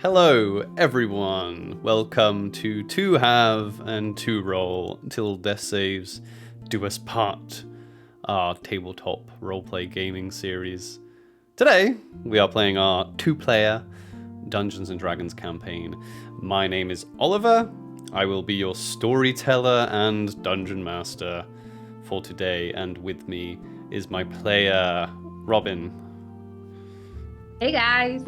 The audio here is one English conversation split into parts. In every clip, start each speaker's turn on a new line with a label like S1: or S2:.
S1: Hello, everyone. Welcome to Two Have and Two Roll Till Death Saves Do Us Part, our tabletop roleplay gaming series. Today, we are playing our two-player Dungeons & Dragons campaign. My name is Oliver. I will be your storyteller and dungeon master for today, and with me is my player, Robin.
S2: Hey guys!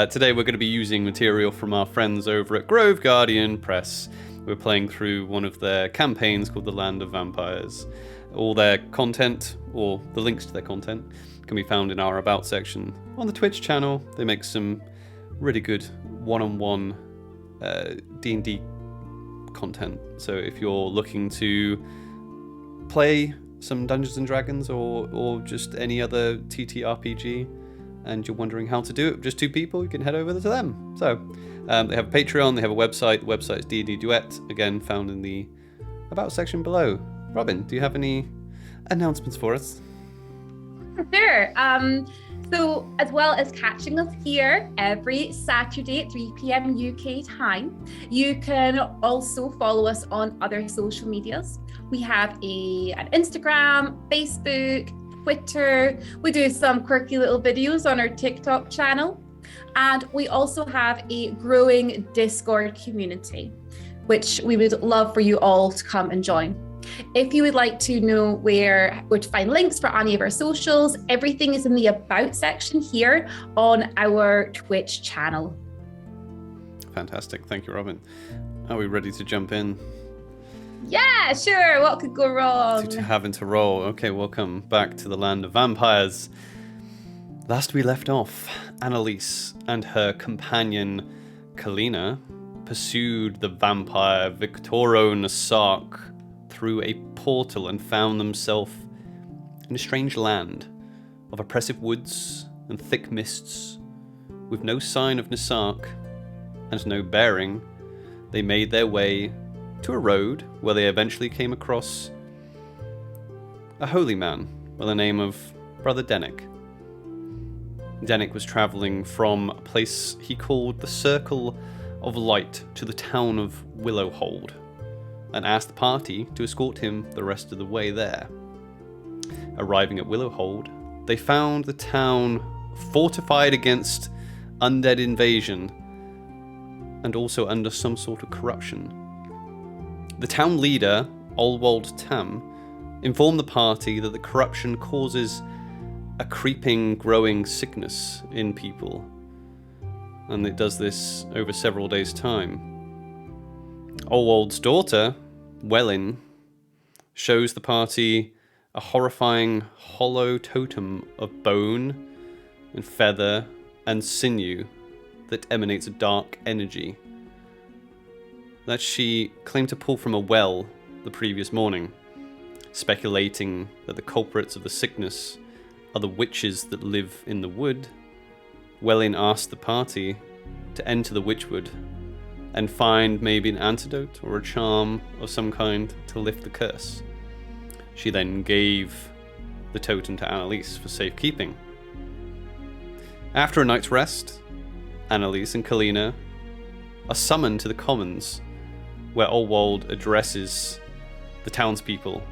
S1: Today we're going to be using material from our friends over at Grove Guardian Press. We're playing through one of their campaigns called The Land of Vampires. All their content, or the links to their content, can be found in our About section on the Twitch channel. They make some really good one-on-one D&D content. So if you're looking to play some Dungeons & Dragons or just any other TTRPG, and you're wondering how to do it with just two people, you can head over to them. So, they have a Patreon, they have a website. The website is D&D Duet, again, found in the About section below. Robin, do you have any announcements for us?
S2: Sure. So as well as catching us here every Saturday at 3 p.m. UK time, you can also follow us on other social medias. We have an Instagram, Facebook, Twitter. We do some quirky little videos on our TikTok channel. And we also have a growing Discord community, which we would love for you all to come and join. If you would like to know where to find links for any of our socials, everything is in the About section here on our Twitch channel.
S1: Fantastic. Thank you, Robin. Are we ready to jump in?
S2: Yeah, sure. What could go wrong?
S1: To having to roll. Okay, welcome back to the Land of Vampires. Last we left off, Annelisse and her companion, Kalina, pursued the vampire Victoro Nasark through a portal and found themselves in a strange land of oppressive woods and thick mists. With no sign of Nasark and no bearing, they made their way to a road where they eventually came across a holy man by the name of Brother Dennick. Dennick was traveling from a place he called the Circle of Light to the town of Willowhold, and asked the party to escort him the rest of the way there. Arriving at Willowhold, they found the town fortified against undead invasion and also under some sort of corruption. The town leader, Olwald Tam, informed the party that the corruption causes a creeping, growing sickness in people, and it does this over several days' time. Olwald's daughter, Wellyn, shows the party a horrifying hollow totem of bone and feather and sinew that emanates a dark energy that she claimed to pull from a well the previous morning. Speculating that the culprits of the sickness are the witches that live in the wood, Wellyn asked the party to enter the witchwood and find maybe an antidote or a charm of some kind to lift the curse. She then gave the totem to Annelisse for safekeeping. After a night's rest, Annelisse and Kalina are summoned to the commons, where Olwald addresses the townspeople.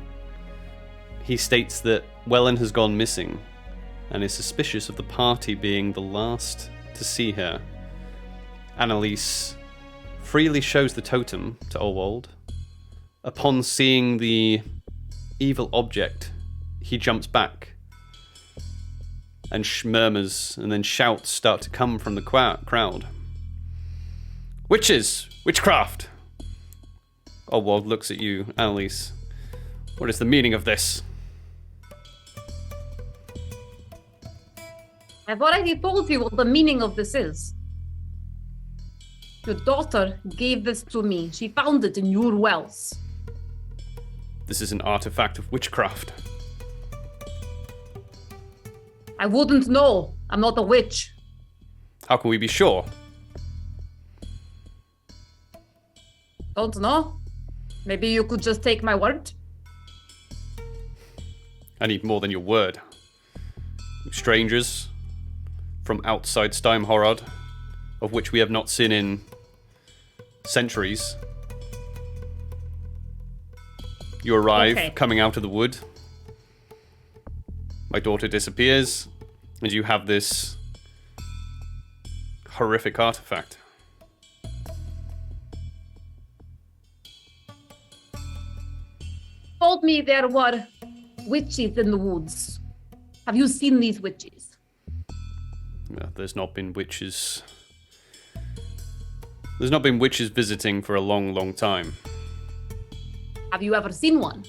S1: He states that Wellyn has gone missing and is suspicious of the party being the last to see her. Annelisse freely shows the totem to Olwald. Upon seeing the evil object, he jumps back and murmurs, and then shouts start to come from the crowd. Witches! Witchcraft! Olwald looks at you, Annelisse. What is the meaning of this?
S2: I've already told you what the meaning of this is. Your daughter gave this to me. She found it in your wells.
S1: This is an artifact of witchcraft.
S2: I wouldn't know. I'm not a witch.
S1: How can we be sure?
S2: Don't know. Maybe you could just take my word.
S1: I need more than your word. You strangers from outside Steimhorod, of which we have not seen in centuries. You arrive, coming out of the wood. My daughter disappears, and you have this horrific artifact.
S2: Told me there were witches in the woods. Have you seen these witches?
S1: There's not been witches. There's not been witches visiting for a long, long time.
S2: Have you ever seen one?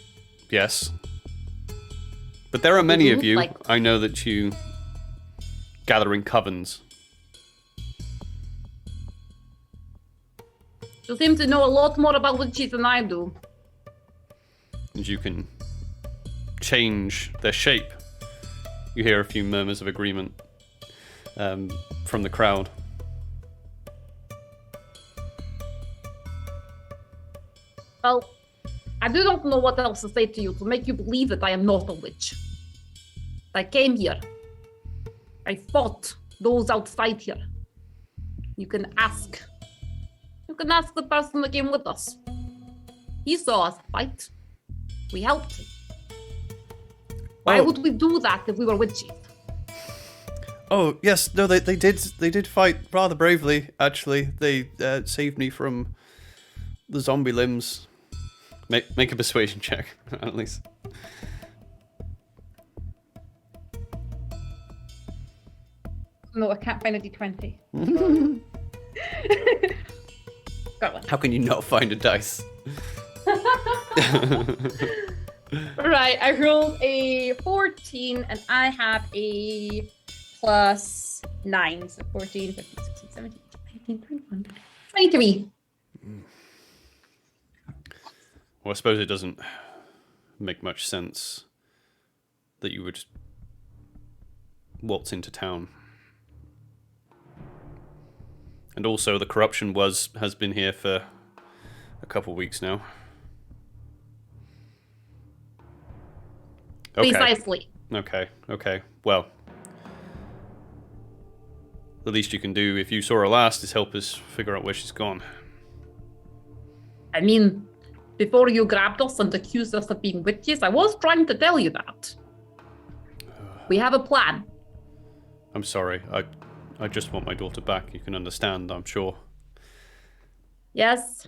S1: Yes. But there are many of you. I know that you gather in covens.
S2: You seem to know a lot more about witches than I do.
S1: And you can change their shape. You hear a few murmurs of agreement from the crowd.
S2: Well, I do not know what else to say to you to make you believe that I am not a witch. I came here. I fought those outside here. You can ask. You can ask the person that came with us. He saw us fight. We helped him. Why would we do that if we were witches?
S1: Oh, yes. No, they did fight rather bravely, actually. They saved me from the zombie limbs. Make a persuasion check, at least.
S2: No, I can't find a d20. Got one.
S1: How can you not find a dice?
S2: Right, I rolled a 14 and I have a plus 9. So 14, 15, 16, 17, 18, 21, 23.
S1: Well, I suppose it doesn't make much sense that you would waltz into town. And also, the corruption has been here for a couple weeks now. Okay.
S2: Precisely.
S1: Okay. Well, the least you can do if you saw her last is help us figure out where she's gone.
S2: I mean, before you grabbed us and accused us of being witches, I was trying to tell you that. We have a plan.
S1: I'm sorry. I just want my daughter back. You can understand, I'm sure.
S2: Yes,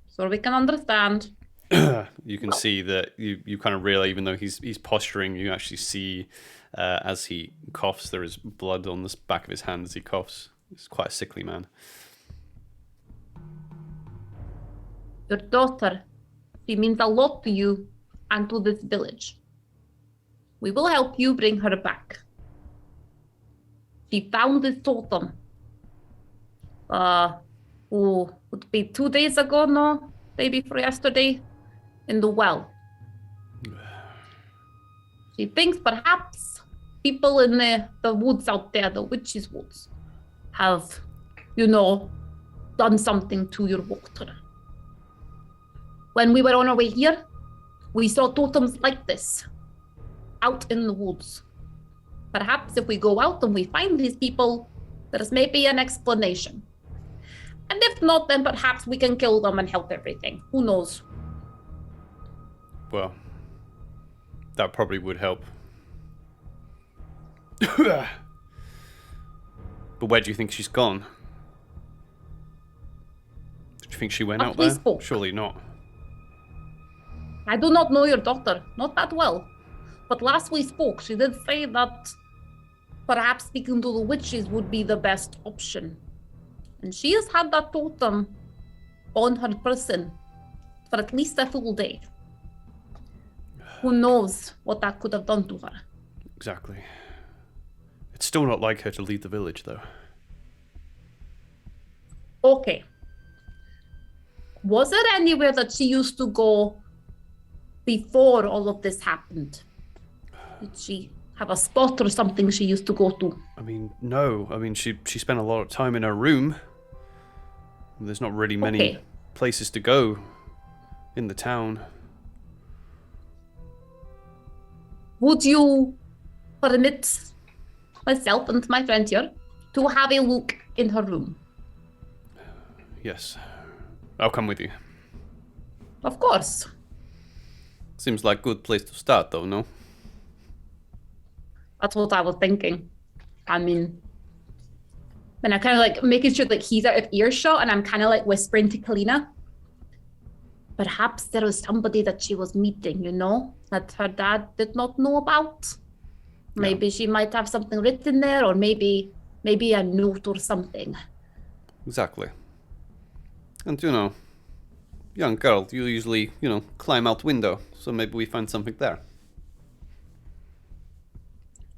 S2: so we can understand.
S1: You can see that you kind of realize, even though he's posturing, you actually see as he coughs, there is blood on the back of his hand as he coughs. He's quite a sickly man.
S2: Your daughter, she means a lot to you and to this village. We will help you bring her back. She found this totem. Would be 2 days ago, no? Day before yesterday, in the well. She thinks perhaps people in the woods out there, the witches' woods, have, done something to your water. When we were on our way here, we saw totems like this, out in the woods. Perhaps if we go out and we find these people, there's maybe an explanation. And if not, then perhaps we can kill them and help everything. Who knows?
S1: Well, that probably would help. But where do you think she's gone? Do you think she went out there?
S2: Spoke.
S1: Surely not.
S2: I do not know your daughter, not that well. But last we spoke, she did say that perhaps speaking to the witches would be the best option. And she has had that totem on her person for at least a full day. Who knows what that could have done to her?
S1: Exactly. It's still not like her to leave the village, though.
S2: Okay. Was there anywhere that she used to go before all of this happened? Did she have a spot or something she used to go to?
S1: I mean, no. I mean, she spent a lot of time in her room. There's not really many places to go in the town.
S2: Would you permit myself and my friend here to have a look in her room?
S1: Yes. I'll come with you.
S2: Of course.
S1: Seems like a good place to start, though, no?
S2: That's what I was thinking. I mean, and I kind of like making sure that he's out of earshot, and I'm kind of like whispering to Kalina. Perhaps there was somebody that she was meeting, that her dad did not know about. Maybe she might have something written there, or maybe a note or something.
S1: Exactly. And, young girl, you usually, climb out window, so maybe we find something there.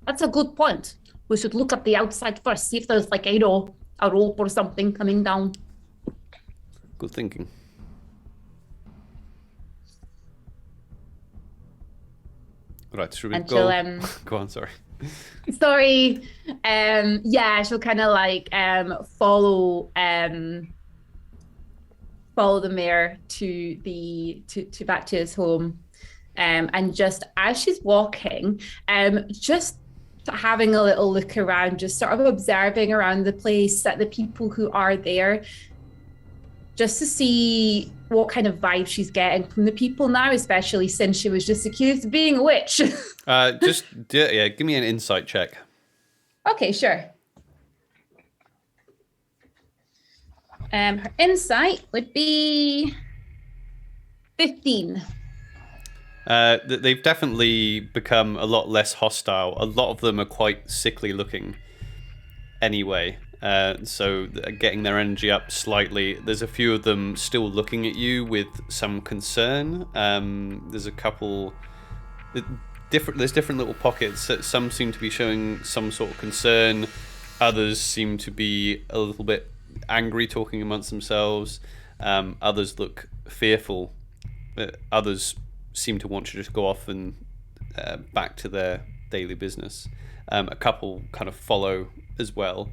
S2: That's a good point. We should look at the outside first, see if there's like, a rope or something coming down.
S1: Good thinking. Right, should we go? Go on, sorry.
S2: Sorry. She'll kind of like follow the mayor to back to his home. And just as she's walking, just having a little look around, just sort of observing around the place, at the people who are there, just to see what kind of vibe she's getting from the people now, especially since she was just accused of being a witch.
S1: Give me an insight check.
S2: Okay, sure. Her insight would be 15.
S1: They've definitely become a lot less hostile. A lot of them are quite sickly looking anyway. So getting their energy up slightly. There's a few of them still looking at you with some concern. There's a couple... There's different little pockets. Some seem to be showing some sort of concern. Others seem to be a little bit angry, talking amongst themselves. Others look fearful. Others seem to want to just go off and back to their daily business. A couple kind of follow as well.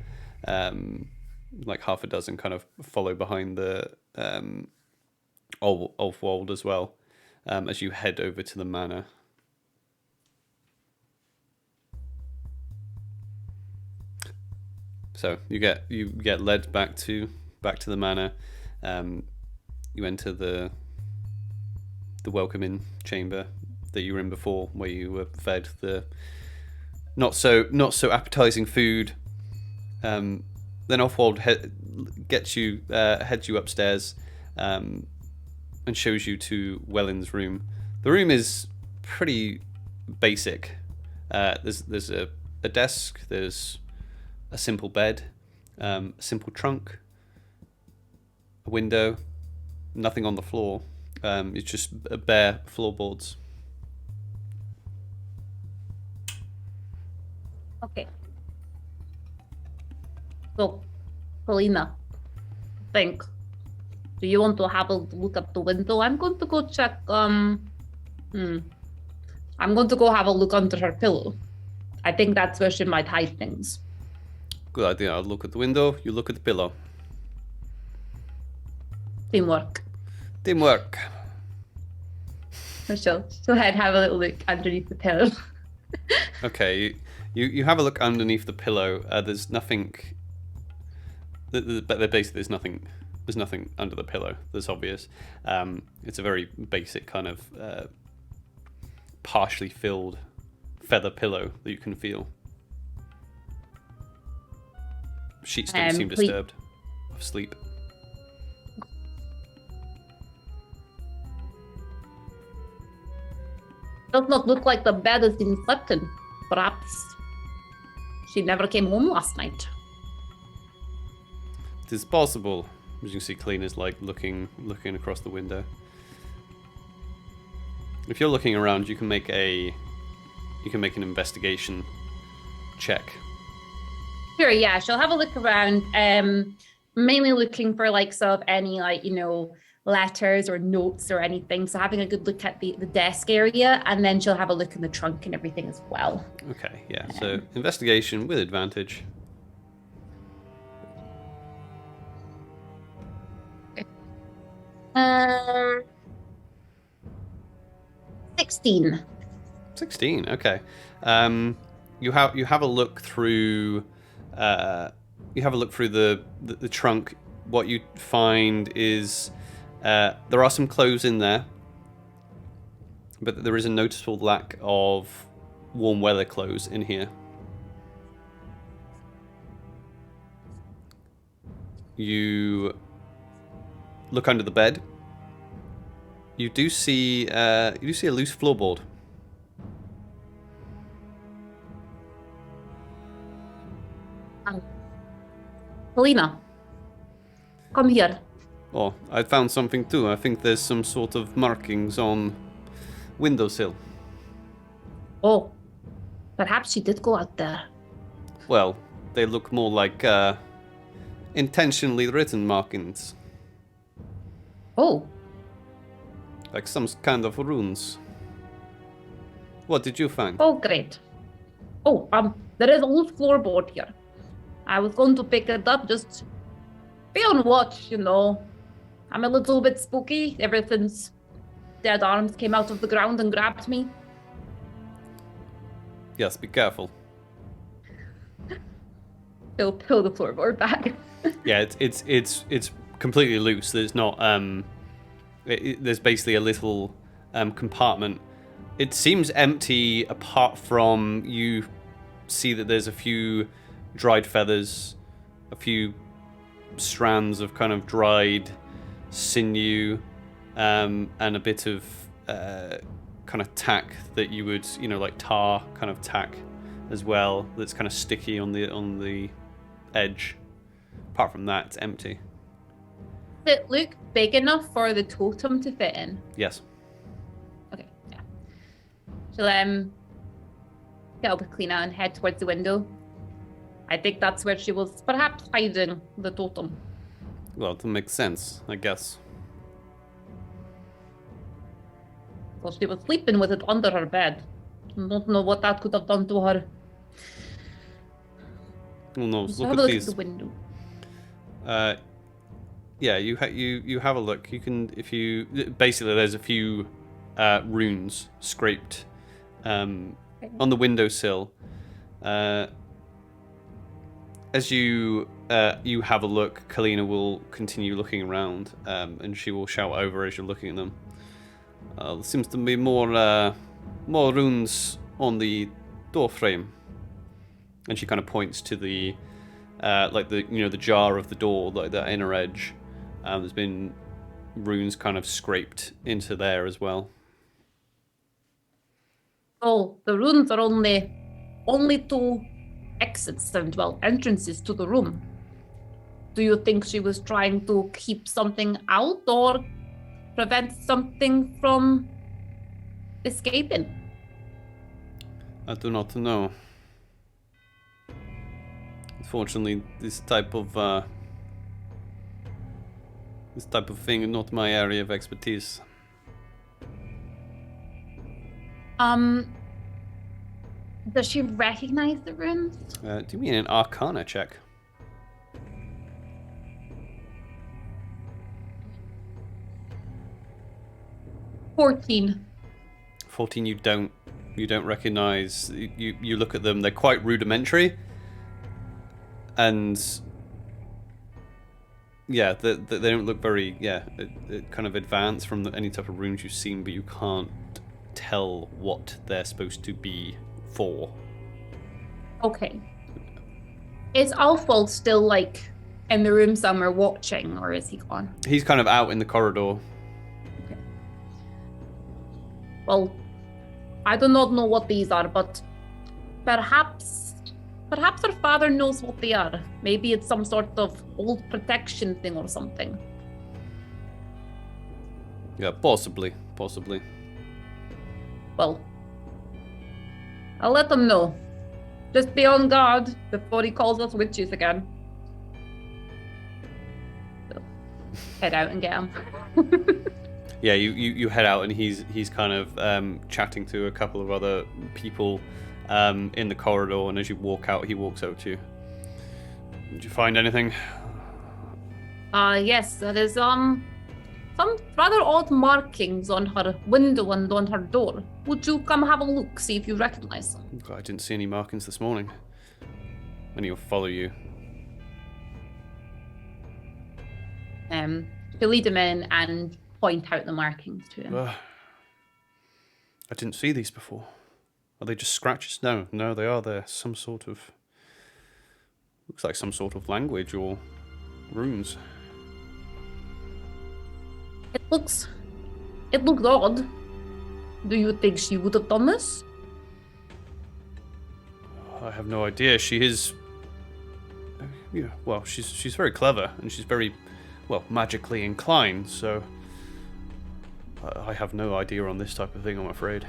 S1: Like half a dozen kind of follow behind the Ulfwald as well, as you head over to the manor. So you get led back to the manor. You enter the welcoming chamber that you were in before, where you were fed the not so appetizing food. Then Ulfwald heads you upstairs, and shows you to Wellyn's room. The room is pretty basic. There's a desk. There's a simple bed, a simple trunk, a window, nothing on the floor. It's just bare floorboards.
S2: Okay. So, Polina, do you want to have a look at the window? I'm going to go check. I'm going to go have a look under her pillow. I think that's where she might hide things.
S1: Good idea. I'll look at the window. You look at the pillow.
S2: Teamwork. She'll have a little look underneath the pillow.
S1: Okay, you have a look underneath the pillow. There's nothing. Basically, there's nothing under the pillow that's obvious. It's a very basic kind of partially filled feather pillow that you can feel. Sheets don't seem disturbed of sleep.
S2: Does not look like the bed has been slept in. Perhaps she never came home last night.
S1: It is possible. As you can see, Cleaner's like looking across the window. If you're looking around, you can make an investigation check.
S2: Sure, yeah. She'll have a look around, mainly looking for like sort of any letters or notes or anything. So having a good look at the desk area, and then she'll have a look in the trunk and everything as well.
S1: Okay, yeah. So investigation with advantage.
S2: Okay. 16.
S1: 16. Okay. You have a look through. You have a look through the trunk. what you find is there are some clothes in there, but there is a noticeable lack of warm weather clothes in here. You look under the bed. You do see a loose floorboard.
S2: Helena, come here.
S1: Oh, I found something too. I think there's some sort of markings on windowsill.
S2: Oh, perhaps she did go out there.
S1: Well, they look more like intentionally written markings.
S2: Oh,
S1: Like some kind of runes. What did you find?
S2: oh, great. Oh, there is a loose floorboard here. I was going to pick it up, just be on watch, you know. I'm a little bit spooky ever since dead arms came out of the ground and grabbed me.
S1: Yes, be careful.
S2: He'll pull the floorboard back.
S1: Yeah, it's completely loose. There's not there's basically a little compartment. It seems empty apart from you see that there's a few dried feathers, a few strands of kind of dried sinew, and a bit of kind of tack that you would, you know, like tar kind of tack as well. That's kind of sticky on the edge. Apart from that, it's empty.
S2: Does it look big enough for the totem to fit in?
S1: Yes.
S2: Okay, yeah. She'll get up with Kleena and head towards the window. I think that's where she was perhaps hiding the totem.
S1: Well, that makes sense, I guess.
S2: Well, she was sleeping with it under her bed. I don't know what that could have done to her.
S1: Who knows?
S2: Have
S1: Look
S2: a
S1: at
S2: look
S1: these.
S2: at the window.
S1: Yeah, you have a look. You can, if you basically, there's a few runes scraped on the windowsill. As you have a look, Kalina will continue looking around, and she will shout over as you're looking at them. There seems to be more runes on the door frame, and she kind of points to the like the, you know, the jar of the door, like the inner edge. There's been runes kind of scraped into there as well.
S2: Oh, the runes are only two exits and, well, entrances to the room. Do you think she was trying to keep something out or prevent something from escaping?
S1: I do not know. Unfortunately, this type of thing is not my area of expertise.
S2: Does she recognize the runes?
S1: Do you mean an Arcana check?
S2: $14.
S1: 14. You don't recognize. You look at them. They're quite rudimentary, and yeah, they don't look very kind of advanced from any type of runes you've seen, but you can't tell what they're supposed to be for.
S2: Okay. Is Alfold still, like, in the room somewhere watching, or is he gone?
S1: He's kind of out in the corridor.
S2: Okay. Well, I do not know what these are, but perhaps her father knows what they are. Maybe it's some sort of old protection thing or something.
S1: Yeah, possibly.
S2: Well, I'll let them know. Just be on guard before he calls us witches again. So, head out and get him.
S1: Yeah, you head out, and he's kind of chatting to a couple of other people in the corridor, and as you walk out, he walks over to you. Did you find anything?
S2: Yes, there is some rather odd markings on her window and on her door. Would you come have a look, see if you recognize them?
S1: God, I didn't see any markings this morning. And he'll follow you.
S2: To lead him in and point out the markings to him.
S1: I didn't see these before. Are they just scratches? No, they are. They're some sort of... Looks like some sort of language or runes.
S2: It looks odd. Do you think she would have done this?
S1: I have no idea. She is... Yeah, well, she's very clever, and she's very, well, magically inclined, so... I have no idea on this type of thing, I'm afraid.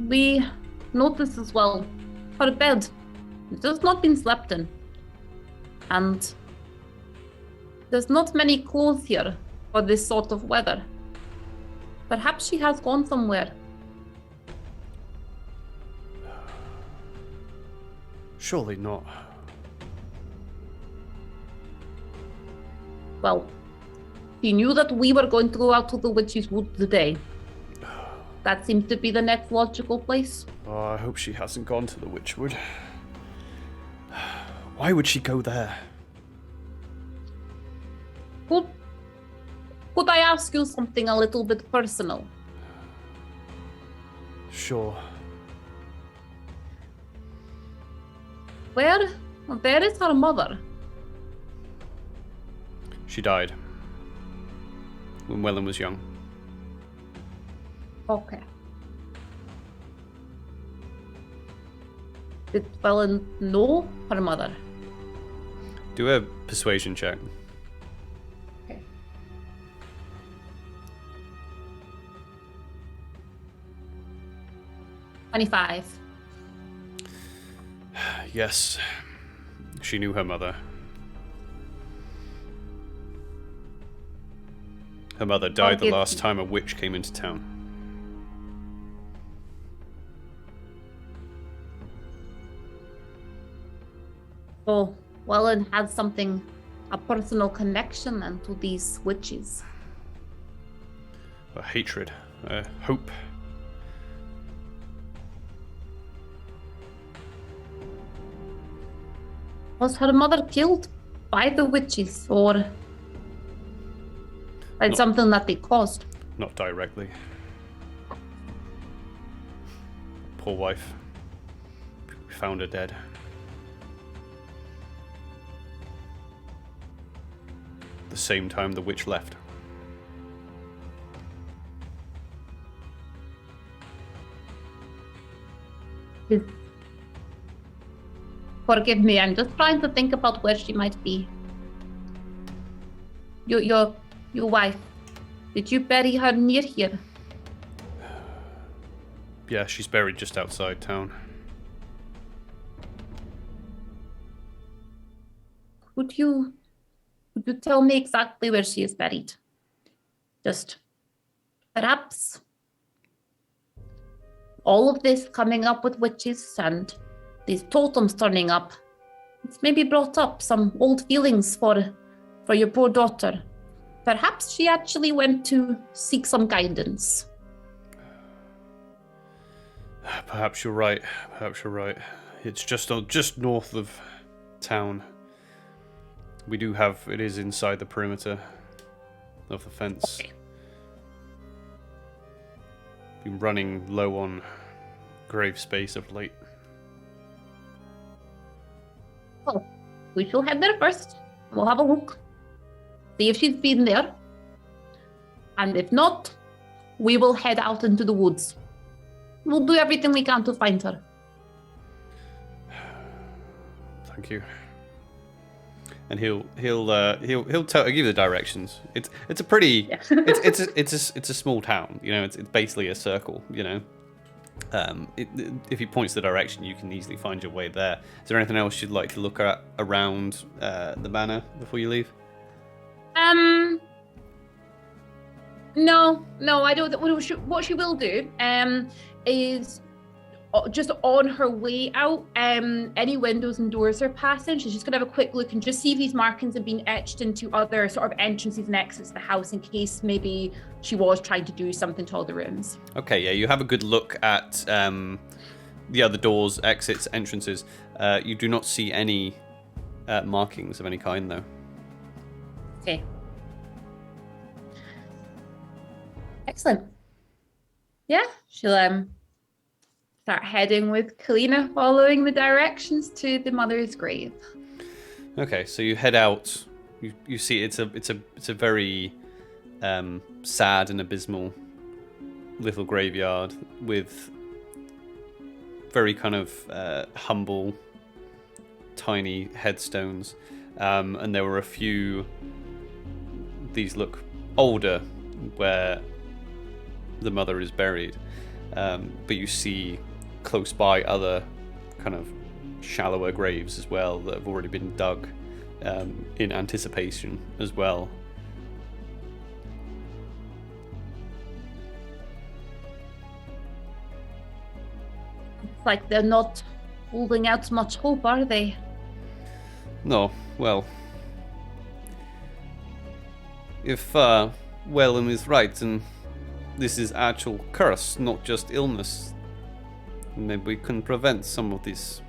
S2: We notice as well, her bed has not been slept in. And there's not many clothes here for this sort of weather. Perhaps she has gone somewhere.
S1: Surely not.
S2: Well, she knew that we were going to go out to the witch's wood today. That seems to be the next logical place.
S1: Oh, I hope she hasn't gone to the Witchwood. Why would she go there?
S2: Could I ask you something a little bit personal?
S1: Sure.
S2: Where is her mother?
S1: She died when Wellyn was young.
S2: Okay. Did Wellyn know her mother?
S1: Do a persuasion check.
S2: Okay. $25.
S1: Yes, she knew her mother. Her mother died the last time a witch came into town.
S2: So, Wellyn had a personal connection then to these witches.
S1: A hatred, a hope.
S2: Was her mother killed by the witches or by something that they caused?
S1: Not directly. Poor wife. We found her dead. The same time the witch left.
S2: Forgive me, I'm just trying to think about where she might be. Your wife, did you bury her near here?
S1: Yeah, she's buried just outside town.
S2: Could you tell me exactly where she is buried? Just perhaps all of this coming up with witches and these totems turning up, it's maybe brought up some old feelings for your poor daughter. Perhaps she actually went to seek some guidance.
S1: Perhaps you're right. It's just north of town. It is inside the perimeter of the fence.
S2: Okay.
S1: Been running low on grave space of late.
S2: Well, we shall head there first. We'll have a look. See if she's been there. And if not, we will head out into the woods. We'll do everything we can to find her.
S1: Thank you. And he'll give you the directions. It's a pretty it's a small town, you know. It's basically a circle, you know. If he points the direction, you can easily find your way there. Is there anything else you'd like to look at around the manor before you leave?
S2: No, I don't. What she will do is just on her way out, any windows and doors are passing, she's just gonna have a quick look and just see if these markings have been etched into other sort of entrances and exits of the house in case maybe she was trying to do something to all the rooms.
S1: Okay, yeah, you have a good look at the other doors, exits, entrances. You do not see any markings of any kind, though.
S2: Okay. Excellent. Yeah, she'll start heading with Kalina, following the directions to the mother's grave.
S1: Okay, so you head out. You see it's a very sad and abysmal little graveyard with very kind of humble, tiny headstones, and there were a few. These look older, where the mother is buried, but you see close by other kind of shallower graves as well that have already been dug in anticipation as well.
S2: It's like they're not holding out much hope, are they?
S1: No, well, if Wellyn is right and this is actual curse, not just illness, maybe we can prevent some of this.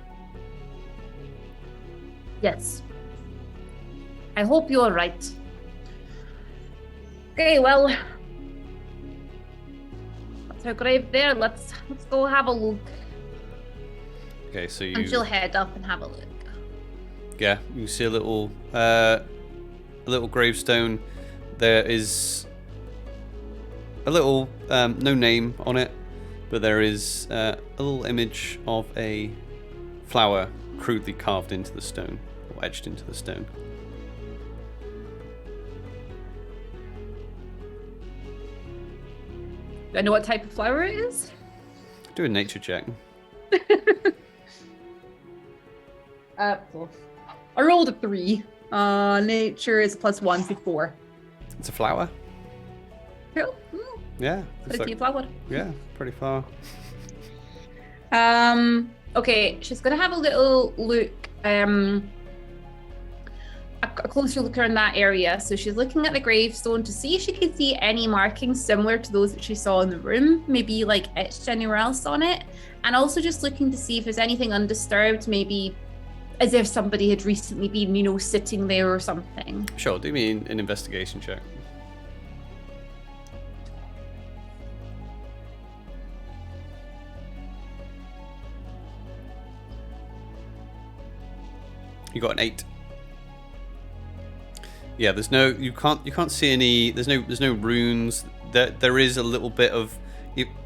S2: Yes. I hope you're right. Okay, well, that's her grave there. Let's go have a look.
S1: Okay, so you.
S2: And she'll head up and have a look.
S1: Yeah, you see a little gravestone. There is a little no name on it, but there is a little image of a flower crudely carved into the stone, or etched into the stone.
S2: Do I know what type of flower it is?
S1: Do a nature check.
S2: Cool. I rolled a 3. Nature is +1 to 4.
S1: It's a flower.
S2: Cool.
S1: Yeah.
S2: Pretty flower.
S1: Yeah, pretty far.
S2: Okay, she's gonna have a little look, a closer look around that area. So she's looking at the gravestone to see if she can see any markings similar to those that she saw in the room, maybe like etched anywhere else on it, and also just looking to see if there's anything undisturbed, maybe as if somebody had recently been, sitting there or something.
S1: Sure, do me an investigation check. You got an 8. Yeah, you can't see any. There's no runes. There is a little bit of.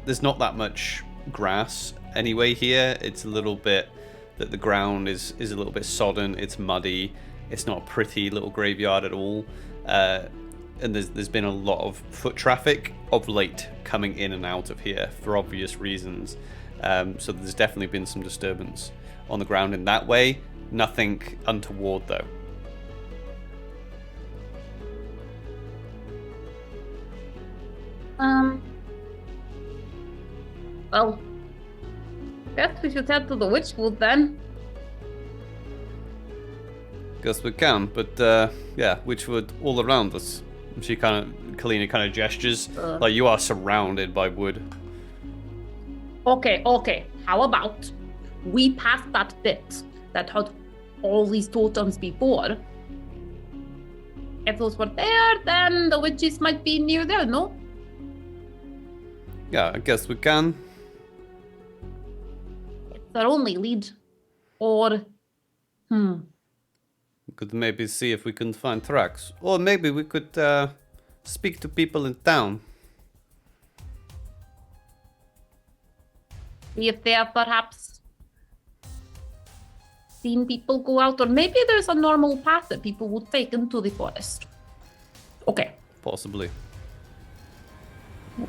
S1: There's not that much grass anyway here. It's a little bit that the ground is a little bit sodden. It's muddy. It's not a pretty little graveyard at all. And there's been a lot of foot traffic of late coming in and out of here for obvious reasons. So there's definitely been some disturbance on the ground in that way. Nothing untoward though.
S2: Well, guess we should head to the Witchwood then.
S1: Guess we can, but yeah, Witchwood all around us. Kalina kind of gestures like you are surrounded by wood.
S2: Okay. How about we pass that bit that had all these totems before? If those were there, then the witches might be near there, no?
S1: Yeah, I guess we can.
S2: It's their only lead. Or,
S1: We could maybe see if we can find tracks. Or maybe we could speak to people in town.
S2: see if they have perhaps seen people go out, or maybe there's a normal path that people would take into the forest. Okay.
S1: Possibly.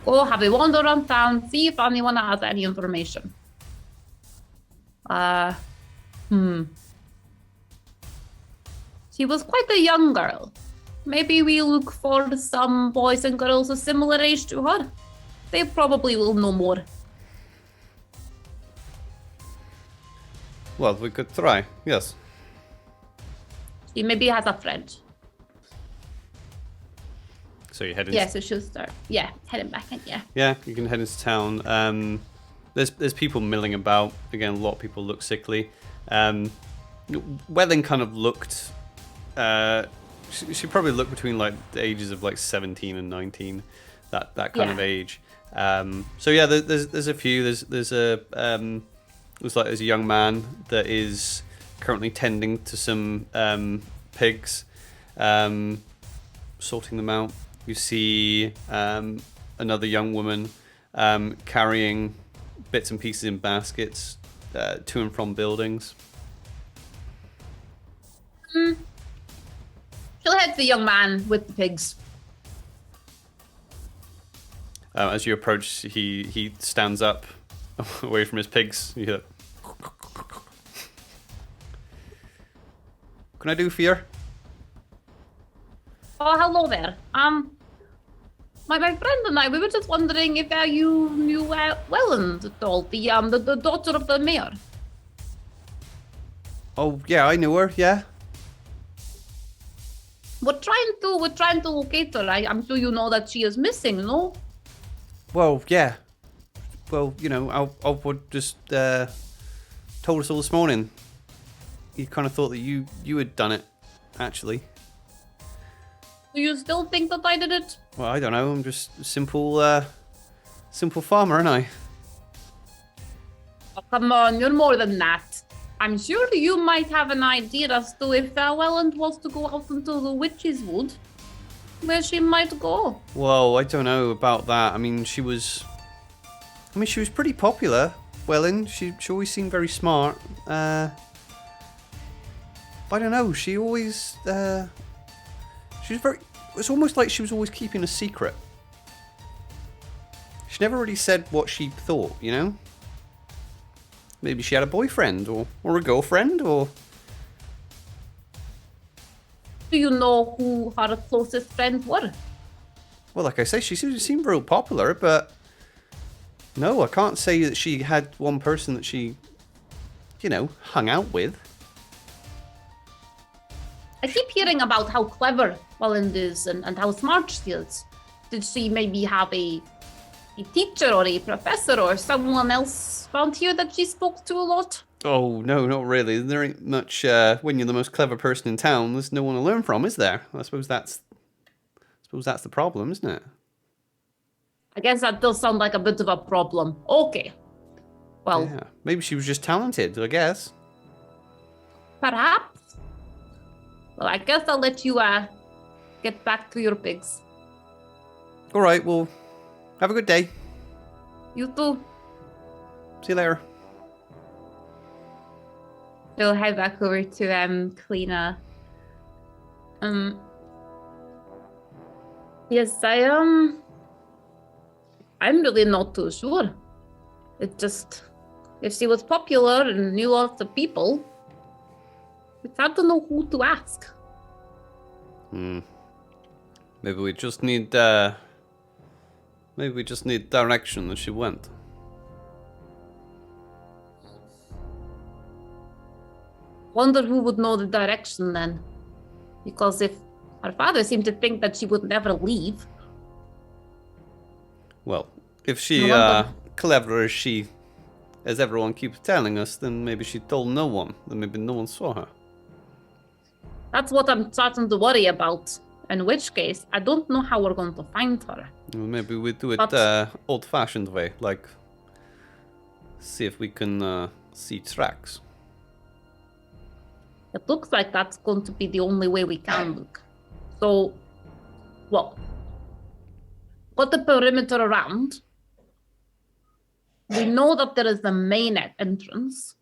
S2: Go have a wander around town, see if anyone has any information. She was quite a young girl. Maybe we look for some boys and girls of similar age to her. They probably will know more.
S1: Well, we could try, yes.
S2: She maybe has a friend.
S1: So you head into...
S2: Yeah, so she'll start, heading back in,
S1: Yeah, you can head into town. There's people milling about. Again, a lot of people look sickly. Wellyn kind of looked. She probably looked between like the ages of like 17 and 19, that kind of age. So yeah, there's a few. There's a young man that is currently tending to some pigs, sorting them out. You see another young woman carrying bits and pieces in baskets to and from buildings.
S2: She'll head to the young man with the pigs.
S1: As you approach, he stands up away from his pigs. You hear, "Can I do for you?"
S2: Oh, hello there. My friend and I, we were just wondering if you knew Wellyn at all, the daughter of the mayor.
S1: Oh yeah, I knew her. Yeah.
S2: We're trying to locate her. I'm sure you know that she is missing, no?
S1: Well, yeah. Well, you know, Alwood just told us all this morning. He kind of thought that you had done it, actually.
S2: Do you still think that I did it?
S1: Well, I don't know. I'm just a simple farmer, aren't I?
S2: Oh, come on, you're more than that. I'm sure you might have an idea as to if Wellyn was to go out into the Witch's Wood, where she might go.
S1: Well, I don't know about that. I mean, she was pretty popular, Wellyn. She always seemed very smart. I don't know. She always she was very. It's almost like she was always keeping a secret. She never really said what she thought, you know? Maybe she had a boyfriend or a girlfriend or...
S2: Do you know who her closest friends were?
S1: Well, like I say, she seemed real popular, but... No, I can't say that she had one person that she, you know, hung out with.
S2: I keep hearing about how clever Wellyn is and how smart she is. Did she maybe have a teacher or a professor or someone else around here that she spoke to a lot?
S1: Oh, no, not really. There ain't much, when you're the most clever person in town, there's no one to learn from, is there? I suppose that's the problem, isn't it?
S2: I guess that does sound like a bit of a problem. Okay. Well...
S1: Yeah, maybe she was just talented, I guess.
S2: Perhaps. Well, I guess I'll let you, get back to your pigs.
S1: Alright, well, have a good day.
S2: You too.
S1: See you later.
S2: We'll head back over to Kalina. Yes, I'm really not too sure. It just, if she was popular and knew lots of people, it's hard to know who to ask.
S1: Maybe we just need direction that she went.
S2: Wonder who would know the direction then. Because if her father seemed to think that she would never leave.
S1: Well, if she clever as everyone keeps telling us, then maybe she told no one. Then maybe no one saw her.
S2: That's what I'm starting to worry about. In which case, I don't know how we're going to find her.
S1: Well, maybe we do it old-fashioned way, like see if we can see tracks.
S2: It looks like that's going to be the only way we can look. So, well, got the perimeter around. We know that there is the main entrance.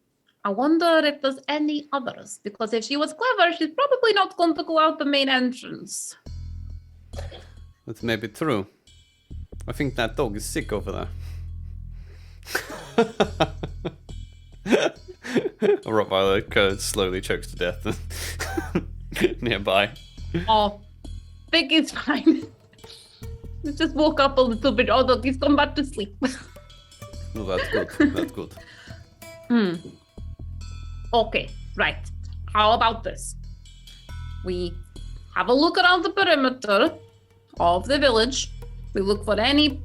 S2: I wonder if there's any others, because if she was clever, she's probably not going to go out the main entrance.
S1: That's maybe true. I think that dog is sick over there. A Rottweiler slowly chokes to death nearby.
S2: Oh, Vic is fine. He just woke up a little bit. Oh, look, he's gone back to sleep.
S1: No, that's good. That's good.
S2: Okay, right. How about this? We have a look around the perimeter of the village. We look for any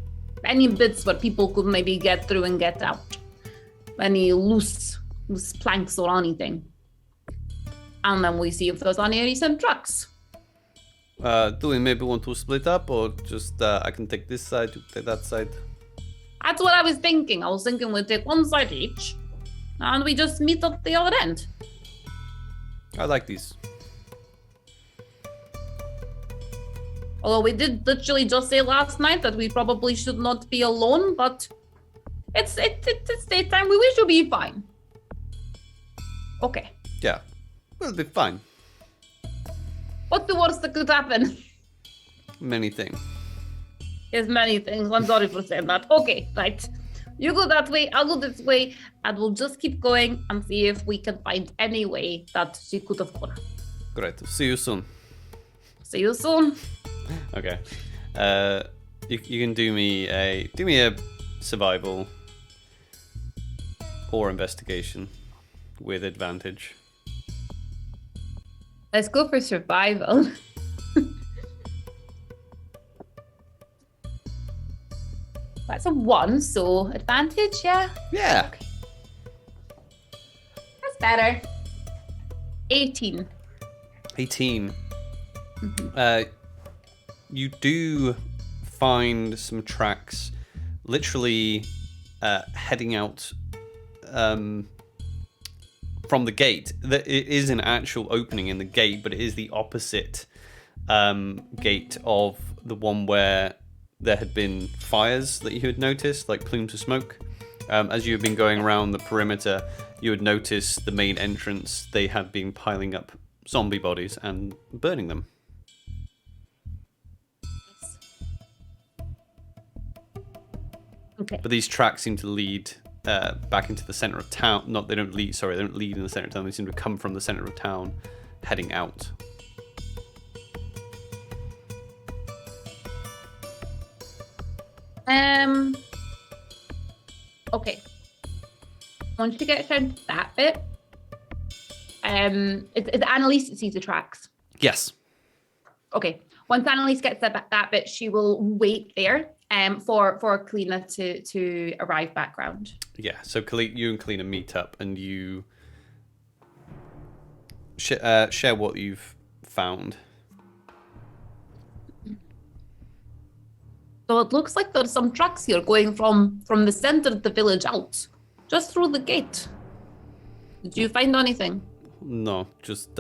S2: bits where people could maybe get through and get out. Any loose planks or anything. And then we see if there's any recent tracks.
S1: Do we maybe want to split up, or just I can take this side, you take that side?
S2: That's what I was thinking. I was thinking we'd take one side each, and we just meet at the other end.
S1: I like these.
S2: Although we did literally just say last night that we probably should not be alone, but it's daytime. We should be fine. Okay.
S1: Yeah, we'll be fine.
S2: What's the worst that could happen?
S1: Many things.
S2: There's many things. I'm sorry for saying that. Okay, right. You go that way, I'll go this way, and we'll just keep going and see if we can find any way that she could have gone.
S1: Great. See you soon.
S2: See you soon.
S1: Okay. You can do me a survival or investigation with advantage.
S2: Let's go for survival. That's a 1, so advantage, yeah?
S1: Yeah.
S2: Okay. That's better. 18.
S1: 18. You do find some tracks literally heading out from the gate. It is an actual opening in the gate, but it is the opposite gate of the one where there had been fires that you had noticed, like plumes of smoke. As you had been going around the perimeter, you had noticed the main entrance. They had been piling up zombie bodies and burning them.
S2: Okay.
S1: But these tracks seem to lead back into the center of town. They don't lead in the center of town. They seem to come from the center of town, heading out.
S2: Okay. Once you get down to that bit, it's Annelisse that sees the tracks.
S1: Yes.
S2: Okay. Once Annelisse gets that bit, she will wait there for Kalina to arrive back round.
S1: Yeah, so you and Kalina meet up and you share what you've found.
S2: So it looks like there's some trucks here going from the center of the village out, just through the gate. Did you find anything?
S1: No, just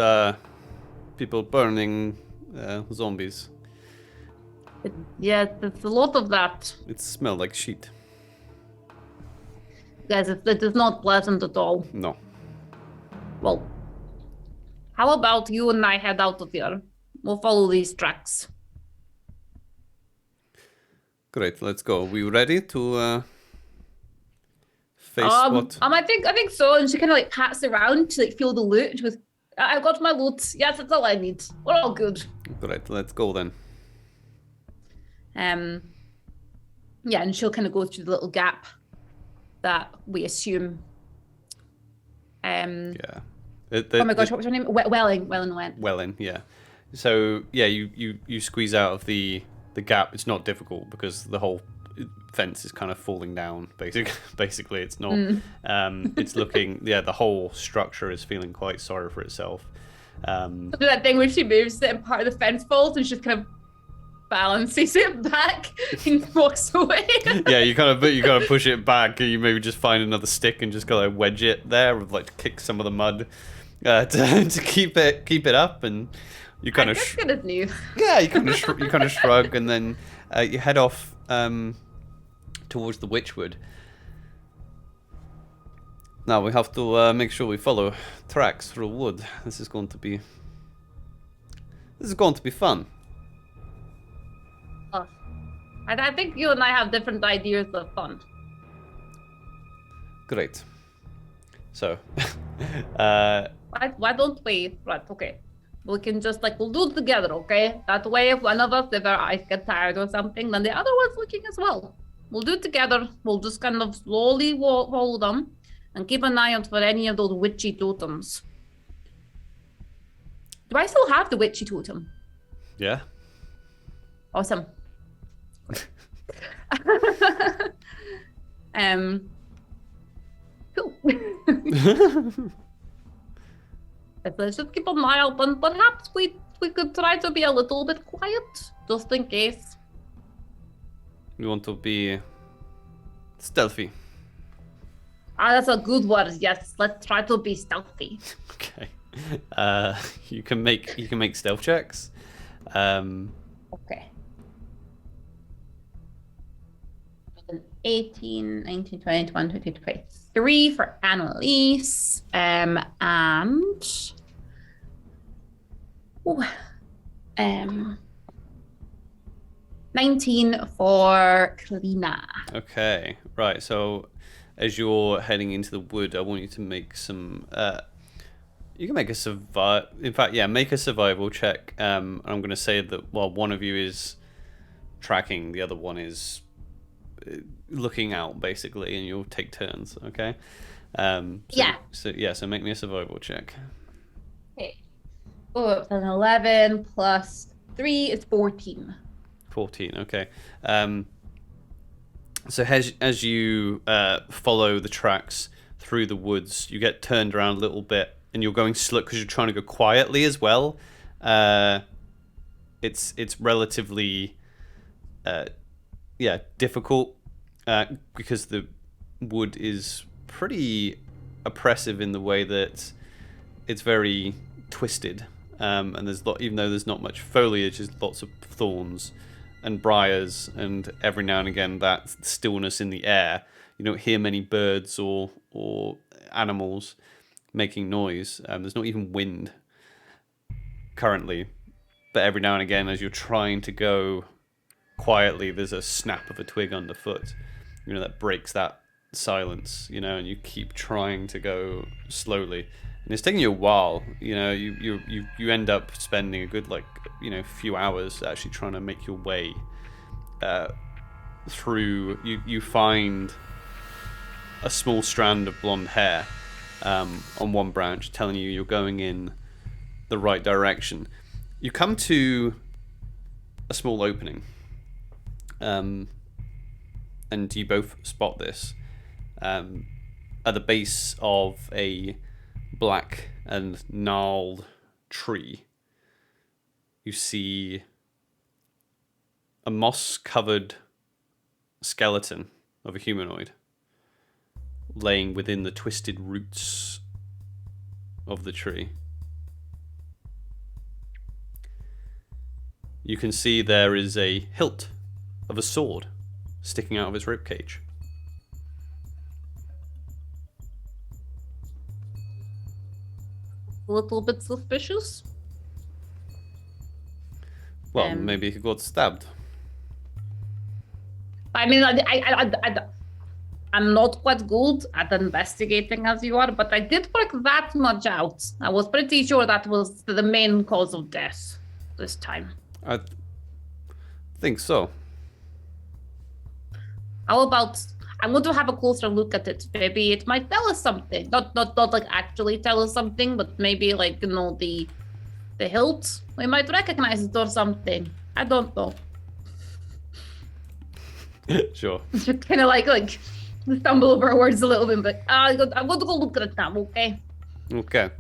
S1: people burning zombies.
S2: Yeah, there's a lot of that.
S1: It smelled like shit.
S2: Guys, it is not pleasant at all.
S1: No.
S2: Well, how about you and I head out of here? We'll follow these tracks.
S1: Great, let's go. Are we ready to face what?
S2: I think so. And she kind of like pats around to like feel the loot. She goes, I've got my loot. Yes, that's all I need. We're all good.
S1: Great, let's go then.
S2: Yeah, and she'll kind of go through the little gap that we assume.
S1: Yeah.
S2: Oh my gosh, what was her name? Wellyn went.
S1: Wellyn, yeah. So yeah, you squeeze out of the gap. It's not difficult because the whole fence is kind of falling down. Basically, it's not. It's looking. Yeah, the whole structure is feeling quite sorry for itself.
S2: Do that thing where she moves it and part of the fence falls and she just kind of balances it back and walks away.
S1: Yeah, you kind of push it back, and you maybe just find another stick and just gotta wedge it there, with like to kick some of the mud to keep it up, and you kind of
S2: good as new.
S1: Yeah, you kind of shrug, and then you head off towards the Witchwood. Now we have to make sure we follow tracks through wood. This is going to be fun.
S2: Oh. I think you and I have different ideas of fun.
S1: Great. So,
S2: why don't we? Right, okay. We can just we'll do it together, okay? That way, if one of us, if our eyes get tired or something, then the other one's looking as well. We'll do it together. We'll just kind of slowly follow them and keep an eye out for any of those witchy totems. Do I still have the witchy totem?
S1: yeah.
S2: Awesome. Cool. let's just keep an eye out, and perhaps we could try to be a little bit quiet, just in case.
S1: We want to be stealthy.
S2: That's a good word. Yes, let's try to be stealthy.
S1: Okay. You can make stealth checks.
S2: Okay. 18, 19, 20, 21, 22, 23 for Annelisse. And 19 for Kalina.
S1: Okay, right. So as you're heading into the wood, I want you to make some. You can make a survival. In fact, yeah, make a survival check. I'm going to say that while one of you is tracking, the other one is looking out, basically, and you'll take turns. Okay. So make me a survival check.
S2: Okay. Oh, it's an 11 plus 3 is 14.
S1: 14. Okay. So as you follow the tracks through the woods, you get turned around a little bit, and you're going slow because you're trying to go quietly as well. It's relatively difficult because the wood is pretty oppressive in the way that it's very twisted, and even though there's not much foliage, there's lots of thorns and briars, and every now and again that stillness in the air. You don't hear many birds or animals making noise. There's not even wind currently, but every now and again, as you're trying to go quietly, there's a snap of a twig underfoot, that breaks that silence, and you keep trying to go slowly, and it's taking you a while. You end up spending a good few hours actually trying to make your way through. You find a small strand of blonde hair on one branch, telling you you're going in the right direction. You come to a small opening, and you both spot this at the base of a black and gnarled tree. You see a moss-covered skeleton of a humanoid laying within the twisted roots of the tree. You can see there is a hilt of a sword sticking out of its ribcage.
S2: A little bit suspicious.
S1: Well, maybe he got stabbed.
S2: I mean, I'm not quite good at investigating as you are, but I did work that much out. I was pretty sure that was the main cause of death this time.
S1: I think so.
S2: How about I'm going to have a closer look at it. Maybe it might tell us something. Not like actually tell us something, but maybe the hilt. We might recognize it or something. I don't know.
S1: Sure.
S2: Just kind of like stumble over our words a little bit, but I'm going to go look at it now. Okay.
S1: Okay.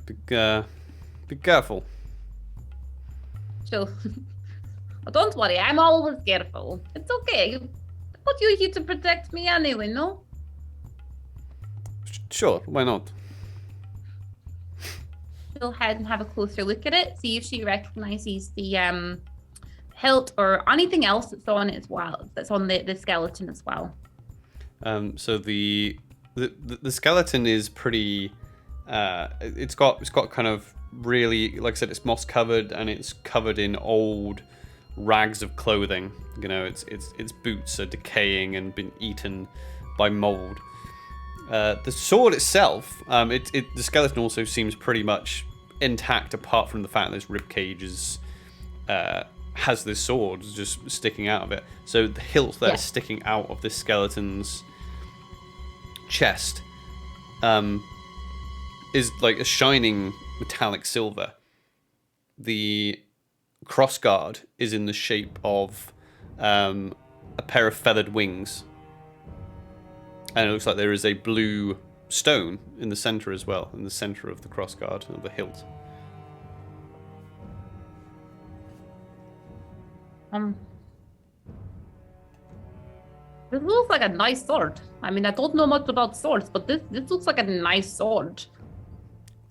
S1: Be careful.
S2: So, don't worry. I'm always careful. It's okay. But you're here to protect me anyway, no?
S1: Sure, why not?
S2: Go ahead and have a closer look at it. See if she recognizes the hilt or anything else that's on it as well. That's on the skeleton as well.
S1: So the skeleton is pretty. It's got kind of really, like I said, it's moss covered, and it's covered in old rags of clothing. Its boots are decaying and been eaten by mold. The sword itself, the skeleton also seems pretty much intact, apart from the fact that its ribcage has this sword just sticking out of it. So the hilt that's sticking out of this skeleton's chest is like a shining metallic silver. The crossguard is in the shape of a pair of feathered wings, and it looks like there is a blue stone in the center as well, in the center of the crossguard of the hilt.
S2: This looks like a nice sword. I mean, I don't know much about swords, but this looks like a nice sword.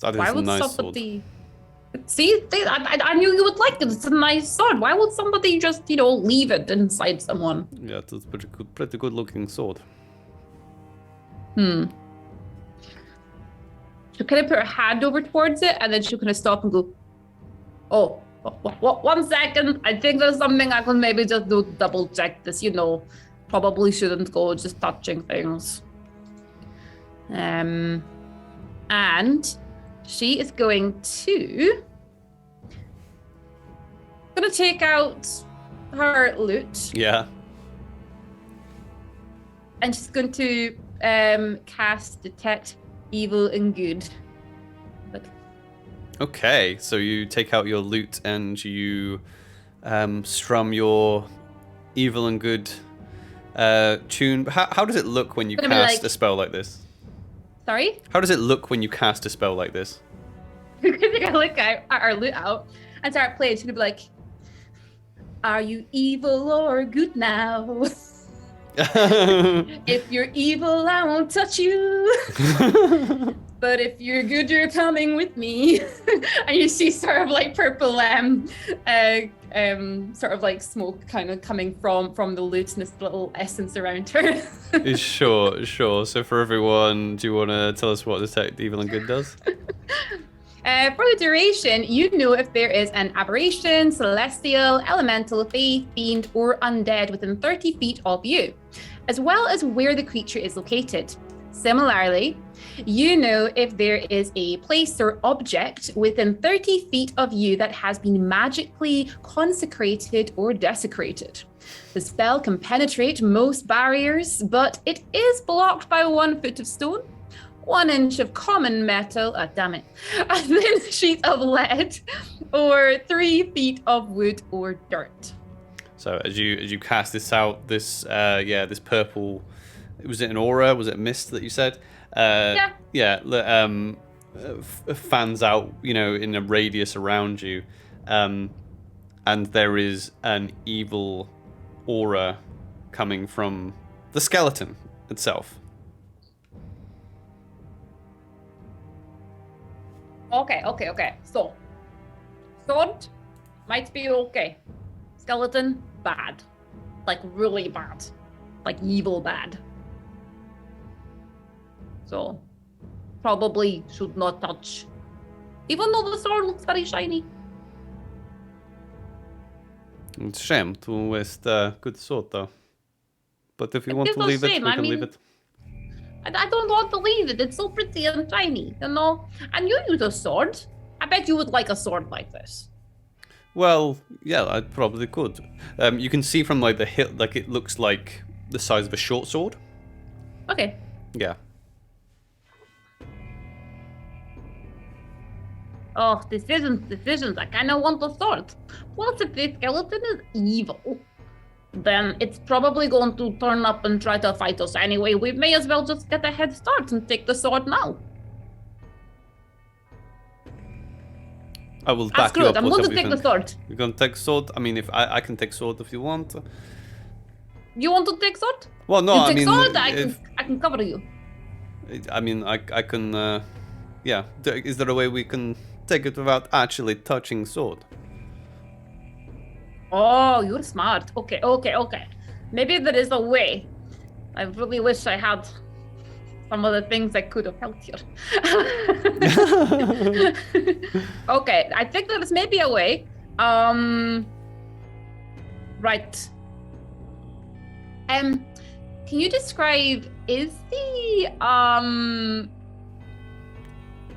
S1: That is
S2: Why
S1: a
S2: would
S1: nice
S2: somebody... See, I knew you would like it. It's a nice sword. Why would somebody just, leave it inside someone?
S1: Yeah, it's a pretty good looking sword.
S2: She'll kind of put her hand over towards it, and then she'll kind of stop and go, oh, 1 second. I think there's something I can maybe just do to double check this, Probably shouldn't go just touching things. And she is going to take out her loot.
S1: Yeah.
S2: And she's going to cast Detect Evil and Good.
S1: Okay, so you take out your loot and you strum your evil and good tune. How does it look when you cast a spell like this?
S2: Sorry?
S1: How does it look when you cast a spell like this?
S2: We're gonna look at our loot out and start playing. She's gonna be like, are you evil or good now? If you're evil, I won't touch you. But if you're good, you're coming with me. And you see sort of like purple sort of like smoke kind of coming from the loot and this little essence around her.
S1: Sure. So for everyone, do you want to tell us what Detect Evil and Good does?
S2: For the duration, you know if there is an aberration, celestial, elemental, fae, fiend, or undead within 30 feet of you, as well as where the creature is located. Similarly, you know if there is a place or object within 30 feet of you that has been magically consecrated or desecrated. The spell can penetrate most barriers, but it is blocked by 1 foot of stone, 1 inch of common metal, a thin sheet of lead, or 3 feet of wood or dirt.
S1: So as you cast this out, this purple, was it an aura? Was it a mist that you said? Fans out, in a radius around you, and there is an evil aura coming from the skeleton itself.
S2: Okay. So, sword might be okay. Skeleton, bad. Like, really bad. Like, evil bad. So, probably should not touch. Even though the sword looks very shiny.
S1: It's a shame to waste a good sword, though. But if you want to leave it, we can leave it.
S2: I don't want to leave it. It's so pretty and shiny, And you use a sword. I bet you would like a sword like this.
S1: Well, yeah, I probably could. You can see from the hilt, it looks like the size of a short sword.
S2: Okay.
S1: Yeah.
S2: Oh, decisions. I kind of want a sword. Plus, if the skeleton is evil, then it's probably going to turn up and try to fight us anyway. We may as well just get a head start and take the sword now.
S1: I will back you up.
S2: I'm going to take the sword.
S1: You're going to take sword? I mean, if I can take sword if you want.
S2: You want to take sword?
S1: Well, no,
S2: I mean... sword, I can cover you.
S1: I mean, I can... yeah. Is there a way we can take it without actually touching sword?
S2: Oh, you're smart. Okay. Maybe there is a way. I really wish I had some of the things that could have helped here. Okay, I think there is maybe a way. Right. Can you describe, is the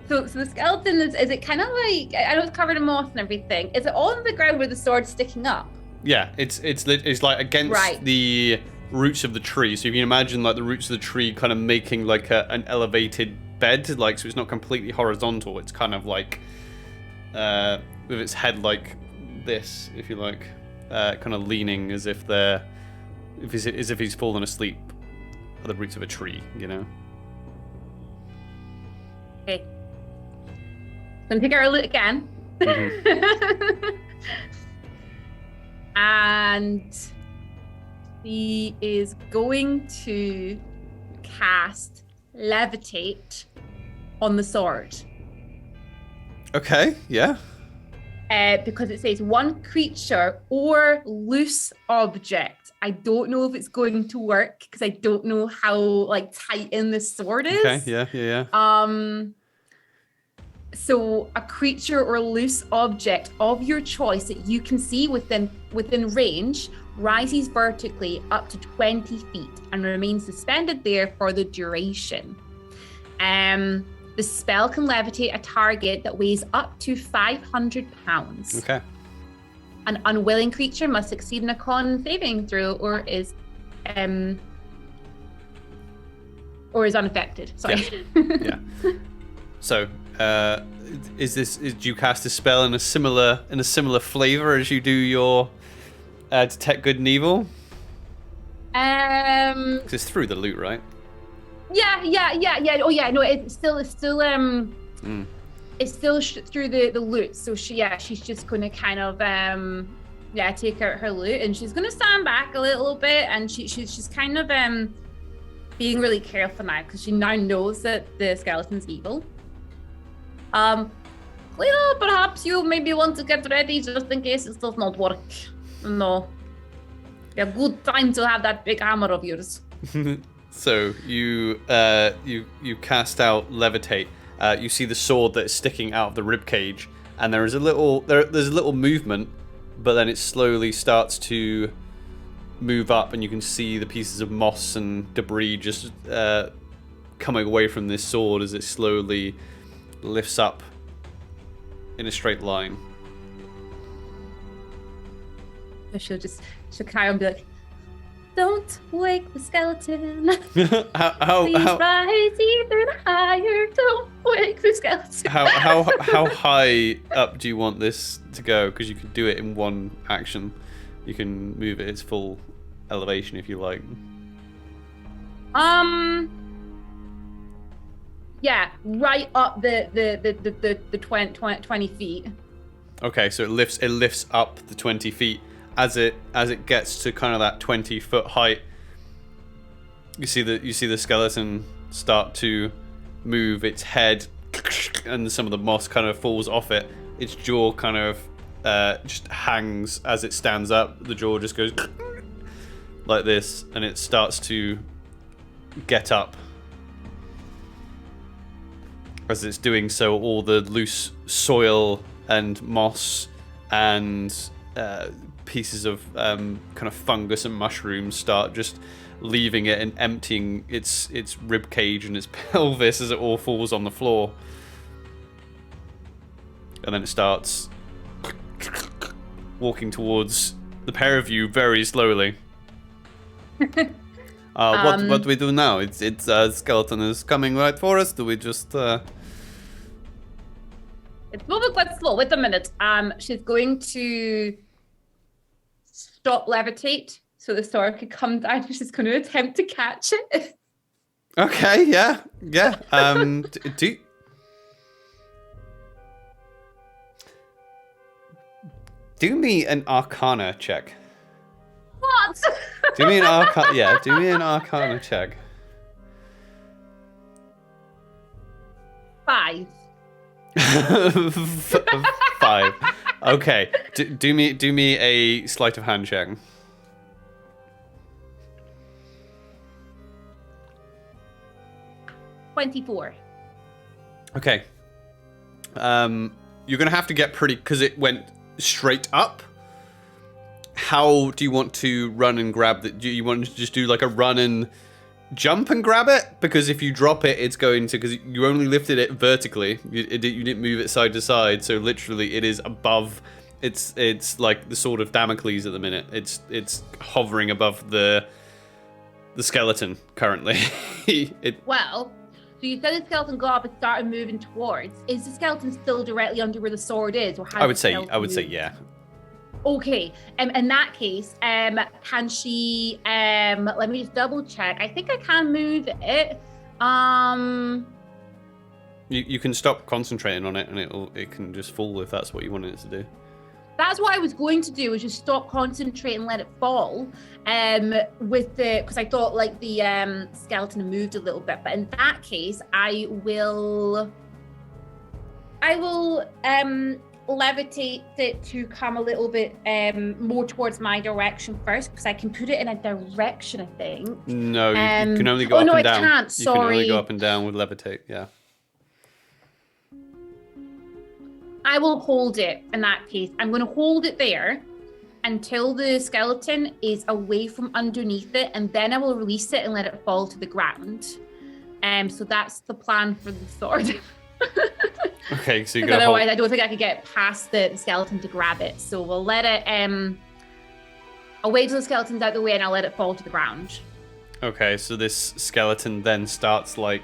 S2: So the skeleton is it kind of like, I know it's covered in moss and everything. Is it on the ground where the sword's sticking up?
S1: Yeah, it's like against the roots of the tree. So if you can imagine the roots of the tree kind of making an elevated bed, so it's not completely horizontal. It's kind of with its head like this, if you like, kind of leaning as if he's fallen asleep at the roots of a tree,
S2: Okay. Gonna take our loot again.
S1: Mm-hmm.
S2: And he is going to cast Levitate on the sword.
S1: Okay, yeah.
S2: Because it says one creature or loose object. I don't know if it's going to work because I don't know how like tight in the sword is.
S1: Okay, yeah.
S2: So a creature or loose object of your choice that you can see within range rises vertically up to 20 feet and remains suspended there for the duration. The spell can levitate a target that weighs up to 500 pounds.
S1: Okay.
S2: An unwilling creature must succeed in a con saving throw or is unaffected. Sorry.
S1: Yeah. So, do you cast a spell in a similar flavor as you do your detect good and evil? Because it's through the loot, right?
S2: Yeah. Oh yeah, no, it's still it's still through the loot. So she's just gonna kind of take out her loot and she's gonna stand back a little bit and she's kind of being really careful now because she now knows that the skeleton's evil. Cleo, perhaps you maybe want to get ready just in case it does not work. No. A good time to have that big hammer of yours.
S1: So you cast out levitate. You see the sword that is sticking out of the rib cage, and there's a little movement, but then it slowly starts to move up, and you can see the pieces of moss and debris just coming away from this sword as it slowly lifts up in a straight line.
S2: She'll carry on and be like, "Don't wake the skeleton. Please rise even higher. Don't wake the skeleton."
S1: How high up do you want this to go? Because you can do it in one action. You can move it its full elevation if you like.
S2: Yeah, right up the 20 feet.
S1: Okay, so it lifts up the 20 feet. As it gets to kind of that 20-foot height, you see the skeleton start to move its head, and some of the moss kind of falls off it. Its jaw kind of just hangs as it stands up. The jaw just goes like this, and it starts to get up. As it's doing so, all the loose soil and moss and pieces of kind of fungus and mushrooms start just leaving it and emptying its rib cage and its pelvis as it all falls on the floor. And then it starts walking towards the pair of you very slowly. What do we do now? It's skeleton is coming right for us. Do we just
S2: It's moving quite slow. Wait a minute. She's going to stop levitate so the sword could come down. She's going to attempt to catch it.
S1: Okay, yeah. Do me an Arcana check.
S2: What?
S1: Do me an Arcana check.
S2: 5.
S1: 5. Okay. Do me a sleight of hand check.
S2: 24.
S1: Okay. You're gonna have to get pretty, because it went straight up. How do you want to run and grab that? Do you want to just do like a run and jump and grab it? Because if you drop it, it's going to, because you only lifted it vertically. You didn't move it side to side, so literally it is above. It's like the sword of Damocles at the minute. It's hovering above the skeleton currently.
S2: Well, so you said the skeleton got up and started moving towards. Is the skeleton still directly under where the sword is, or how?
S1: I would say yeah.
S2: Okay. In that case, can she? Let me just double check. I think I can move it.
S1: You can stop concentrating on it, and it can just fall if that's what you wanted it to do.
S2: That's what I was going to do, was just stop, concentrate, and let it fall. Because I thought like the skeleton moved a little bit, but in that case, I will levitate it to come a little bit more towards my direction first, because I can put it in a direction, I think.
S1: No, you can only go up and down.
S2: I can't. Sorry.
S1: You can only go up and down with levitate. Yeah.
S2: I will hold it in that case. I'm going to hold it there until the skeleton is away from underneath it, and then I will release it and let it fall to the ground. So that's the plan for the sword.
S1: Okay, so you're
S2: otherwise I don't think I could get past the skeleton to grab it. So we'll let it. I'll wait till the skeleton's out the way, and I'll let it fall to the ground.
S1: Okay, so this skeleton then starts like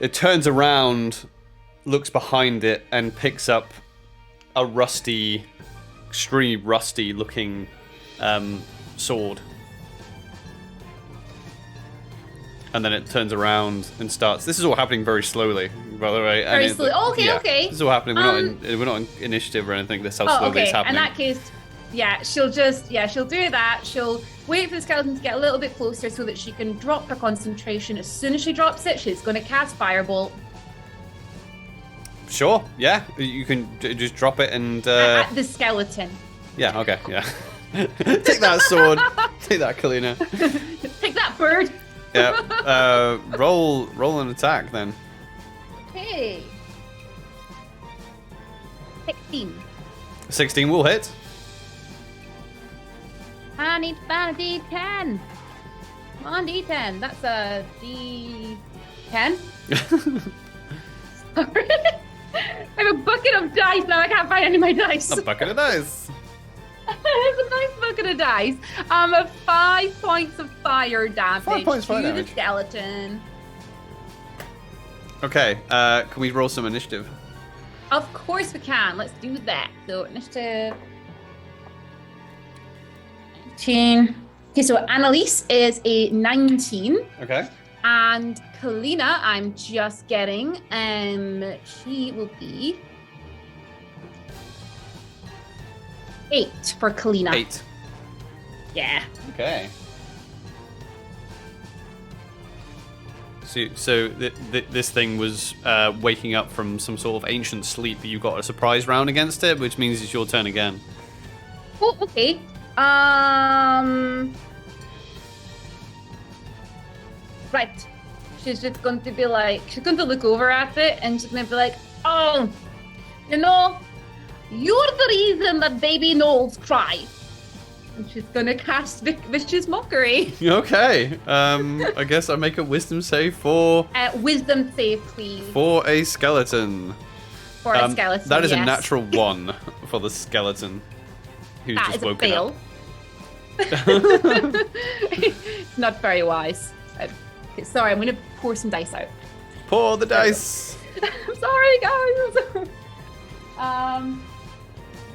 S1: it turns around, looks behind it, and picks up a rusty, extremely rusty looking sword. And then it turns around and starts. This is all happening very slowly, by the way.
S2: Very slowly.
S1: Like,
S2: Okay.
S1: This is all happening. We're not in initiative or anything. That's how slowly it's happening.
S2: In that case, she'll do that. She'll wait for the skeleton to get a little bit closer so that she can drop her concentration. As soon as she drops it, she's going to cast Firebolt.
S1: Sure. Yeah. You can just drop it and.
S2: At the skeleton.
S1: Yeah. Okay. Yeah. Take that sword. Take that, Kalina.
S2: Take that, bird.
S1: Yeah. Roll an attack then.
S2: Okay. 16.
S1: 16 will hit.
S2: I need to find a D10. Come on, D10. That's a D10. Sorry. I have a bucket of dice now. I can't find any of my dice.
S1: A bucket of dice.
S2: It's a nice bucket of dice. 5 points of fire damage
S1: 5 points fire
S2: to
S1: damage.
S2: the skeleton.
S1: Okay. Can we roll some initiative?
S2: Of course we can. Let's do that. So initiative. 19. Okay, so Annelisse is a 19.
S1: Okay.
S2: And Kalina, I'm just getting, she will be 8 for Kalina.
S1: 8.
S2: Yeah.
S1: Okay. So this thing was waking up from some sort of ancient sleep, but you got a surprise round against it, which means it's your turn again.
S2: Oh, okay. Right. She's just going to be like, she's going to look over at it and she's going to be like, oh, you're the reason that baby Knowles cry. And she's going to cast Vicious Mockery.
S1: Okay. I guess I make a wisdom save for...
S2: Wisdom save, please.
S1: For a skeleton.
S2: For a skeleton,
S1: that is a natural 1 for the skeleton. Who's
S2: that
S1: just
S2: is a
S1: woken
S2: fail.
S1: up.
S2: It's not very wise. Okay, sorry, I'm going to pour some dice out.
S1: Pour the dice.
S2: I'm sorry, guys.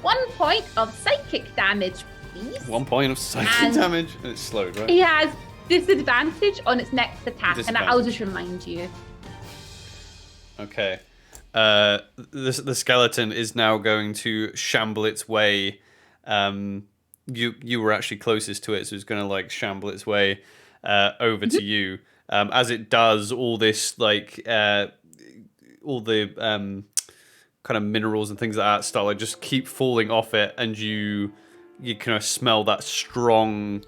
S2: 1 point of psychic damage, please.
S1: 1 point of psychic damage, and it's slowed, right?
S2: He has disadvantage on its next attack, and I'll just remind you.
S1: Okay. The skeleton is now going to shamble its way. You were actually closest to it, so it's going to like shamble its way over to you. As it does, all this like all the kind of minerals and things like that start like just keep falling off it, and you kind of smell that strong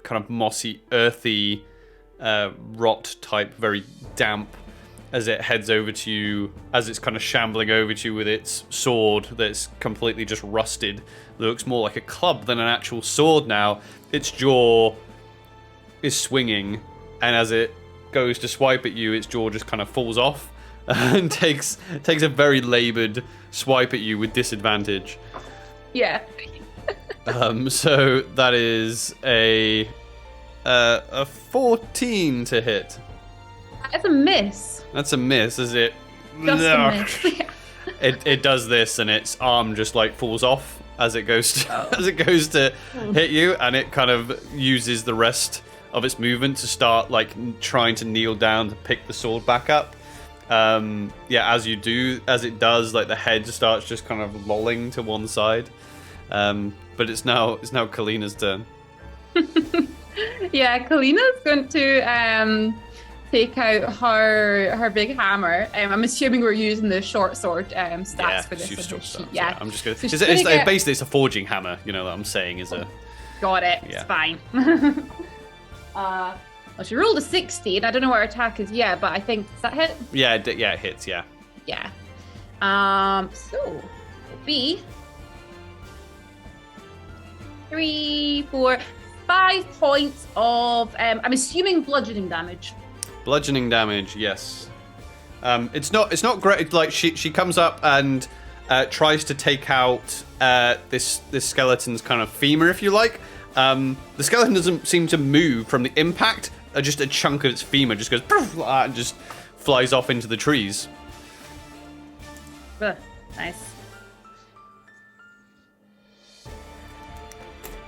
S1: kind of mossy, earthy rot type, very damp, as it heads over to you, as it's kind of shambling over to you with its sword that's completely just rusted. It looks more like a club than an actual sword now. Its jaw is swinging, and as it goes to swipe at you, its jaw just kind of falls off and takes a very labored swipe at you with disadvantage.
S2: Yeah.
S1: So that is a 14 to hit.
S2: That's a miss.
S1: That's a miss, as it...
S2: Just a miss. Yeah.
S1: It does this, and its arm just like falls off as it goes to hit you, and it kind of uses the rest of its movement to start like trying to kneel down to pick the sword back up, Yeah, as it does, like the head starts just kind of lolling to one side. But it's now Kalina's turn.
S2: Yeah, Kalina's going to take out her big hammer. I'm assuming we're using the short sword stats for this.
S1: Yeah, I'm just gonna.
S2: So
S1: basically, it's a forging hammer. You know what I'm saying is a.
S2: Got it. Yeah. It's fine. Well, she rolled a 16. I don't know what her attack is yet, but I think does that hit?
S1: Yeah, it hits. Yeah.
S2: Yeah. So it'll be 3, 4, 5 points of I'm assuming bludgeoning damage.
S1: Bludgeoning damage, yes. It's not great. It's like she comes up and tries to take out this skeleton's kind of femur, if you like. The skeleton doesn't seem to move from the impact. Just a chunk of its femur just goes poof, and just flies off into the trees.
S2: Nice.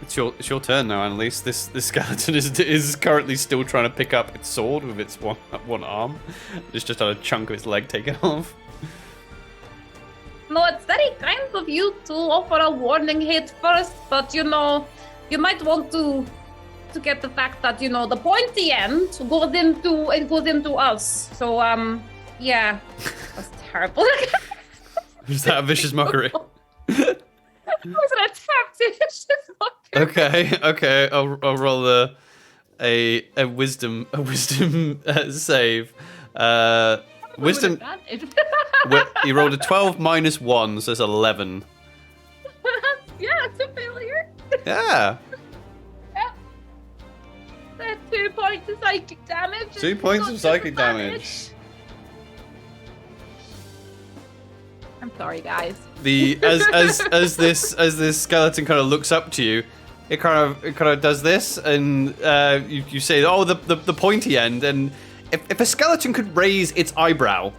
S1: It's your turn now, Annelisse. This skeleton is currently still trying to pick up its sword with its one arm. It's just had a chunk of its leg taken off.
S2: No, it's very kind of you to offer a warning hit first, but you might want to get the fact that the pointy end goes into us. So yeah, that's terrible.
S1: Is that a vicious mockery?
S2: It was an attempt to vicious mockery.
S1: Okay. I'll roll a wisdom save. Wisdom. You rolled a 12 minus 1, so it's 11.
S2: Yeah, it's a failure.
S1: Yeah.
S2: 2 points of psychic damage.
S1: 2 points of psychic damage.
S2: I'm sorry, guys.
S1: As this skeleton kind of looks up to you, it kind of does this, and you say, "Oh, the pointy end." And if a skeleton could raise its eyebrow,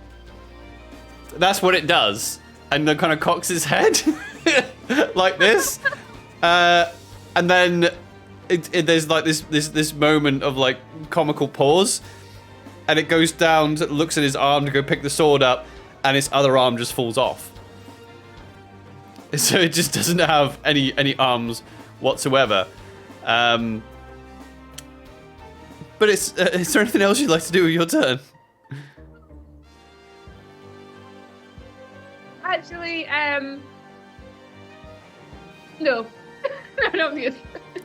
S1: that's what it does, and then kind of cocks its head like this, and then there's like this moment of like comical pause, and it goes down, looks at his arm to go pick the sword up, and its other arm just falls off. So it just doesn't have any arms whatsoever. But is there anything else you'd like to do with your turn?
S2: Actually, no. No, not good.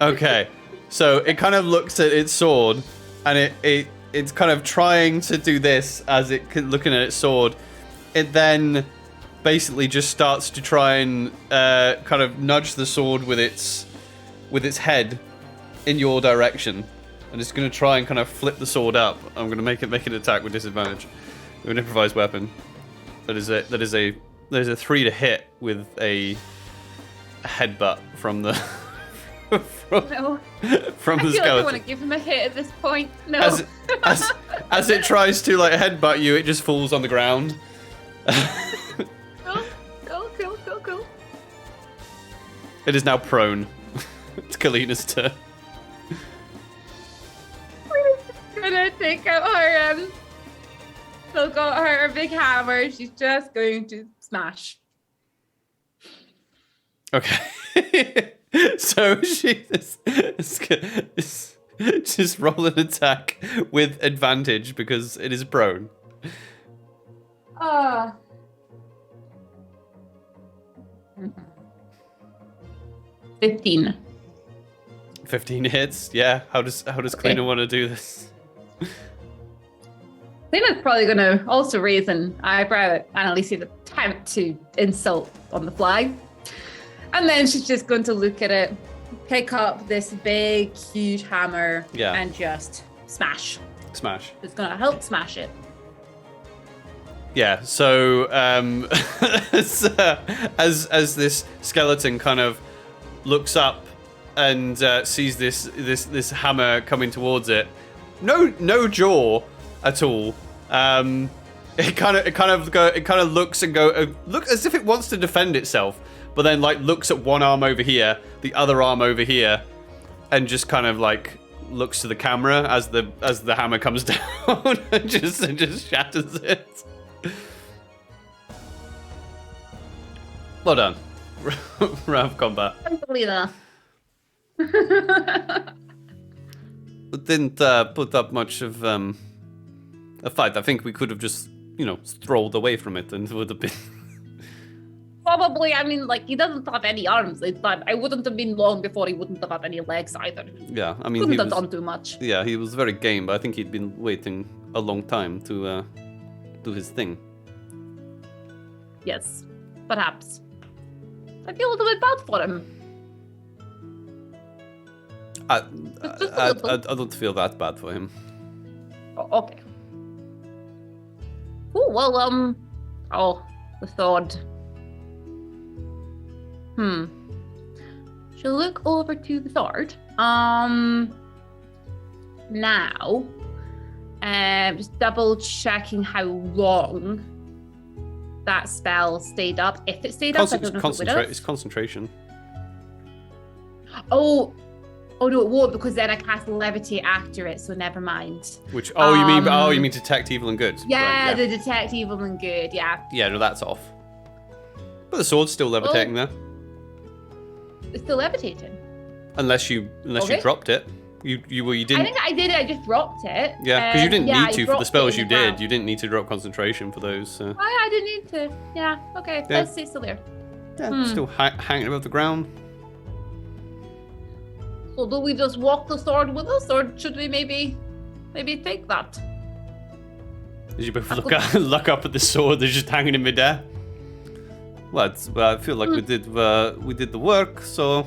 S1: Okay, so it kind of looks at its sword, and it's kind of trying to do this as it looking at its sword. It then basically just starts to try and kind of nudge the sword with its head in your direction, and it's going to try and kind of flip the sword up. I'm going to make an attack with disadvantage with an improvised weapon. That is a 3 to hit with a headbutt from the
S2: no.
S1: from the skeleton.
S2: I feel like I want to give him a hit at this point. No.
S1: As it tries to like headbutt you, it just falls on the ground.
S2: Cool.
S1: It is now prone. It's Kalina's turn.
S2: We're gonna take out her still got her big hammer. She's just going to smash.
S1: Okay. So she just roll an attack with advantage because it is prone.
S2: 15.
S1: 15 hits. Yeah. How does Kalina want to do this?
S2: Kalina's probably going to also raise an eyebrow at Annelise's attempt to insult on the fly. And then she's just going to look at it, pick up this big, huge hammer, and just smash.
S1: Smash.
S2: It's going to help smash it.
S1: Yeah, so as this skeleton kind of looks up and sees this hammer coming towards it, no jaw at all. It kind of looks as if it wants to defend itself, but then like looks at one arm over here, the other arm over here, and just kind of like looks to the camera as the hammer comes down and just shatters it. Well done. Round of combat.
S2: Kalina.
S1: Didn't put up much of a fight. I think we could have just, strolled away from it and it would have been...
S2: Probably, I mean, like, he doesn't have any arms, but I wouldn't have been long before he wouldn't have any legs either.
S1: Yeah, I mean,
S2: Couldn't have done too much.
S1: Yeah, he was very game, but I think he'd been waiting a long time to do his thing.
S2: Yes, perhaps. I feel a little bit bad for him.
S1: I don't feel that bad for him.
S2: Oh, okay. Oh, well, the sword. She'll look over to the sword. Now, just double checking how long that spell stayed up. If it stayed up, I don't know if it would have.
S1: It's concentration.
S2: Oh no, it won't, because then I cast levitate after it. So never mind.
S1: Which? You mean detect evil and good?
S2: Yeah,
S1: right,
S2: the detect evil and good. Yeah.
S1: Yeah, no, that's off. But the sword's still levitating there.
S2: It's still levitating.
S1: Unless you dropped it. You didn't.
S2: I think I did it. I just dropped it.
S1: Yeah, because you didn't need to for the spells you did.
S2: Ground.
S1: You didn't need to drop concentration for those. So.
S2: Oh, yeah, I didn't need to. Yeah. Okay.
S1: Yeah.
S2: Let's stay still there.
S1: Yeah, still hanging above the ground.
S2: So do we just walk the sword with us, or should we maybe take that?
S1: As you both look up at the sword that's just hanging in midair. Well, I feel like we did the work, so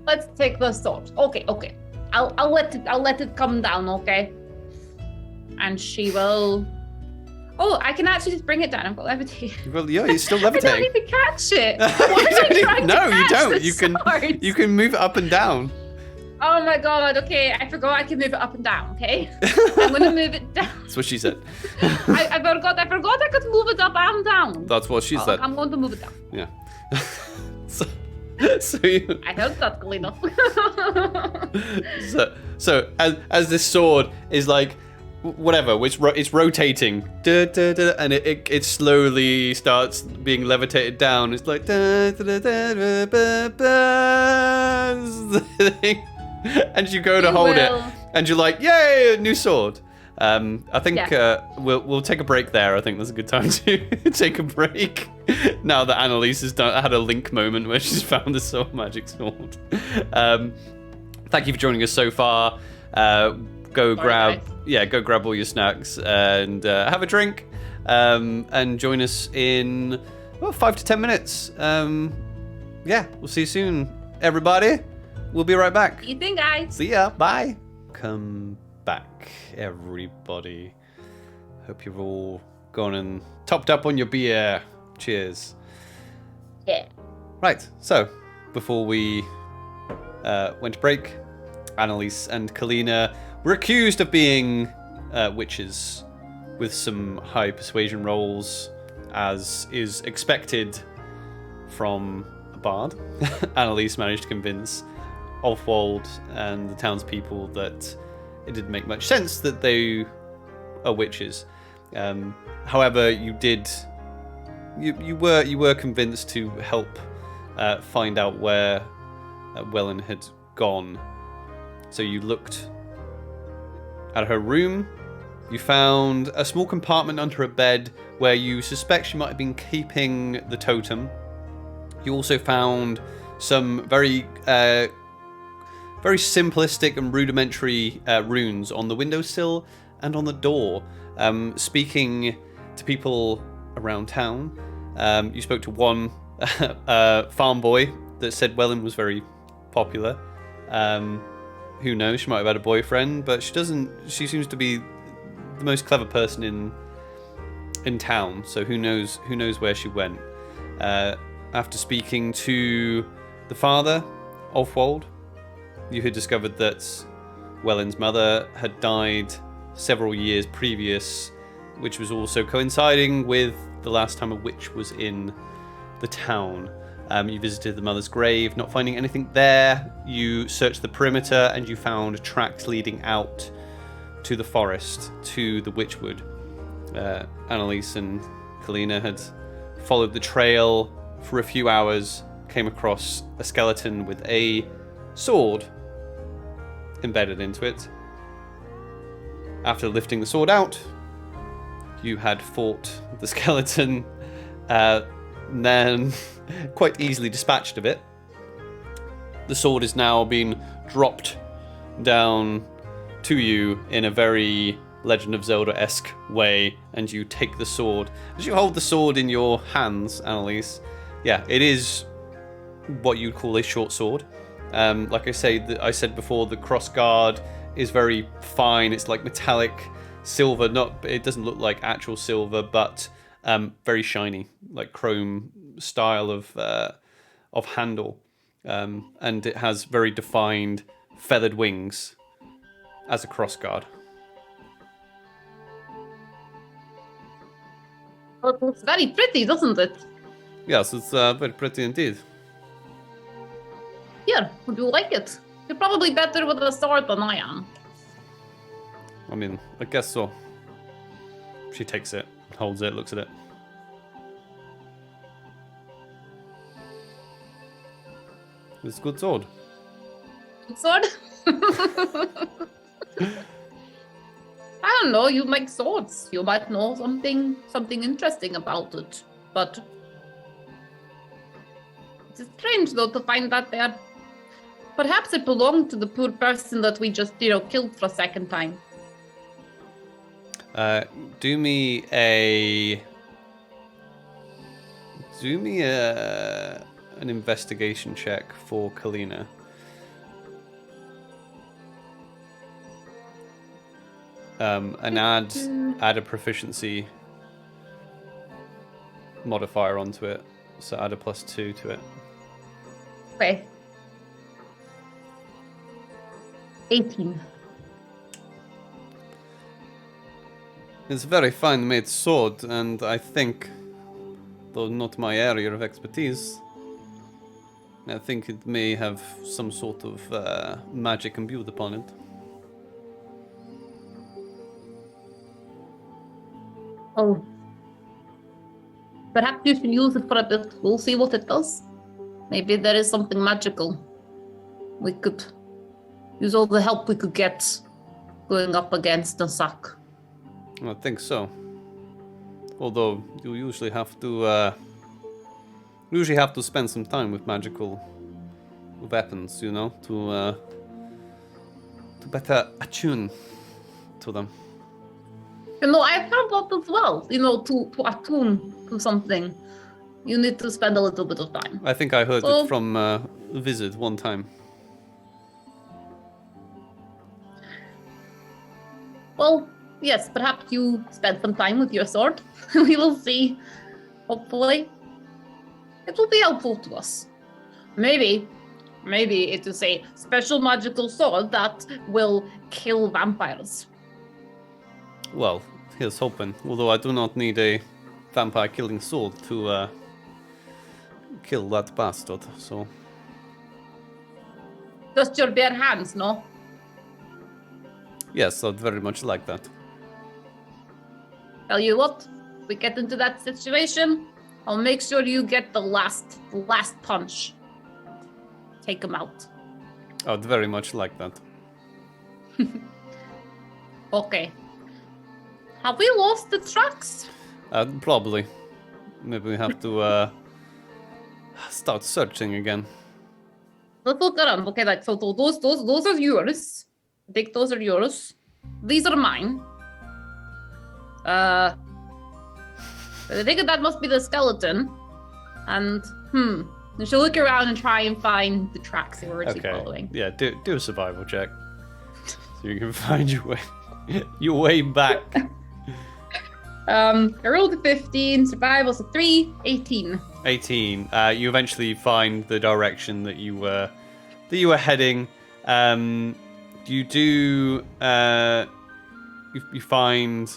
S2: let's take the sword. Okay. I'll let it come down, okay? And she will. Oh, I can actually just bring it down. I've got levitation.
S1: Well, yeah, it's still levitating.
S2: I don't need to catch it. Why am I trying to
S1: you
S2: catch
S1: don't.
S2: the
S1: You can move it up and down.
S2: Oh my god, okay. I forgot I can move it up and down, okay? I'm gonna move it down.
S1: That's what she said.
S2: I forgot I could move it up and down.
S1: That's what she said.
S2: I'm going to move it down.
S1: Yeah. so you...
S2: I heard that, Kalina.
S1: so as this sword is like, whatever, it's rotating, and it slowly starts being levitated down. It's like, and you go to hold it, and you're like, yay, a new sword. I think we'll take a break there. I think that's a good time to take a break. Now that Annelisse has had a Link moment where she's found the sword magic sword. Thank you for joining us so far. Go grab all your snacks and have a drink, and join us in 5 to 10 minutes. We'll see you soon, everybody. We'll be right back.
S2: See you soon, guys.
S1: See ya. Bye. Come back, everybody. Hope you've all gone and topped up on your beer. Cheers.
S2: Yeah.
S1: Right. So before we went to break, Annelisse and Kalina were accused of being witches with some high persuasion rolls, as is expected from a bard. Annelisse managed to convince Ulfwald and the townspeople that it didn't make much sense that they are witches. However, you were convinced to help find out where Wellyn had gone. So you looked at her room. You found a small compartment under her bed where you suspect she might have been keeping the totem. You also found some very simplistic and rudimentary runes on the windowsill and on the door. Speaking to people around town, you spoke to one farm boy that said Wellyn was very popular. Who knows? She might have had a boyfriend, but she seems to be the most clever person in town. So who knows where she went? After speaking to the father, Ulfwald, you had discovered that Wellyn's mother had died several years previous, which was also coinciding with the last time a witch was in the town. You visited the mother's grave, not finding anything there. You searched the perimeter and you found tracks leading out to the forest, to the Witchwood. Annelisse and Kalina had followed the trail for a few hours, came across a skeleton with a sword embedded into it. After lifting the sword out, you had fought the skeleton, then quite easily dispatched of it. The sword is now being dropped down to you in a very Legend of Zelda-esque way, and you take the sword. As you hold the sword in your hands, Annelisse, yeah, it is what you'd call a short sword. Like I said before, the crossguard is very fine. It's like metallic silver. It doesn't look like actual silver, but very shiny, like chrome style of handle, and it has very defined feathered wings as a crossguard.
S2: Well, it's very pretty, doesn't it?
S1: Yes, it's very pretty indeed.
S2: Here, would you like it? You're probably better with a sword than I am.
S1: I mean, I guess so. She takes it, holds it, looks at it. It's a good sword.
S2: Good sword? I don't know, you make swords. You might know something interesting about it. But it's strange though to find that there. Perhaps it belonged to the poor person that we just, killed for a second time.
S1: Do me an investigation check for Kalina. And add a proficiency modifier onto it. So add a +2 to it.
S2: Okay. 18.
S1: It's a very fine made sword, and I think, though not my area of expertise, I think it may have some sort of magic imbued upon it.
S2: Oh. Perhaps you should use it for a bit. We'll see what it does. Maybe there is something magical. We could use all the help we could get going up against the suck.
S1: I think so. Although you usually have to spend some time with magical weapons, to better attune to them.
S2: I've heard that as well. To attune to something, you need to spend a little bit of time.
S1: I think I heard it from a visit one time.
S2: Well, yes, perhaps you spend some time with your sword. We will see. Hopefully, it will be helpful to us. Maybe it is a special magical sword that will kill vampires.
S1: Well, here's hoping. Although I do not need a vampire killing sword to kill that bastard, so...
S2: Just your bare hands, no?
S1: Yes, I'd very much like that.
S2: Tell you what, if we get into that situation, I'll make sure you get the last punch. Take him out.
S1: I'd very much like that.
S2: Okay. Have we lost the tracks?
S1: Probably. Maybe we have to start searching again.
S2: Let's look around. Okay, so those are yours. I think those are yours. These are mine. I think that must be the skeleton. And we should look around and try and find the tracks that we're actually following.
S1: Yeah, do a survival check. So you can find your way back.
S2: I rolled a 15, survival's a 3, 18.
S1: 18. You eventually find the direction that you were heading. You do. You find.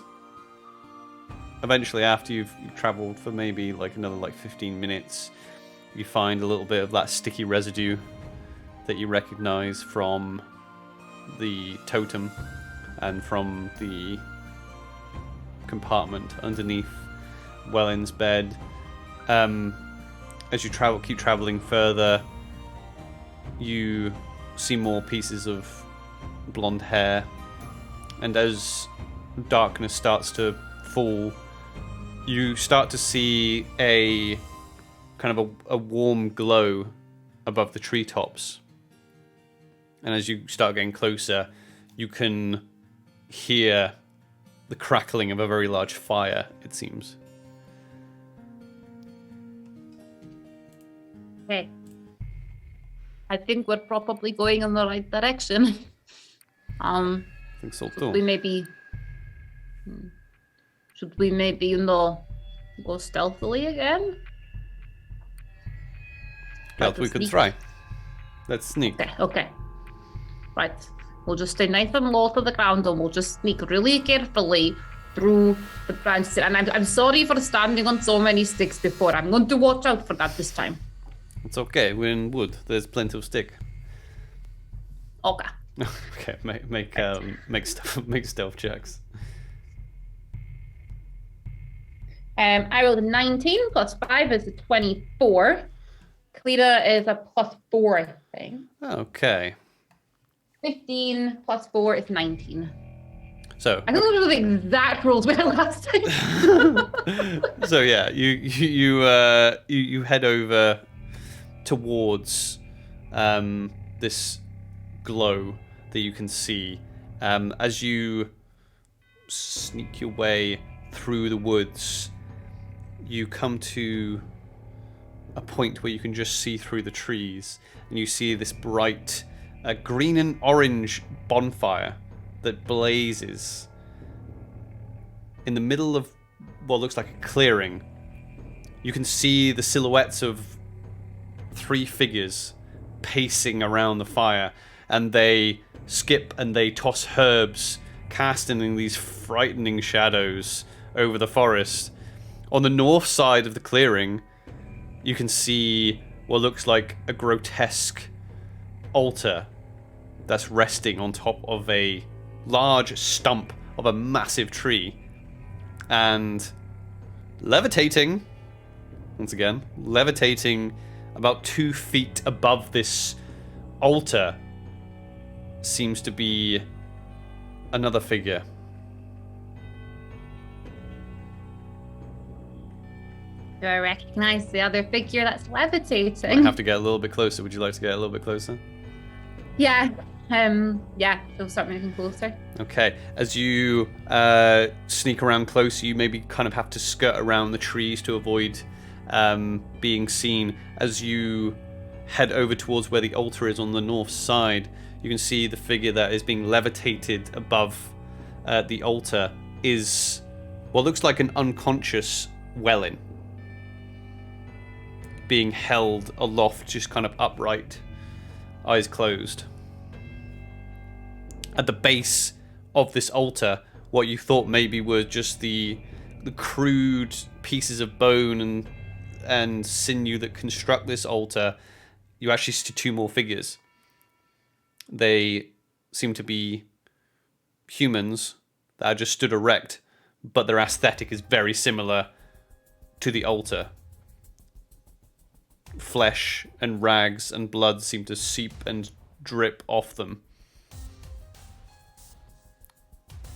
S1: Eventually, after you've travelled for maybe another 15 minutes, you find a little bit of that sticky residue that you recognise from the totem. and from the compartment underneath Wellyn's bed. As you keep traveling further, you see more pieces of blonde hair, and as darkness starts to fall, you start to see a kind of a warm glow above the treetops. And as you start getting closer, you can hear the crackling of a very large fire, it seems.
S2: Okay. I think we're probably going in the right direction.
S1: I think so too.
S2: Should we maybe, go stealthily again?
S1: Yeah, we could try. Let's sneak.
S2: Okay. Right. We'll just stay nice and low to the ground, and we'll just sneak really carefully through the branches. And I'm sorry for standing on so many sticks before. I'm going to watch out for that this time.
S1: It's okay. We're in wood. There's plenty of stick.
S2: Okay.
S1: Okay. Make stealth checks.
S2: I rolled a 19 plus 5 is a 24. Cleta is a plus 4, I think.
S1: Okay.
S2: 15 plus 4 is 19.
S1: So
S2: I think those are the exact rules we had last time.
S1: So yeah, you head over towards this glow that you can see as you sneak your way through the woods. You come to a point where you can just see through the trees, and you see this bright green and orange bonfire that blazes in the middle of what looks like a clearing. You can see the silhouettes of 3 figures pacing around the fire, and they skip and they toss herbs, casting these frightening shadows over the forest. On the north side of the clearing, you can see what looks like a grotesque altar that's resting on top of a large stump of a massive tree. And levitating, once again, levitating about 2 feet above this altar seems to be another figure.
S2: Do I recognize the other figure that's levitating?
S1: I have to get a little bit closer. Would you like to get a little bit closer?
S2: Yeah. So start moving closer.
S1: Okay. As you sneak around closer, you maybe kind of have to skirt around the trees to avoid being seen. As you head over towards where the altar is on the north side, you can see the figure that is being levitated above the altar is what looks like an unconscious Wellyn, being held aloft, just kind of upright, eyes closed. At the base of this altar, what you thought maybe were just the crude pieces of bone and sinew that construct this altar, you actually see 2 more figures. They seem to be humans that are just stood erect, but their aesthetic is very similar to the altar. Flesh and rags and blood seem to seep and drip off them.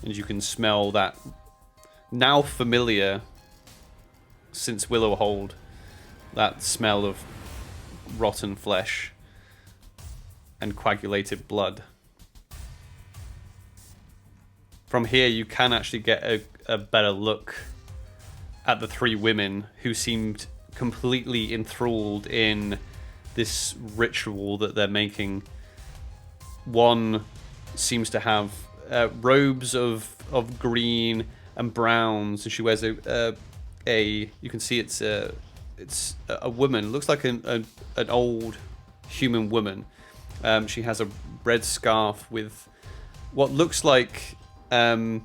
S1: And you can smell that now familiar since Willowhold, that smell of rotten flesh and coagulated blood. From here you can actually get a better look at the 3 women who seemed completely enthralled in this ritual that they're making. One seems to have robes of green and browns, and she wears a you can see it's a woman. It looks like an old human woman. She has a red scarf with what looks like kind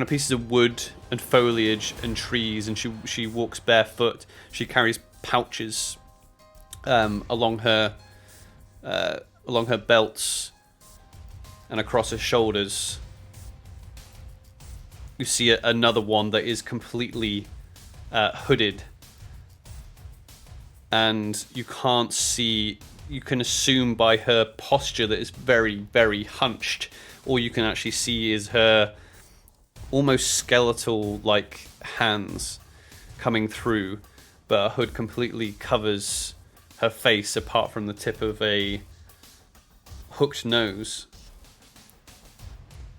S1: of pieces of wood and foliage and trees, and she walks barefoot. She carries pouches along her belts and across her shoulders, you see another one that is completely hooded. And you can't see... You can assume by her posture that it's very, very hunched. All you can actually see is her almost skeletal-like hands coming through. But a hood completely covers her face apart from the tip of a hooked nose.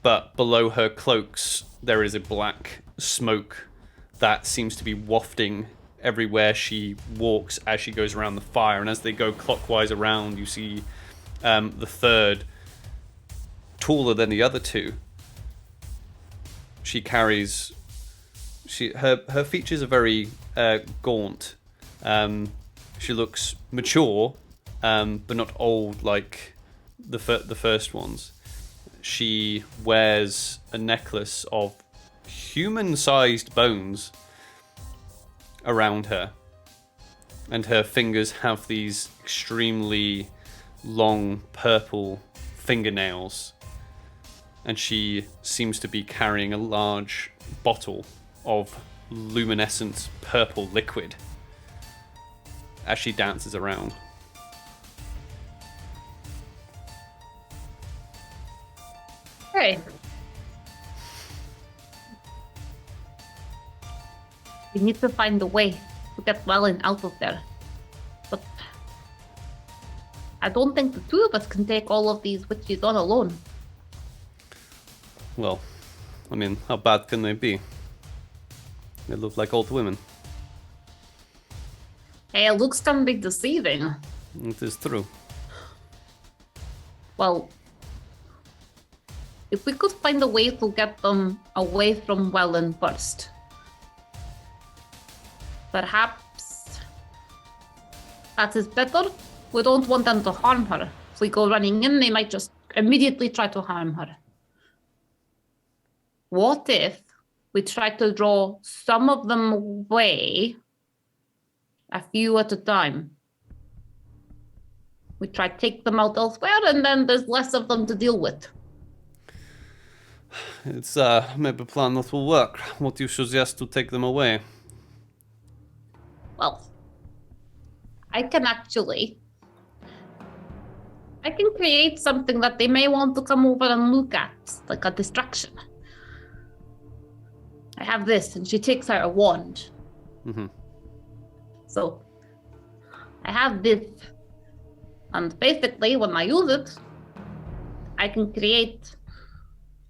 S1: But below her cloaks, there is a black smoke that seems to be wafting everywhere she walks as she goes around the fire. And as they go clockwise around, you see the third, taller than the other two. She carries... Her features are very gaunt. She looks mature, but not old like the first ones. She wears a necklace of human-sized bones around her, and her fingers have these extremely long purple fingernails, and she seems to be carrying a large bottle of luminescent purple liquid as she dances around.
S2: Hey. We need to find a way to get Wellyn out of there. But I don't think the two of us can take all of these witches on alone.
S1: Well, I mean, how bad can they be? They look like old women.
S2: Hey, looks can be deceiving.
S1: It is true.
S2: Well, if we could find a way to get them away from Wellyn first. Perhaps that is better. We don't want them to harm her. If we go running in, they might just immediately try to harm her. What if we try to draw some of them away, a few at a time? We try to take them out elsewhere, and then there's less of them to deal with.
S1: It's maybe a plan that will work. What do you suggest to take them away?
S2: Well, I can create something that they may want to come over and look at, like a distraction. I have this, and she takes out a wand.
S1: Mm-hmm.
S2: So, I have this, and basically, when I use it, I can create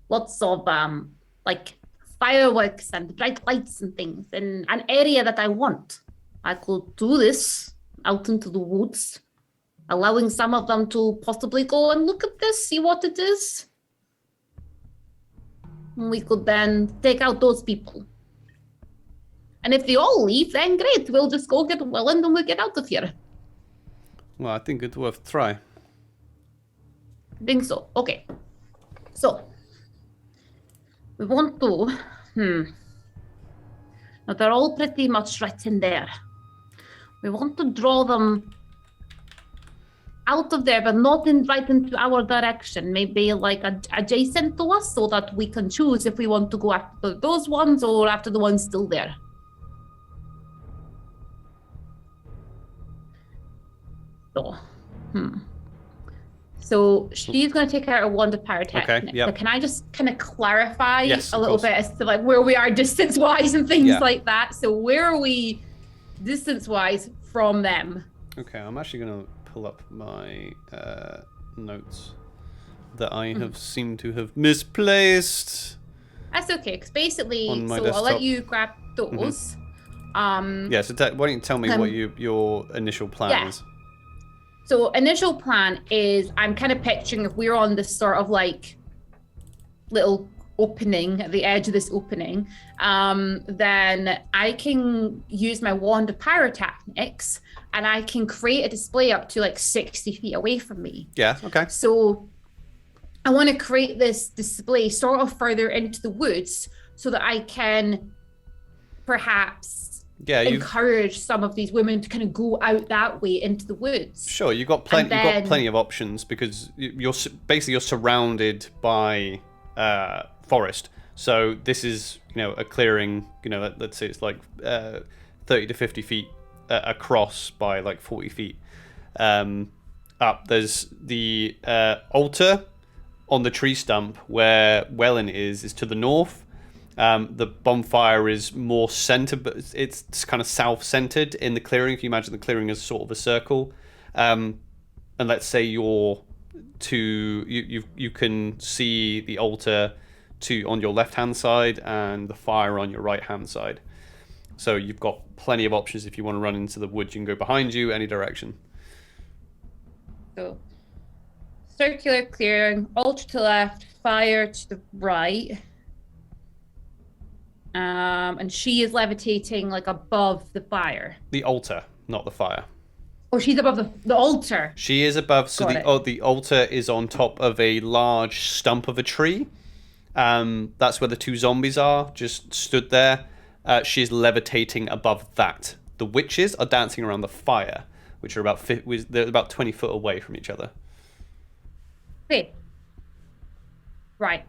S2: lots of, like, fireworks and bright lights and things in an area that I want. I could do this out into the woods, allowing some of them to possibly go and look at this, see what it is. We could then take out those people. And if they all leave, then great. We'll just go get Wellyn and we'll get out of here.
S1: Well, I think it's worth a try.
S2: I think so. Okay. So, we want to... Now, they're all pretty much right in there. We want to draw them out of there, but not right into our direction. Maybe like adjacent to us, so that we can choose if we want to go after those ones or after the ones still there. So, So she's going to take out a wand of pyrotechnics.
S1: Okay, yep.
S2: But can I just kind of clarify
S1: Yes,
S2: a little bit as to like where we are distance-wise and things like that? So where are we distance-wise from them?
S1: Okay, I'm actually going to pull up my notes that I have seemed to have misplaced.
S2: That's okay, because basically, so
S1: desktop.
S2: I'll let you grab those.
S1: Yeah, so why don't you tell me what your initial plan is?
S2: So initial plan is, I'm kind of picturing if we're on this sort of like little opening at the edge of this opening, then I can use my wand of pyrotechnics and I can create a display up to like 60 feet away from me.
S1: Yeah, okay.
S2: So I want to create this display sort of further into the woods so that I can perhaps encourage some of these women to kind of go out that way into the woods.
S1: Sure, you've got plenty of options because you're surrounded by forest, So this is, a clearing, let's say it's like 30 to 50 feet across by like 40 feet up. There's the altar on the tree stump where Wellyn is to the north. The bonfire is more centered, but it's kind of south-centered in the clearing. If you imagine the clearing as sort of a circle, and let's say you can see the altar on your left-hand side and the fire on your right-hand side. So you've got plenty of options if you want to run into the woods. You can go behind you, any direction.
S2: So, circular clearing, altar to the left, fire to the right. And she is levitating like above the fire.
S1: The altar, not the fire.
S2: Oh, she's above the altar.
S1: She is above. So the altar is on top of a large stump of a tree. That's where the two zombies are, just stood there. She's levitating above that. The witches are dancing around the fire, which are they're about 20 foot away from each other.
S2: Okay. Right.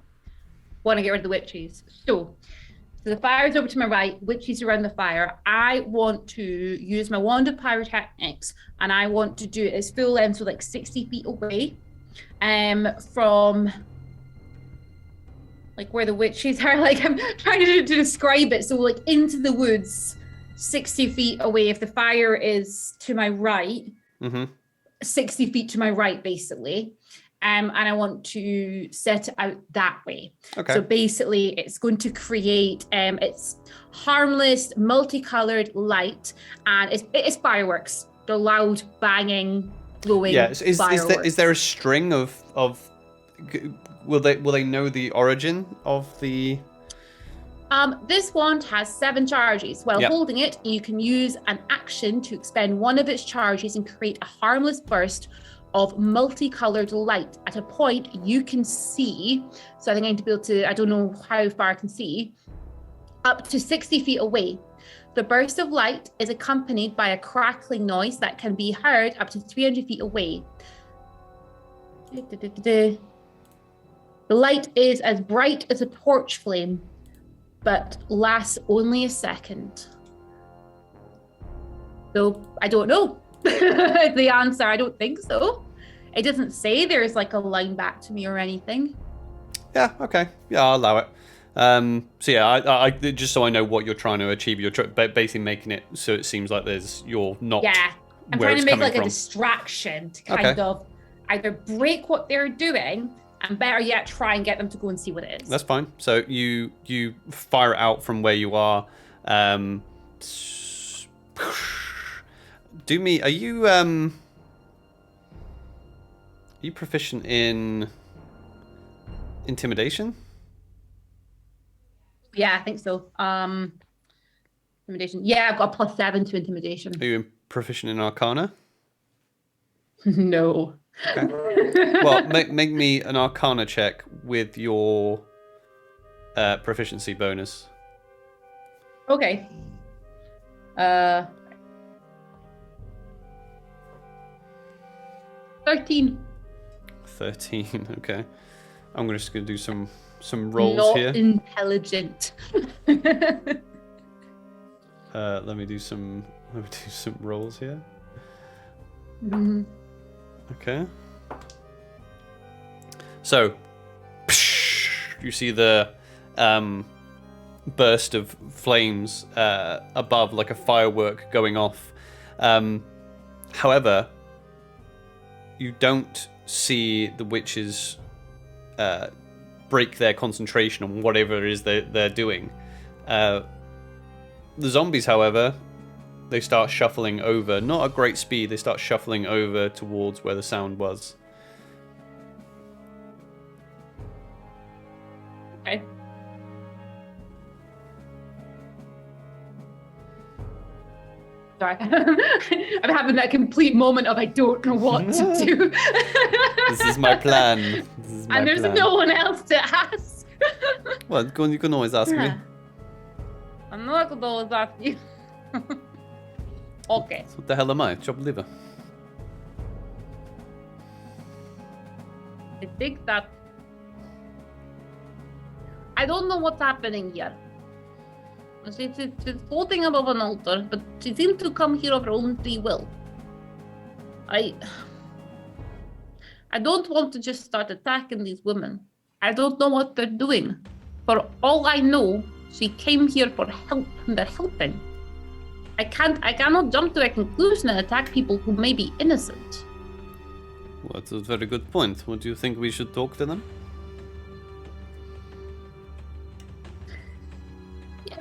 S2: Want to get rid of the witches. So the fire is over to my right, witches around the fire. I want to use my wand of pyrotechnics, and I want to do it as full length, so like 60 feet away, from like where the witches are. Like, I'm trying to describe it. So like into the woods, 60 feet away. If the fire is to my right, 60 feet to my right, basically. And I want to set it out that way. Okay. So basically, it's going to create it's harmless, multicolored light, and it's fireworks. They're loud, banging, glowing. Yeah.
S1: Is there a string of? Will they know the origin of the?
S2: This wand has 7 charges. While holding it, you can use an action to expend one of its charges and create a harmless burst of multicolored light at a point you can see. So I think I need to be able to, I don't know how far I can see, up to 60 feet away. The burst of light is accompanied by a crackling noise that can be heard up to 300 feet away. The light is as bright as a torch flame, but lasts only a second. So I don't know. The answer, I don't think so. It doesn't say there's like a line back to me or anything.
S1: Yeah, okay. Yeah, I'll allow it. So yeah, I just so I know what you're trying to achieve, you're basically making it so it seems like you're not.
S2: Yeah, I'm trying to make like a distraction to kind of either break what they're doing, and better yet, try and get them to go and see what it is.
S1: That's fine. So you fire it out from where you are. Are you proficient in intimidation?
S2: Yeah, I think so. Intimidation. Yeah, I've got a +7 to intimidation.
S1: Are you proficient in arcana?
S2: No.
S1: Okay. Well, make me an arcana check with your proficiency bonus.
S2: Okay. 13.
S1: 13. Okay. I'm just gonna do some rolls here.
S2: Not intelligent.
S1: Let me do some rolls here. Okay. So, you see the burst of flames above, like a firework going off. However, you don't see the witches break their concentration on whatever it is they're doing. The zombies, however, they start shuffling over, not at great speed, they start shuffling over towards where the sound was.
S2: Okay. Sorry. I'm having that complete moment of I don't know what to do.
S1: This is my plan.
S2: And there's no one else to ask.
S1: Well, you can always ask me.
S2: I'm not going to always ask you. Okay.
S1: So what the hell am I? Chopped liver.
S2: I think that... I I don't know what's happening here. She's floating above an altar, but she seemed to come here of her own free will. I don't want to just start attacking these women. I don't know what they're doing. For all I know, she came here for help, and they're helping. I cannot jump to a conclusion and attack people who may be innocent.
S1: Well, that's a very good point. What do you think we should talk to them?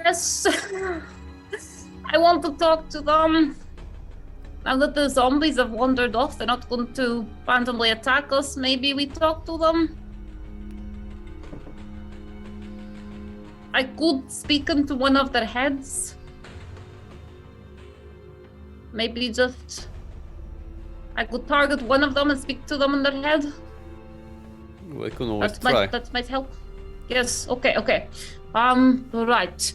S2: Yes. I want to talk to them. Now that the zombies have wandered off, they're not going to randomly attack us. Maybe we talk to them. I could speak into one of their heads. Maybe just... I could target one of them and speak to them in their head.
S1: We can always try.
S2: That might help. Yes, okay. Right.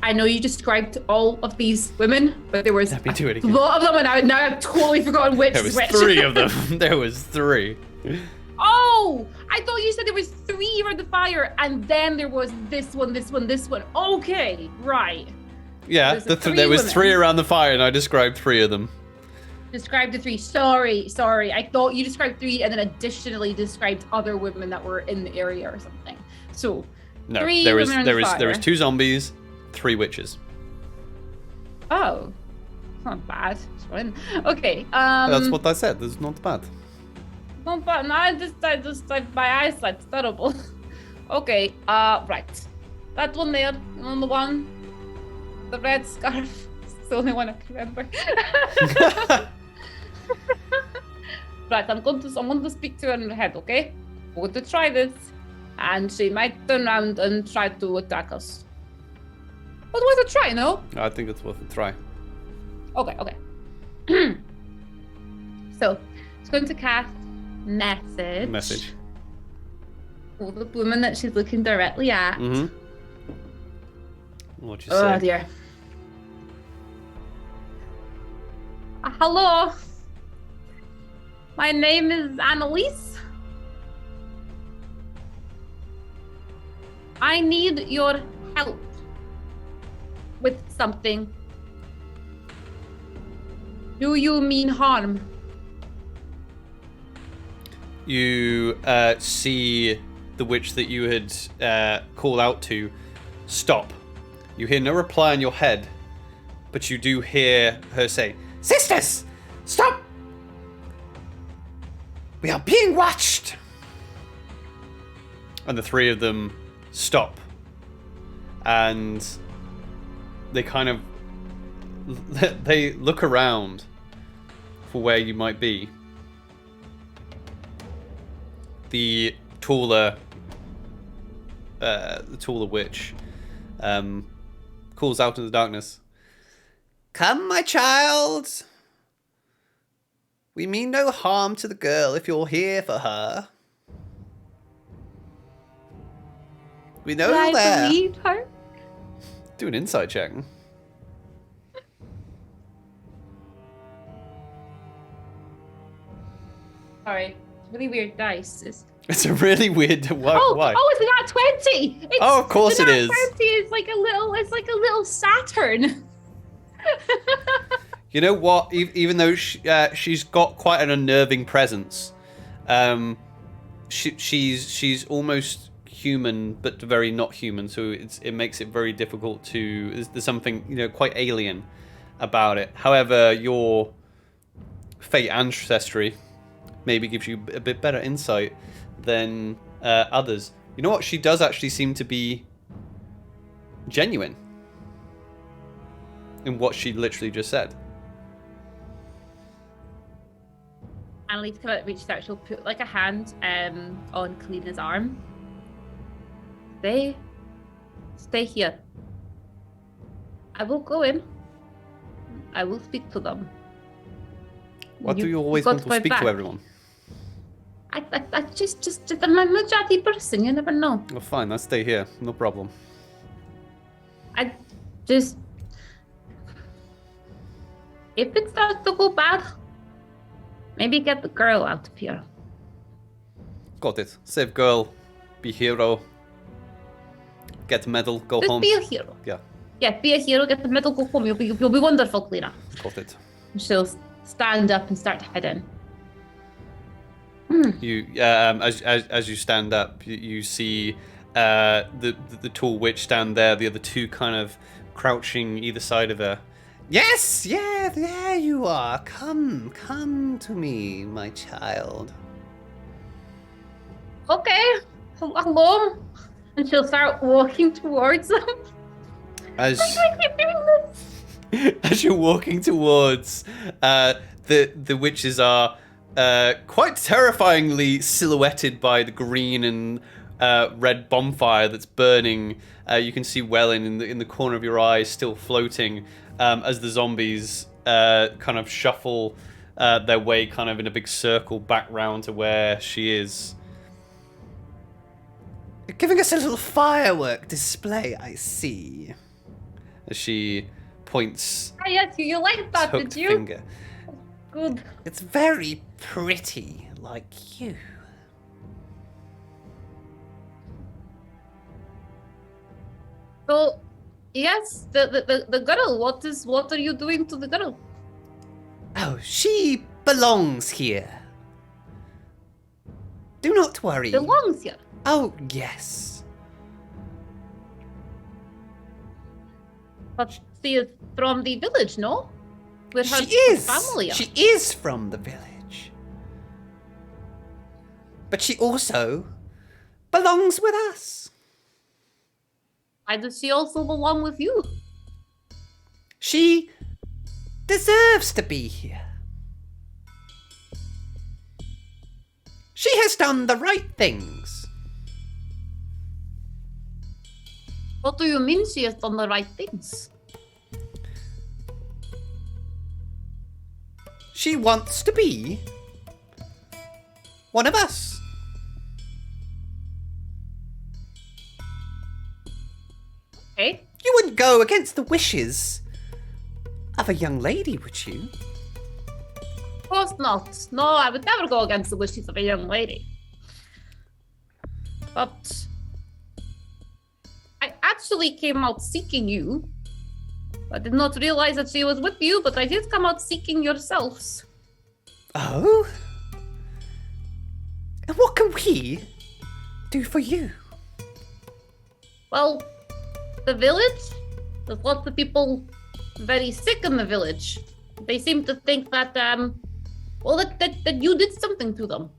S2: I know you described all of these women, but there was
S1: Let me do it
S2: a
S1: again.
S2: lot of them, and now I've totally forgotten which
S1: There was
S2: which.
S1: 3 of them. There was 3.
S2: Oh! I thought you said there was 3 around the fire, and then there was this one. Okay, right.
S1: Yeah, there was 3 around the fire, and I described 3 of them.
S2: Described the 3. Sorry. I thought you described 3, and then additionally described other women that were in the area or something. So,
S1: No,
S2: 3
S1: there was
S2: women around
S1: there
S2: the
S1: was
S2: fire.
S1: there was 2 zombies, 3 witches.
S2: Oh, not bad. It's fine. Okay.
S1: That's what I said. It's not bad.
S2: Not bad. No, I just my eyesight's terrible. Okay. Right. That one there, on the one, the red scarf. It's the only one I can remember. Right. I'm going to speak to her in the head. Okay. We're going to try this, and she might turn around and try to attack us. But worth a try, no?
S1: I think it's worth a try.
S2: Okay. So, it's going to cast message. For the woman that she's looking directly at.
S1: Mm-hmm. What'd you say?
S2: Oh dear. Hello. My name is Annelisse. I need your help with something. Do you mean harm?
S1: You see the witch that you had called out to stop. You hear no reply in your head, but you do hear her say, "Sisters, stop! We are being watched!" And the 3 of them stop. And they kind of... they look around for where you might be. The taller witch calls out in the darkness, "Come, my child. We mean no harm to the girl if you're here for her. We know you're there."
S2: Believe her?
S1: Do an insight check.
S2: Sorry, really weird dice.
S1: It's a really weird... Why?
S2: It's not 20.
S1: Oh, of course it is.
S2: 20 is like a little Saturn.
S1: You know what? Even though she's got quite an unnerving presence, she's almost human, but very not human. So it makes it very difficult to. There's something quite alien about it. However, your fate ancestry maybe gives you a bit better insight than others. You know what? She does actually seem to be genuine in what she literally just said.
S2: Annalise reaches out. She'll put like a hand on Kalina's arm. Stay here. I will go in. I will speak to them.
S1: Why do you always want to speak to everyone?
S2: I just I'm a chatty person. You never know.
S1: Well, fine. I'll stay here. No problem.
S2: I just, if it starts to go bad, maybe get the girl out of here.
S1: Got it. Save girl. Be hero. get the medal, go
S2: Just
S1: home.
S2: be a hero.
S1: Yeah,
S2: Yeah, be a hero, get the medal, go home. You'll be wonderful, Kalina.
S1: got it.
S2: She'll stand up and start to head in.
S1: You, as you stand up, you see the tall witch stand there. The other two kind of crouching either side of her. Yes, yeah, there you are. Come to me, my child.
S2: Okay, hello. And she'll start walking towards them.
S1: As
S2: Why do I keep doing this?
S1: as you're walking towards, the witches are quite terrifyingly silhouetted by the green and red bonfire that's burning. You can see Wellyn in the corner of your eye, still floating, as the zombies kind of shuffle their way, kind of in a big circle back round to where she is. You're giving us a little firework display, I see. As she points.
S2: Ah, yes, you like that,
S1: Hooked
S2: did you?
S1: finger.
S2: Good.
S1: It's very pretty, like you.
S2: So, yes, the girl. What are you doing to the girl?
S1: Oh, she belongs here. Do not worry.
S2: Belongs here.
S1: Oh, yes.
S2: But she is from the village, no? With her
S1: She is.
S2: family.
S1: She is from the village. But she also belongs with us.
S2: Why does she also belong with you?
S1: She deserves to be here. She has done the right things.
S2: What do you mean she has done the right things?
S1: She wants to be one of us.
S2: Okay.
S1: You wouldn't go against the wishes of a young lady, would you?
S2: Of course not. No, I would never go against the wishes of a young lady. But I actually came out seeking you. I did not realize that she was with you, but I did come out seeking yourselves.
S1: Oh? And what can we do for you?
S2: Well, the village, there's lots of people very sick in the village. They seem to think that, that you did something to them.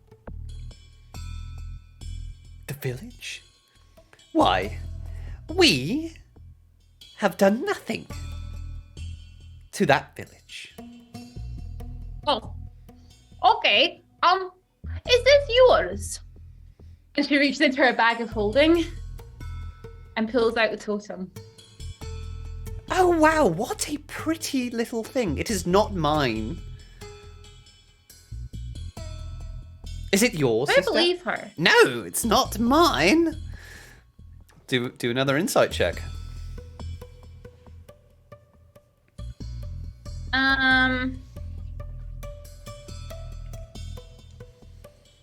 S1: The village? Why? We have done nothing to that village.
S2: Oh, okay. Is this yours? And she reaches into her bag of holding and pulls out the totem.
S1: Oh wow, what a pretty little thing. It is not mine. Is it yours?
S2: I
S1: sister?
S2: believe her.
S1: No, it's not mine. Do another insight check.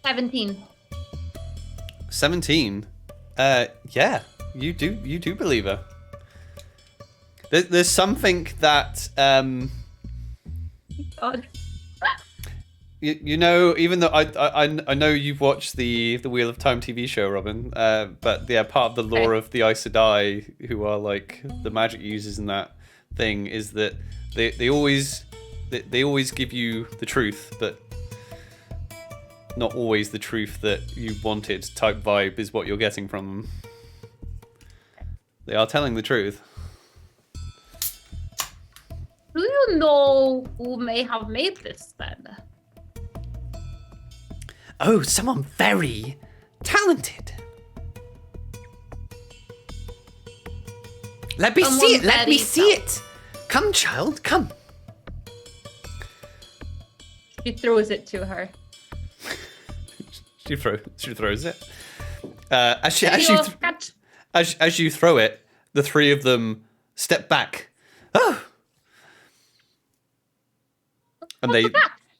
S2: 17.
S1: 17. Yeah, you do believe her. There's something that
S2: God.
S1: you know, even though I know you've watched the Wheel of Time TV show, Robin, but yeah, part of the lore of the Aes Sedai, who are like the magic users in that thing, is that they always give you the truth, but not always the truth that you wanted. Type vibe is what you're getting from them. They are telling the truth.
S2: Do you know who may have made this then?
S1: Oh, someone very talented. Let me see it. Let me see it. Come, child, come.
S2: She throws it to her.
S1: She throws it. As you throw it, the three of them step back. Oh. And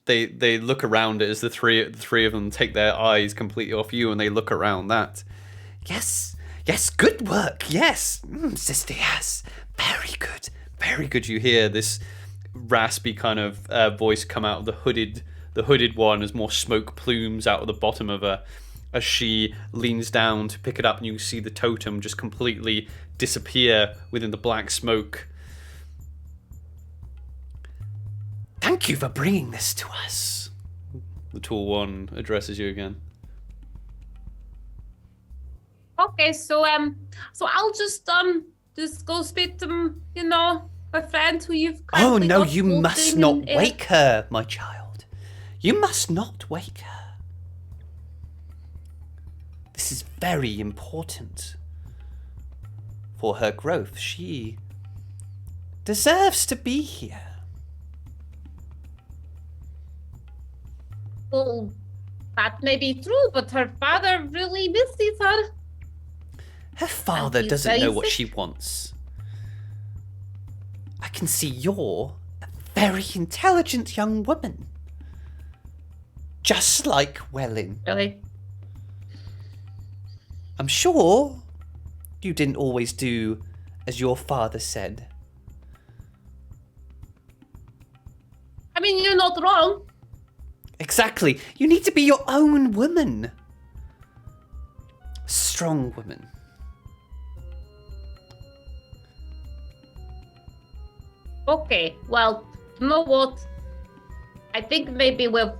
S1: they look around it as the three of them take their eyes completely off you, and they look around that. Yes, Yes, good work. Yes, sister. Yes, very good. Very good. You hear this raspy kind of voice come out of the hooded one as more smoke plumes out of the bottom of her as she leans down to pick it up, and you see the totem just completely disappear within the black smoke. Thank you for bringing this to us. The tall one addresses you again.
S2: Okay, so I'll just go speak to my friend who you've.
S1: Oh no, you must not wake her, my child. You must not wake her. This is very important for her growth. She deserves to be here.
S2: Well, that may be true, but her father really misses her.
S1: Her father doesn't know what she wants. I can see you're a very intelligent young woman. Just like Wellyn.
S2: Really?
S1: I'm sure you didn't always do as your father said.
S2: I mean, you're not wrong.
S1: Exactly. You need to be your own woman. Strong woman.
S2: Okay, well, you know what? I think maybe we've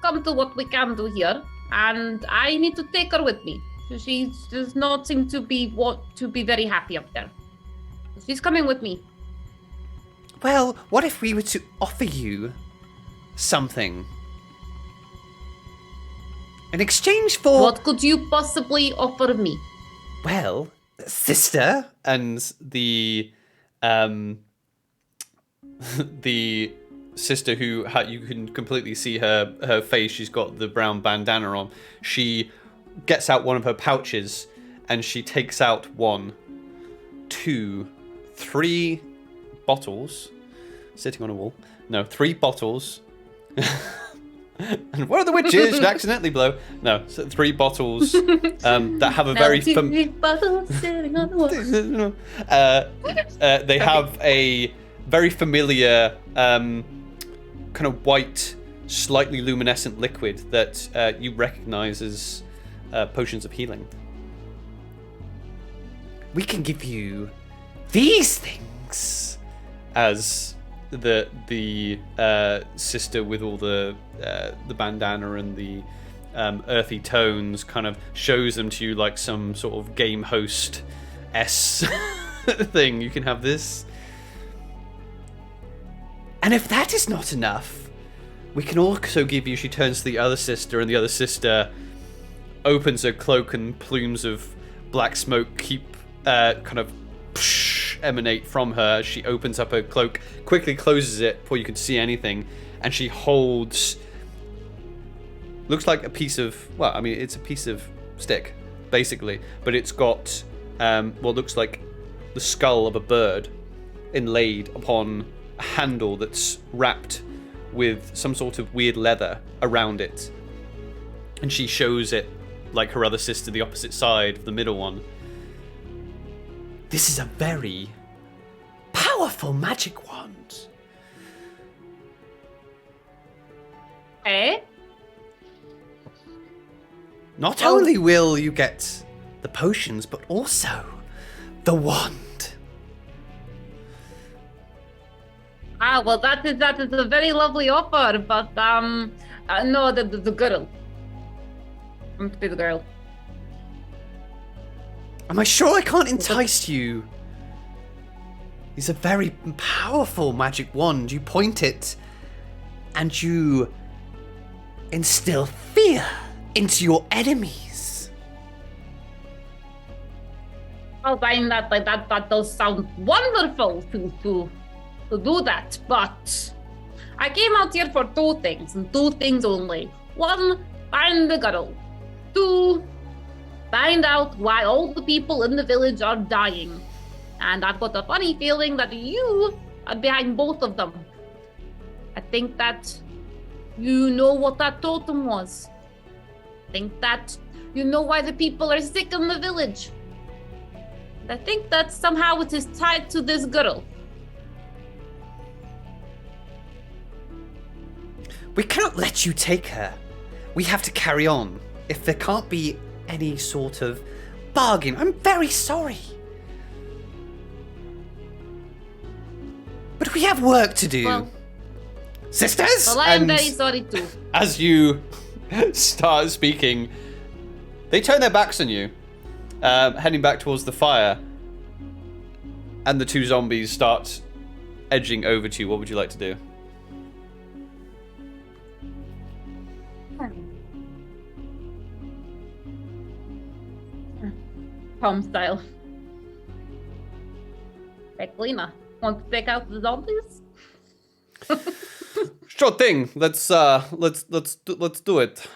S2: come to what we can do here, and I need to take her with me. She does not seem to be very happy up there. She's coming with me.
S1: Well, what if we were to offer you something in exchange for...
S2: What could you possibly offer me?
S1: Well, sister, and the the sister who you can completely see her face. She's got the brown bandana on. She gets out one of her pouches and she takes out 1, 2, 3 bottles sitting on a wall. No, 3 bottles. And one of the witches should accidentally blow. No, so 3 bottles that have a very...
S2: 3 bottles sitting on the wall.
S1: They have a very familiar kind of white, slightly luminescent liquid that you recognize as potions of healing. We can give you these things as the sister with all the bandana and the earthy tones kind of shows them to you like some sort of game host thing. You can have this. And if that is not enough, we can also give you... She turns to the other sister, and the other sister opens her cloak, and plumes of black smoke keep kind of emanate from her. She opens up her cloak, quickly closes it before you can see anything, and she holds... Looks like a piece of... Well, I mean, it's a piece of stick, basically, but it's got what looks like the skull of a bird inlaid upon a handle that's wrapped with some sort of weird leather around it. And she shows it, like her other sister, the opposite side, the middle one. This is a very powerful magic wand.
S2: Eh?
S1: Not only will you get the potions, but also the wand.
S2: Ah, well, that is a very lovely offer, but no, the girl. I'm going to be the girl.
S1: Am I sure I can't entice you? It's a very powerful magic wand. You point it, and you instill fear into your enemies.
S2: Well, I mean, that does sound wonderful to do that, but I came out here for 2 things, and 2 things only. 1, find the girl. 2, find out why all the people in the village are dying. And I've got a funny feeling that you are behind both of them. I think that you know what that totem was. I think that you know why the people are sick in the village. I think that somehow it is tied to this girl.
S1: We cannot let you take her. We have to carry on. If there can't be any sort of bargain, I'm very sorry. But we have work to do.
S2: Well,
S1: Sisters?
S2: well, I am very sorry too.
S1: As you start speaking, they turn their backs on you, heading back towards the fire. And the two zombies start edging over to you. What would you like to do?
S2: Tom style. Lena, want to take out the zombies?
S1: Sure thing. Let's do it.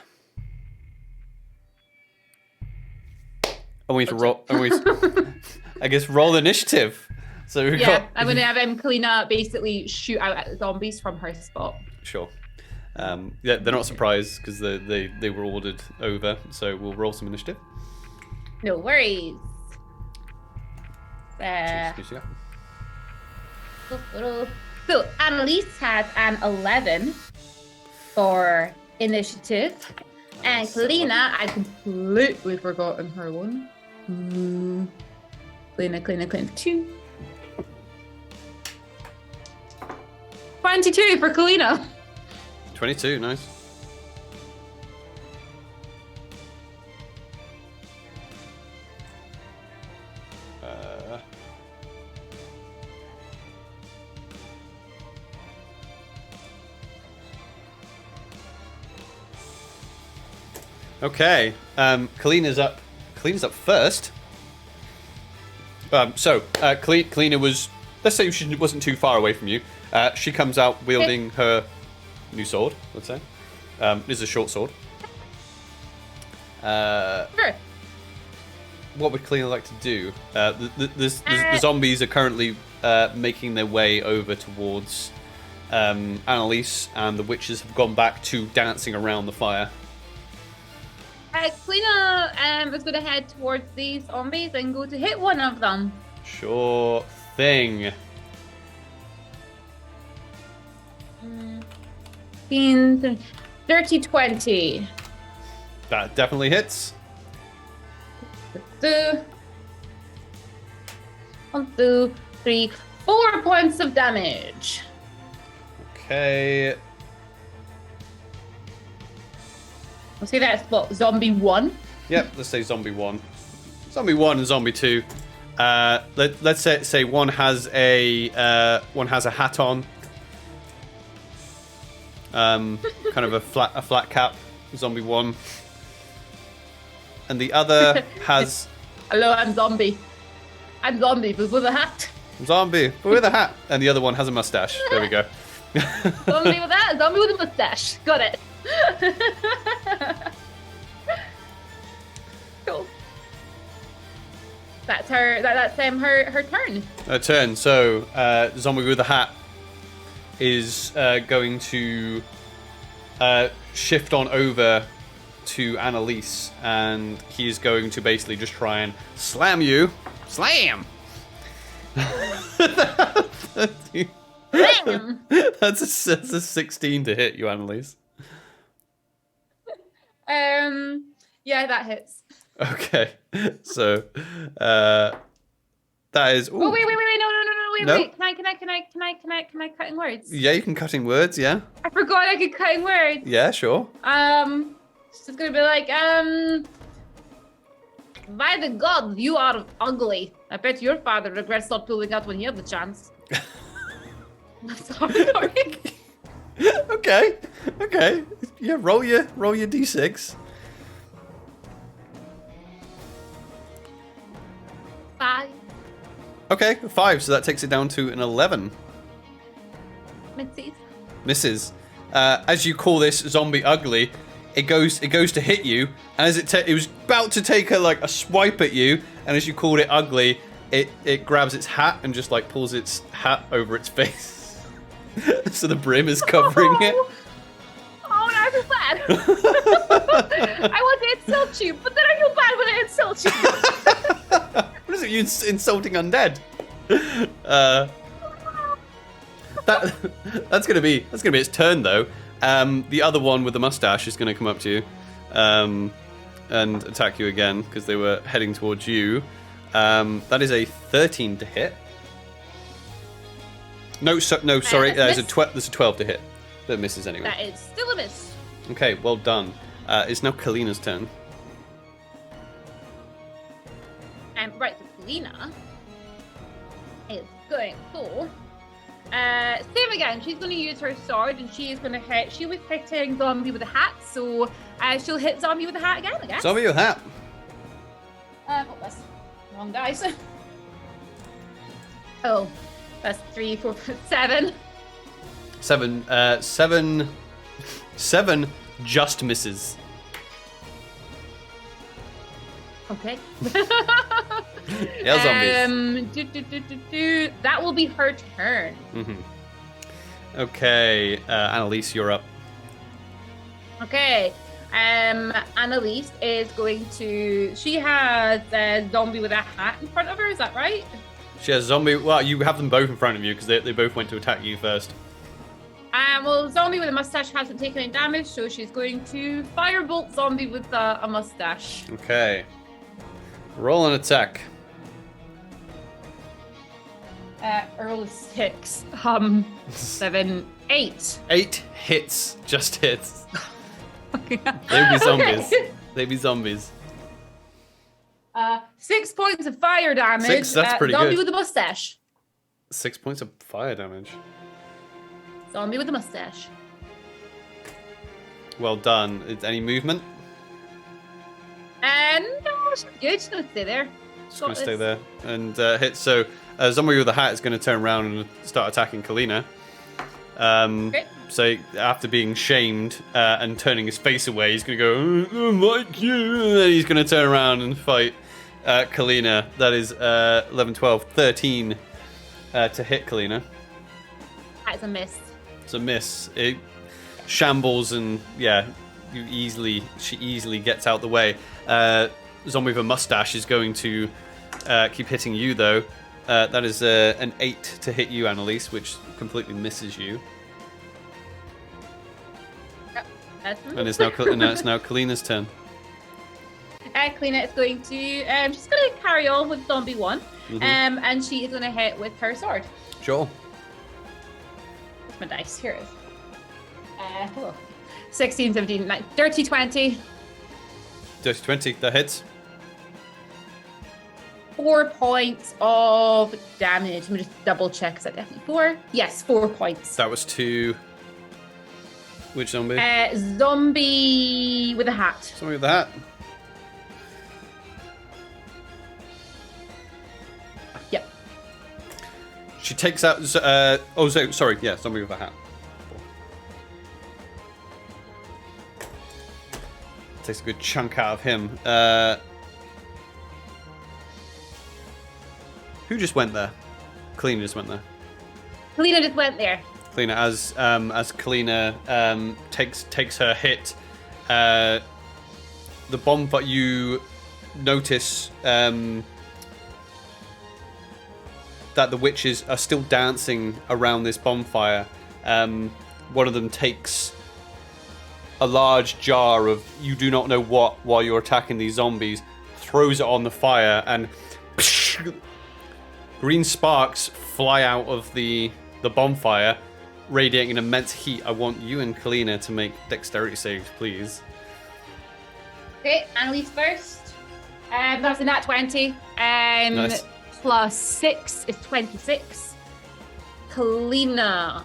S1: I want you to roll. I guess roll initiative. So we
S2: I'm gonna have Kalina basically shoot out at the zombies from her spot.
S1: Sure. Yeah, they're not surprised because they were ordered over. So we'll roll some initiative.
S2: No worries. So Annelisse has an 11 for initiative, and Kalina, I completely forgotten her one. Kalina, 2. 22 for Kalina.
S1: 22, nice. Okay, Kalina's up. Kalina's up first. Kalina was. Let's say she wasn't too far away from you. She comes out wielding her new sword. Let's say, it is a short sword.
S2: Sure.
S1: What would Kalina like to do? The zombies are currently making their way over towards Annelisse, and the witches have gone back to dancing around the fire.
S2: Kalina is going to head towards these zombies and go to hit one of them.
S1: Sure thing.
S2: 30, 20.
S1: That definitely hits.
S2: 1, 2, 3, 4 points of damage.
S1: Okay.
S2: I'll say that's what, zombie 1?
S1: Yep, let's say zombie 1. Zombie 1 and zombie 2. Let's say one has a hat on. Kind of a flat cap, zombie 1. And the other has...
S2: Hello, I'm zombie. I'm zombie, but with a hat.
S1: Zombie, but with a hat. And the other one has a mustache. There we go.
S2: Zombie with that, zombie with a mustache. Got it. Cool. That's her. That's her turn.
S1: Her turn. So, zombie with a hat is going to shift on over to Annelisse, and he is going to basically just try and slam you. Slam.
S2: Bam!
S1: That's a 16 to hit you, Annelisse.
S2: Yeah, that hits.
S1: Okay, so that is. Ooh.
S2: Oh wait,
S1: No?
S2: wait. Can I cut in words?
S1: Yeah, you can cut in words. Yeah.
S2: I forgot I could cut in words.
S1: Yeah, sure.
S2: It's just gonna be like, by the gods, you are ugly. I bet your father regrets not pulling out when he had the chance. Sorry.
S1: Okay. Yeah, roll your d6.
S2: 5.
S1: Okay, 5. So that takes it down to an 11. Misses. As you call this zombie ugly, it goes to hit you, and as it was about to take a swipe at you, and as you called it ugly, it grabs its hat and just pulls its hat over its face. So the brim is covering it.
S2: Oh, no, I feel bad. I want to insult you, but then I feel bad when I insult you.
S1: What is are you insulting undead? That's gonna be its turn though. The other one with the mustache is gonna come up to you, and attack you again because they were heading towards you. That is a 13 to hit. No, sorry. There's a 12 to hit. That misses anyway.
S2: That is still a miss.
S1: Okay, well done. It's now Kalina's turn.
S2: Right, so Kalina is going to same again. She's going to use her sword, and she is going to hit. She was hitting zombie with a hat, so she'll hit zombie with a hat again. I guess.
S1: Zombie with a hat.
S2: Oh, that's wrong, guys. Oh, that's 3, 4, 7.
S1: 7 just misses.
S2: Okay.
S1: Yeah, zombies.
S2: That will be her turn.
S1: Okay, Annelisse, you're up.
S2: Okay. Annelisse is going to. She has a zombie with a hat in front of her. Is that right?
S1: She has zombie. Well, you have them both in front of you because they both went to attack you first.
S2: Well, zombie with a mustache hasn't taken any damage, so she's going to firebolt zombie with a mustache.
S1: Okay. Roll an attack.
S2: Roll 6. 7, 8.
S1: 8 hits. Just hits.
S2: Okay.
S1: They'd be zombies.
S2: Okay.
S1: They'd be zombies.
S2: 6 points of fire damage.
S1: 6, that's pretty
S2: zombie
S1: good.
S2: with a mustache.
S1: 6 points of fire damage.
S2: Zombie with a mustache.
S1: Well done. Any movement?
S2: And no, she's good. She's gonna stay there.
S1: Just going to stay there and hit. So, zombie with a hat is going to turn around and start attacking Kalina.
S2: Okay.
S1: So, after being shamed and turning his face away, he's going to go, I like you. And then he's going to turn around and fight Kalina. That is 11, 12, 13 to hit Kalina.
S2: That's a miss.
S1: It's a miss. It shambles and, yeah, she easily gets out the way. Zombie with a mustache is going to keep hitting you, though. That is an 8 to hit you, Annelisse, which completely misses you.
S2: Yep, that's
S1: And it's now Kalina's turn.
S2: Kalina is going to she's going to carry on with zombie 1, and she is going to hit with her sword.
S1: Sure.
S2: Where's my dice? Here it is. 16, 17, 19, 30, 20.
S1: Dirty 20, that hits.
S2: 4 points of damage. Let me just double check. Is that definitely 4? Yes, 4 points.
S1: That was 2. Which zombie?
S2: Zombie with a hat.
S1: Zombie with the hat.
S2: Yep.
S1: She takes out. Sorry. Yeah, zombie with a hat. Takes a good chunk out of him. Who just went there? Kalina just went there.
S2: Kalina just went there.
S1: Kalina, as Kalina takes her hit, the bomb, but you notice that the witches are still dancing around this bonfire. One of them takes a large jar of you do not know what while you're attacking these zombies, throws it on the fire, and green sparks fly out of the bonfire, radiating an immense heat. I want you and Kalina to make dexterity saves, please.
S2: Okay, Annelisse first. That's a nat 20.
S1: Nice.
S2: Plus 6 is 26. Kalina,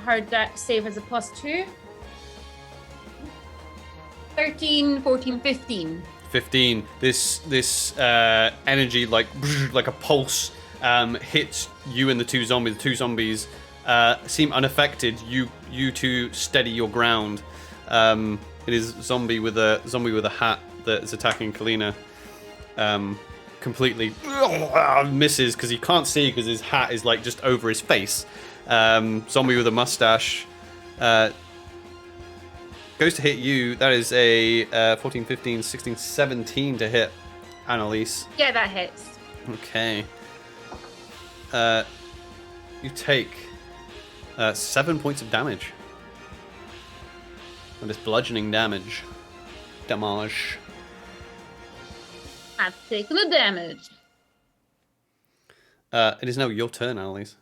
S2: her dex save is a plus 2. 13, 14, 15.
S1: 15. This energy, like a pulse, hits you and the two zombies. The two zombies seem unaffected. You two steady your ground. It is zombie with a hat that is attacking Kalina. Completely misses because he can't see because his hat is like just over his face. Zombie with a mustache goes to hit you. That is a 14, 15, 16, 17 to hit Annelisse.
S2: Yeah, that hits.
S1: Okay. You take 7 points of damage. And it's bludgeoning damage. Damage.
S2: I've taken the damage.
S1: It is now your turn, Annelisse.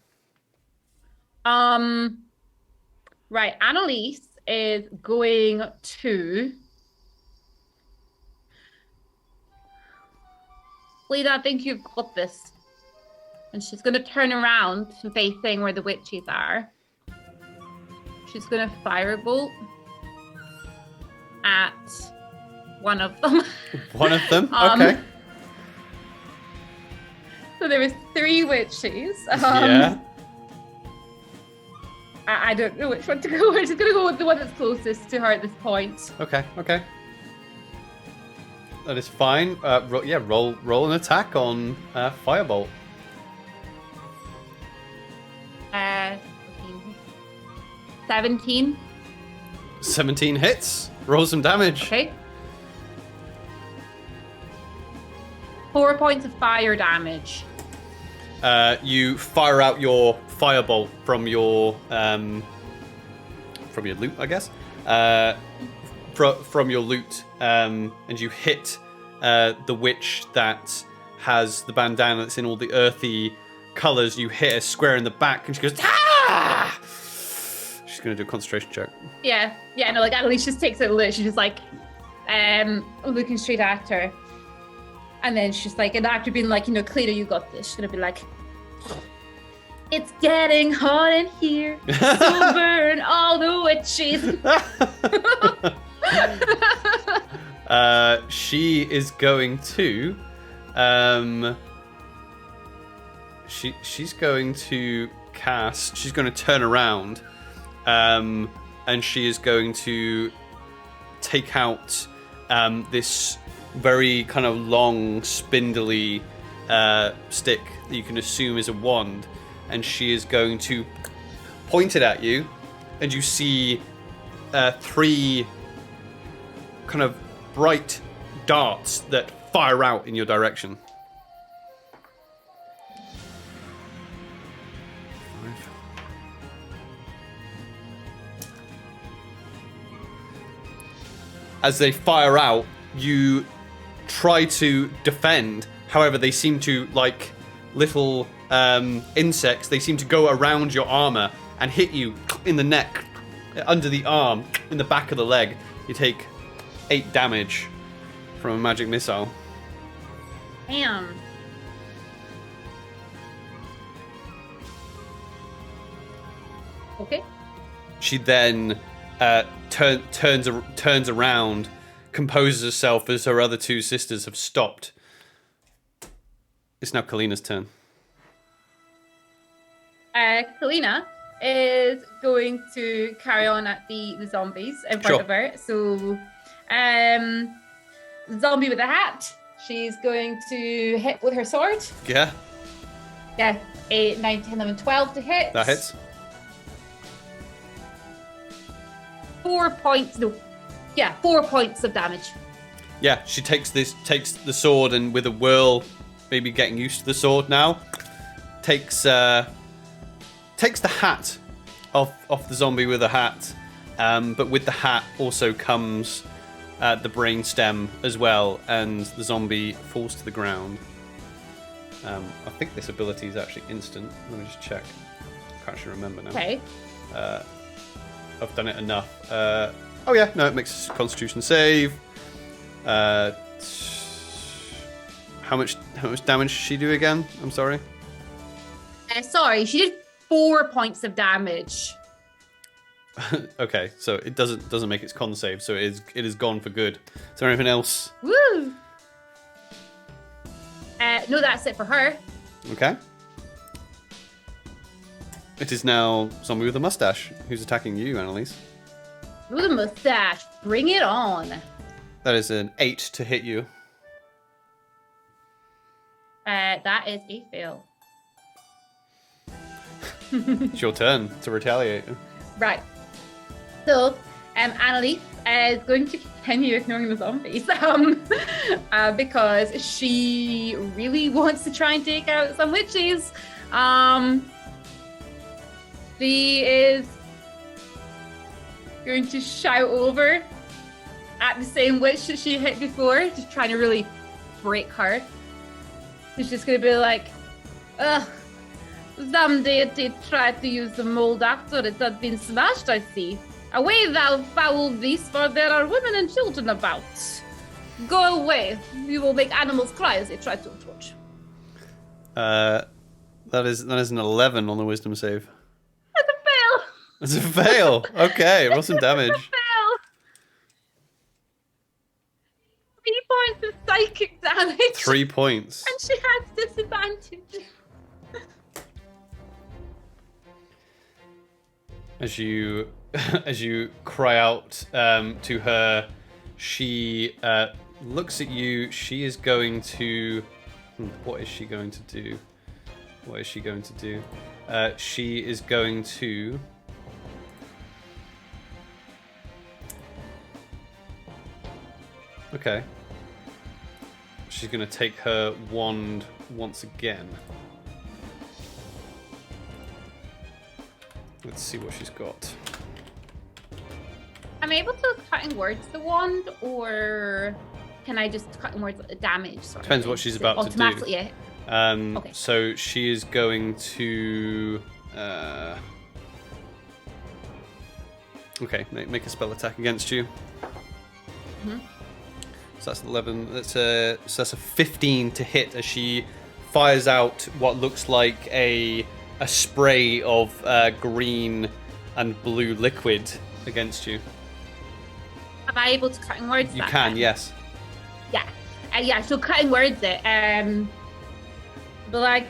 S2: Right, Annelisse is going to... Lita, I think you've got this. And she's going to turn around facing where the witches are. She's going to firebolt at one of them.
S1: One of them? Okay.
S2: So there was 3 witches.
S1: Yeah.
S2: I don't know which one to go with. She's going to go with the one that's closest to her at this point.
S1: Okay. That is fine. Roll an attack on Firebolt.
S2: 17.
S1: 17 hits. Roll some damage.
S2: Okay. 4 points of fire damage.
S1: You fire out your firebolt from your loot, I guess. From your loot, and you hit the witch that has the bandana that's in all the earthy colors. You hit her square in the back, and she goes, "Ah!" She's gonna do a concentration check.
S2: Yeah, no, like Annelisse just takes it a look. She's just like, looking straight at her. And then she's like, and after being like, Cleta, you got this. She's gonna be like, it's getting hot in here. So burn all the witches.
S1: She is going to, she's going to cast. She's going to turn around, and she is going to take out this very kind of long, spindly stick that you can assume is a wand, and she is going to point it at you, and you see 3 kind of bright darts that fire out in your direction. 5. As they fire out, you try to defend. However, they seem to, like little insects, they seem to go around your armor and hit you in the neck, under the arm, in the back of the leg. You take 8 damage from a magic missile.
S2: Damn. Okay.
S1: She then turns around, composes herself as her other 2 sisters have stopped. It's now Kalina's turn.
S2: Kalina is going to carry on at the zombies in front of her. So, zombie with a hat. She's going to hit with her sword.
S1: Yeah.
S2: Yeah. 8, 9, 10, 11, 12 to hit.
S1: That hits.
S2: 4 points. No. Yeah, 4 points of damage.
S1: Yeah, she takes the sword, and with a whirl, maybe getting used to the sword now, takes the hat off the zombie with a hat, but with the hat also comes the brain stem as well, and the zombie falls to the ground. I think this ability is actually instant. Let me just check. I can't actually remember now.
S2: Okay.
S1: I've done it enough. Oh yeah, no, it makes a Constitution save. How much damage did she do again? I'm sorry.
S2: Sorry, she did 4 points of damage.
S1: Okay, so it doesn't make its con save, so it is gone for good. Is there anything else?
S2: Woo! No, that's it for her.
S1: Okay. It is now zombie with a mustache who's attacking you, Annelisse.
S2: With a mustache, bring it on.
S1: That is an 8 to hit you.
S2: That is a fail.
S1: It's your turn to retaliate.
S2: Right. So, Annelisse is going to continue ignoring the zombies because she really wants to try and take out some witches. She is going to shout over at the same witch that she hit before, just trying to really break her. She's just going to be like, ugh, some deity tried to use the mold after it had been smashed, I see. Away, thou foul beast, for there are women and children about. Go away. You will make animals cry as they try to approach.
S1: That is an 11 on the wisdom save.
S2: That's a fail.
S1: That's a fail. Okay, roll some damage.
S2: That's a fail. 3 points of psychic damage.
S1: 3 points.
S2: And she has disadvantage.
S1: As you cry out to her, she looks at you. She is going to... What is she going to do? What is she going to do? She is going to... Okay. She's going to take her wand once again. Let's see what she's got.
S2: I'm able to cutting words the wand, or can I just cutting words damage?
S1: Depends what she's about to do.
S2: Automatically, yeah. Okay.
S1: So she is going to... Okay, make a spell attack against you.
S2: Mm-hmm.
S1: So that's 11. So that's a 15 to hit as she fires out what looks like a spray of green and blue liquid against you.
S2: Am I able to cutting words?
S1: You can, yes.
S2: Yeah, yeah. So cutting words it. But like,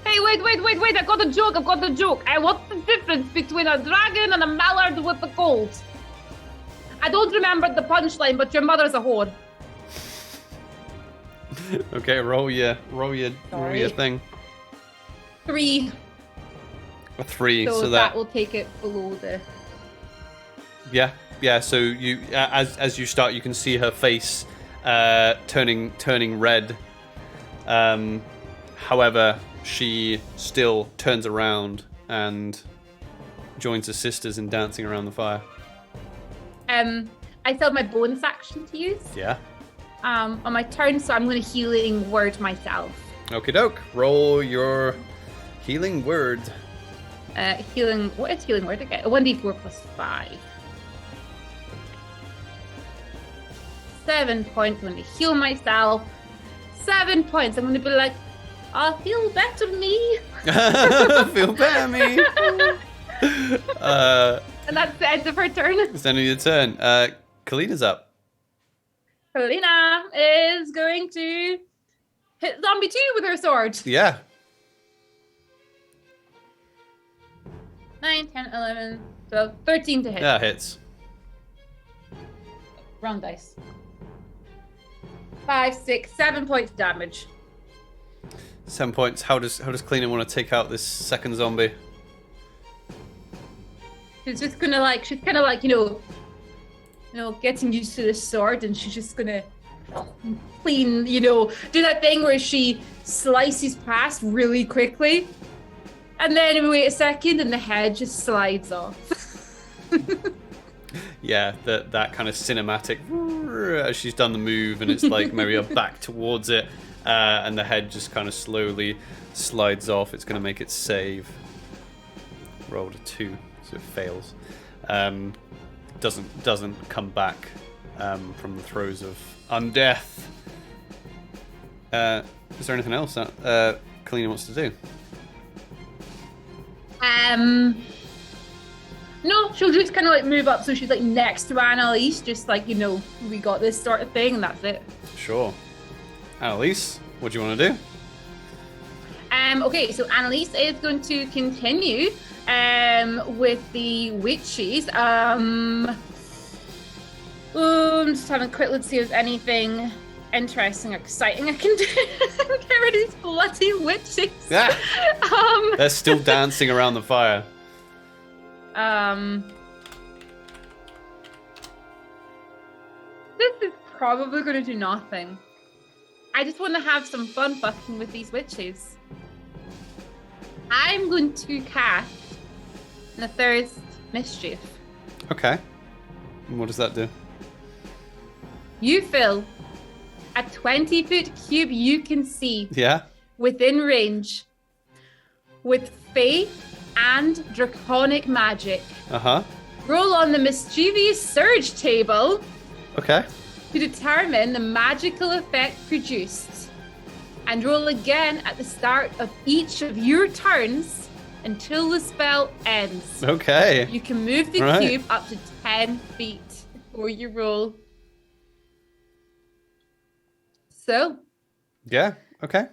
S2: hey, wait! I got a joke. What's the difference between a dragon and a mallard with a cold? I don't remember the punchline, but your mother's a whore.
S1: Okay, roll your thing.
S2: 3.
S1: A 3,
S2: so that will take it below the...
S1: Yeah, so you as you start, you can see her face turning red. However, she still turns around and joins her sisters in dancing around the fire.
S2: I still have my bonus action to use.
S1: Yeah.
S2: On my turn, so I'm going to healing word myself.
S1: Okie doke. Roll your healing word.
S2: Healing. What is healing word again? 1d4 plus 5. 7 points. I'm going to heal myself. 7 points. I'm going to be like, I feel better, me.
S1: Feel better, me.
S2: And that's the end of her turn.
S1: It's the end of your turn. Kalina's up.
S2: Kalina is going to hit zombie 2 with her sword.
S1: Yeah.
S2: 9, 10, 11, 12, 13 to hit.
S1: Yeah, hits.
S2: Round dice. 5, 6, 7 points damage.
S1: 7 points. How does Kalina want to take out this second zombie?
S2: She's just gonna like, she's kind of like, you know, getting used to this sword, and she's just gonna clean, do that thing where she slices past really quickly, and then we wait a second, and the head just slides off.
S1: Yeah, that kind of cinematic as she's done the move, and it's like maybe a back towards it, and the head just kind of slowly slides off. It's going to make it save. Rolled a 2. So it fails. Doesn't come back from the throes of undeath. Is there anything else that Kalina wants to do?
S2: No, she'll just kind of like move up, so she's like next to Annelisse, just like, we got this sort of thing, and that's it.
S1: Sure. Annelisse, what do you want to do?
S2: Okay, so Annelisse is going to continue with the witches. I'm just having a quick look to see if there's anything interesting, exciting I can do. Get rid of these bloody witches.
S1: Yeah. They're still dancing around the fire.
S2: probably going to do nothing. I just want to have some fun fucking with these witches. I'm going to cast the Thirst Mischief.
S1: Okay. And what does that do?
S2: You fill a 20-foot cube you can see
S1: Yeah.
S2: within range with faith and draconic magic.
S1: Uh-huh.
S2: Roll on the mischievous surge table
S1: Okay.
S2: to determine the magical effect produced, and roll again at the start of each of your turns until the spell ends.
S1: Okay.
S2: You can move the
S1: Right.
S2: cube up to 10 feet before you roll. So,
S1: Yeah. Okay.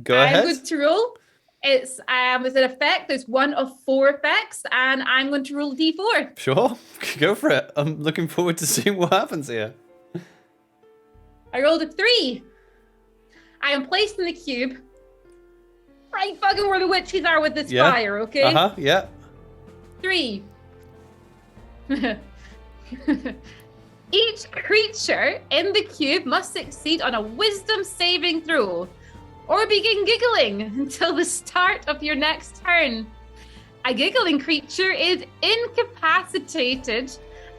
S1: Go
S2: I'm
S1: ahead.
S2: going to roll. It's as an effect. There's one of 4 effects, and I'm going to roll a d4.
S1: Sure. Go for it. I'm looking forward to seeing what happens here.
S2: I rolled a 3. I am placed in the cube right fucking where the witches are with this
S1: Yeah.
S2: fire, okay?
S1: Uh-huh. Yeah.
S2: 3. Each creature in the cube must succeed on a wisdom saving throw or begin giggling until the start of your next turn. A giggling creature is incapacitated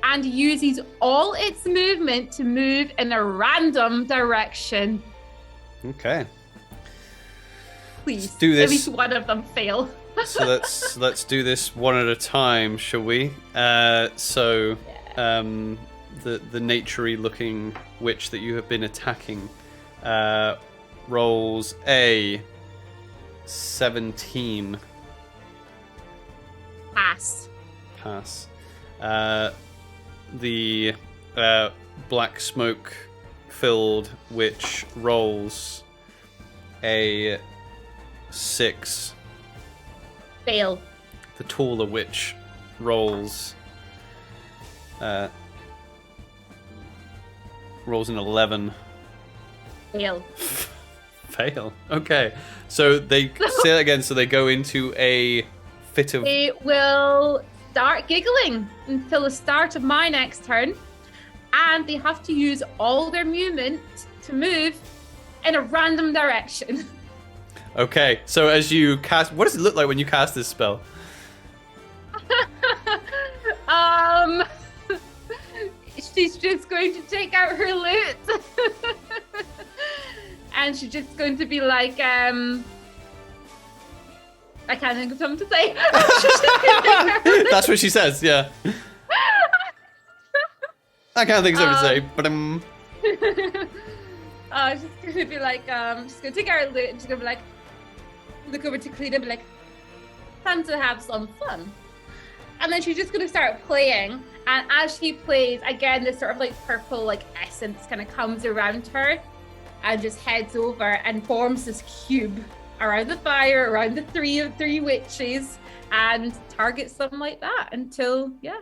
S2: and uses all its movement to move in a random direction.
S1: Okay.
S2: Please,
S1: Let's do this.
S2: at least one of them fail.
S1: So let's do this one at a time, shall we? The naturey looking witch that you have been attacking rolls a 17.
S2: Pass.
S1: Pass. The black smoke filled witch rolls a 6.
S2: Fail.
S1: The taller witch rolls rolls an 11.
S2: Fail.
S1: Fail. Okay. So they say that again, so they go into a fit of
S2: They will start giggling until the start of my next turn, and they have to use all their movement to move in a random direction.
S1: Okay, so as you cast, what does it look like when you cast this spell?
S2: She's just going to take out her lute, and she's just going to be like, I can't think of something to say. She's just gonna take out her lute.
S1: That's what she says, yeah. I can't think of something to say, but
S2: She's gonna be like, she's gonna take out her lute and she's gonna be like, look over to Cleta and be like, time to have some fun. And then she's just gonna start playing, and as she plays, again, this sort of like purple like essence kind of comes around her and just heads over and forms this cube around the fire, around the three witches, and targets them like that until, yeah.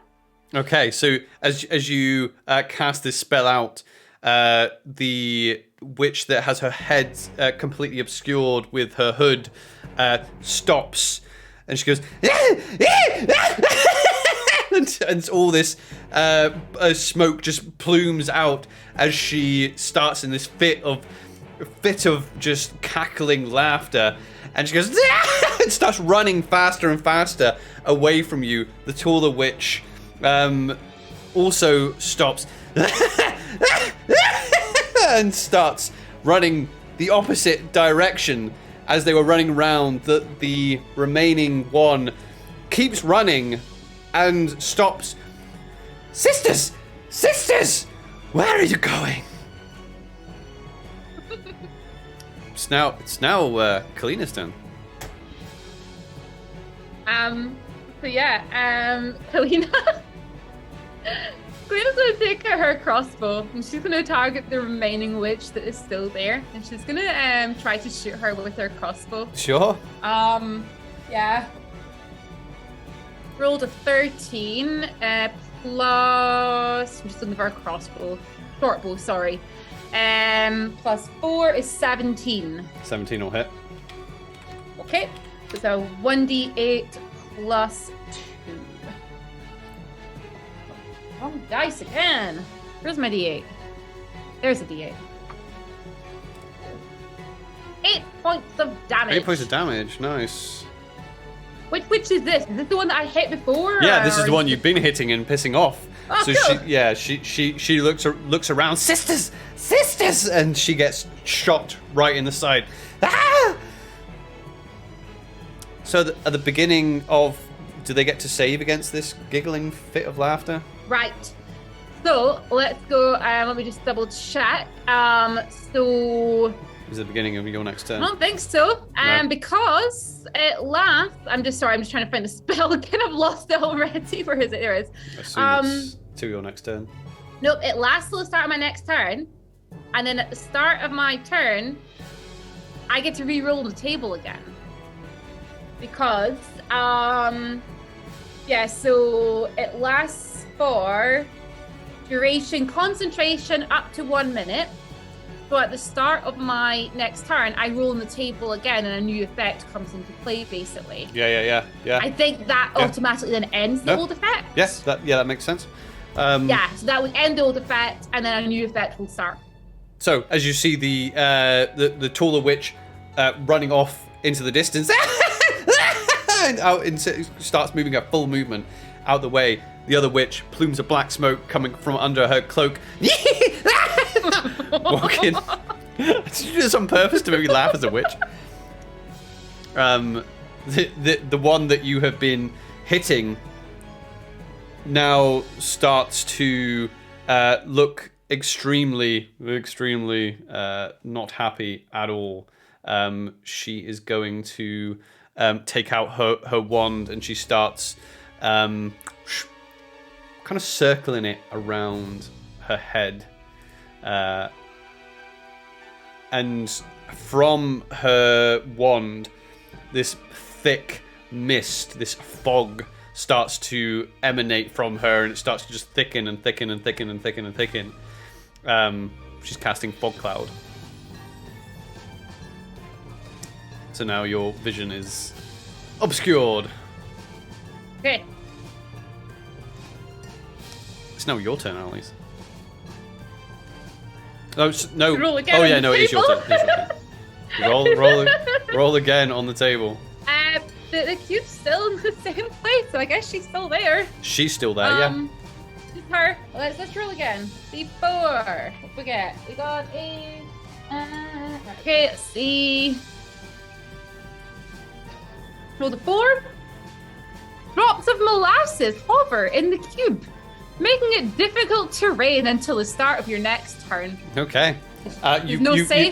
S1: Okay, so as you cast this spell out, the witch that has her head completely obscured with her hood stops, and she goes, and all this smoke just plumes out as she starts in this fit of just cackling laughter, and she goes, and starts running faster and faster away from you. The taller witch also stops and starts running the opposite direction as they were running round. The remaining one keeps running and stops. Sisters! Where are you going? It's now Kalina's turn.
S2: So yeah, Kalina. Kalina's gonna take out her crossbow and she's gonna target the remaining witch that is still there, and she's gonna try to shoot her with her crossbow.
S1: Sure.
S2: Yeah. Rolled a 13 plus. I'm just looking for a crossbow, short bow. Sorry. Plus 4 is 17.
S1: 17 will hit.
S2: Okay, so it's a 1d8 plus 2. Wrong dice again. Where's my d8? There's a D8. 8 points of damage.
S1: 8 points of damage. Nice.
S2: Which is this? Is this the one that I hit before?
S1: Yeah, this is the one you've been hitting and pissing off.
S2: Oh,
S1: so
S2: cool.
S1: she looks around, sisters, and she gets shot right in the side. Ah! So at the beginning of, do they get to save against this giggling fit of laughter?
S2: Right. So let's go. Let me just double check. So.
S1: Is it the beginning of your next turn?
S2: I don't think so.
S1: No.
S2: Because it lasts. I'm just trying to find the spell again. I've lost it already. Where is it? There it is.
S1: I assume it's to your next turn.
S2: Nope, it lasts till the start of my next turn. And then at the start of my turn, I get to re-roll the table again. Because so it lasts for duration concentration up to 1 minute. So at the start of my next turn, I roll on the table again, and a new effect comes into play, basically.
S1: Yeah.
S2: I think that automatically then ends the old effect.
S1: Yes, that makes sense.
S2: So that would end the old effect, and then a new effect will start.
S1: So as you see the taller witch running off into the distance, and out starts moving her full movement out the way. The other witch, plumes of black smoke coming from under her cloak. Walking. She did this on purpose to make me laugh as a witch. The one that you have been hitting now starts to look extremely not happy at all. She is going to take out her wand, and she starts kind of circling it around her head. And from her wand, this thick mist, this fog, starts to emanate from her, and it starts to just thicken and thicken and thicken and thicken and thicken. She's casting fog cloud. So now your vision is obscured.
S2: Okay.
S1: It's now your turn, Annelisse. Oh, no.
S2: Roll again
S1: Oh, yeah, no, it is your turn. Roll again on the table.
S2: The cube's still in the same place, so I guess she's still there.
S1: She's still there, yeah.
S2: It's her. Let's roll again. C4. What we get? We got a... okay, let's see. Roll the 4. Drops of molasses hover in the cube, making it difficult terrain until the start of your next turn.
S1: Okay.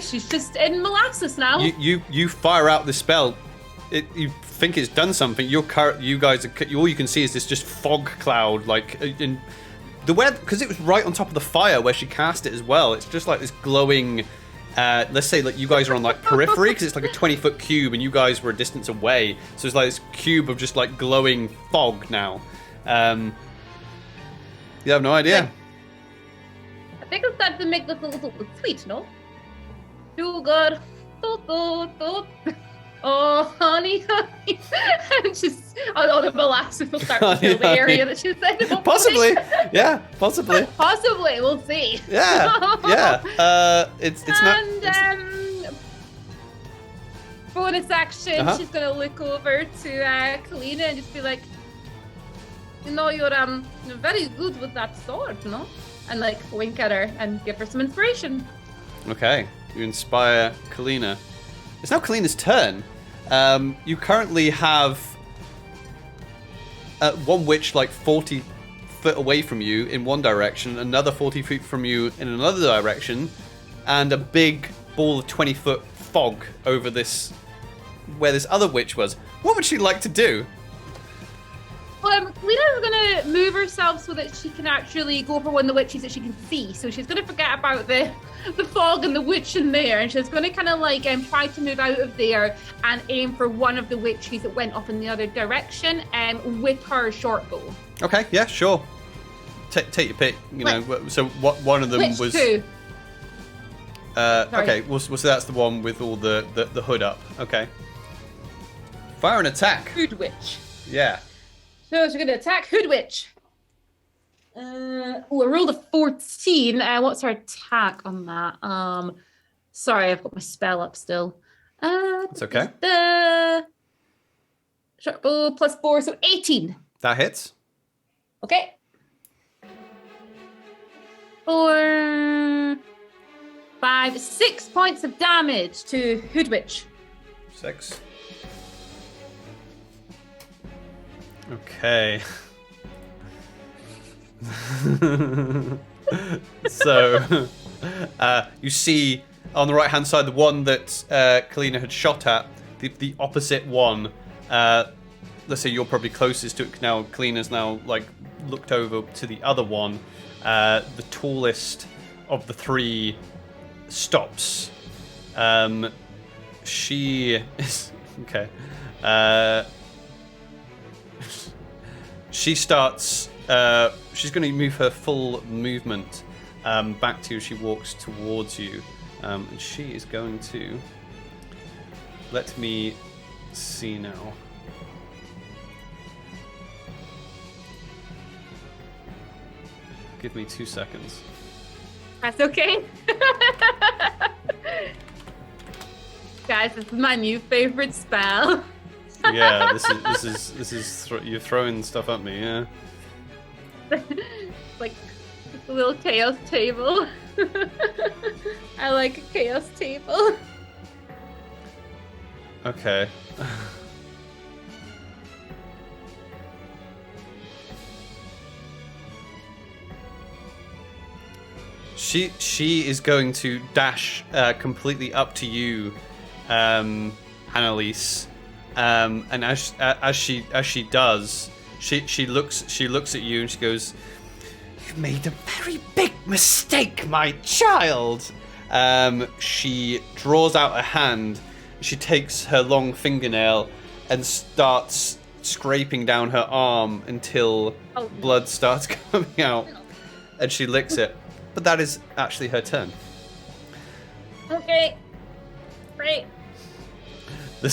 S2: She's just in molasses now.
S1: You fire out the spell. You think it's done something. You guys, all you can see is this just fog cloud, like in the weather, because it was right on top of the fire where she cast it as well. It's just like this glowing. Let's say like you guys are on like periphery, because it's like a 20-foot cube, and you guys were a distance away. So it's like this cube of just like glowing fog now. You have no idea.
S2: I think it's time to make this a little sweet, no? Too good. Oh, honey. And just, the molasses will start to fill the area that she's in.
S1: Possibly. Yeah, possibly.
S2: Possibly. We'll see.
S1: Yeah. It's not.
S2: Bonus action, she's going to look over to Kalina and just be like, you're very good with that sword, no? And like wink at her and give her some inspiration. Okay,
S1: you inspire Kalina. It's now Kalina's turn. You currently have one witch like 40 foot away from you in one direction, another 40 feet from you in another direction, and a big ball of 20-foot fog over this, where this other witch was. What would she like to do?
S2: Kalina's going to move herself so that she can actually go for one of the witches that she can see. So she's going to forget about the fog and the witch in there, and she's going to kind of like try to move out of there and aim for one of the witches that went off in the other direction with her short bow. Okay, yeah, sure. Take your pick. So what one of them Which
S1: was.
S2: Two?
S1: Okay, well, so that's the one with all the hood up. Okay. Fire an attack.
S2: Hood witch.
S1: Yeah.
S2: So she's going to attack Hood Witch. I rolled a 4 14. What's our attack on that? Sorry, I've got my spell up still.
S1: It's okay.
S2: The short bow plus 4, so 18.
S1: That hits.
S2: Okay. 4, 5, 6 points of damage to Hoodwitch.
S1: 6. Okay. So, you see on the right-hand side the one that Kalina had shot at, the opposite one. Let's say you're probably closest to it now. Kalina's now like looked over to the other one. The tallest of the 3 stops. She is okay. She starts. She's going to move her full movement back to you. She walks towards you, and she is going to. Let me see now. Give me 2 seconds.
S2: That's okay. Guys, this is my new favorite spell.
S1: Yeah, this is you're throwing stuff at me, yeah.
S2: Like a little chaos table. I like a chaos table.
S1: Okay. She is going to dash completely up to you, Annelisse, and as she does, she looks at you and she goes, "You've made a very big mistake, my child." She draws out a hand. She takes her long fingernail and starts scraping down her arm until blood starts coming out, and she licks it. But that is actually her turn.
S2: Okay. Great.
S1: The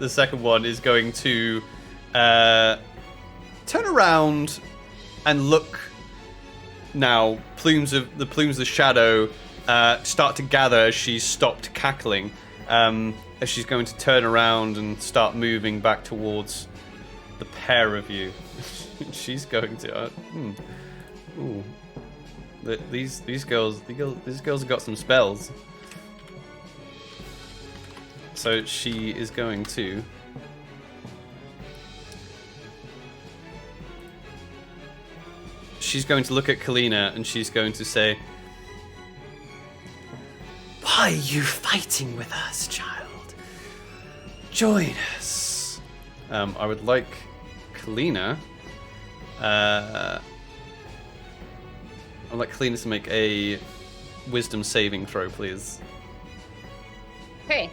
S1: second one is going to turn around and look. Now, plumes of shadow start to gather as she's stopped cackling. As she's going to turn around and start moving back towards the pair of you. She's going to. Ooh. These girls have got some spells. So she is going to. She's going to look at Kalina and she's going to say, "Why are you fighting with us, child? Join us." I would like Kalina. I'd like Kalina to make a wisdom saving throw, please.
S2: Okay.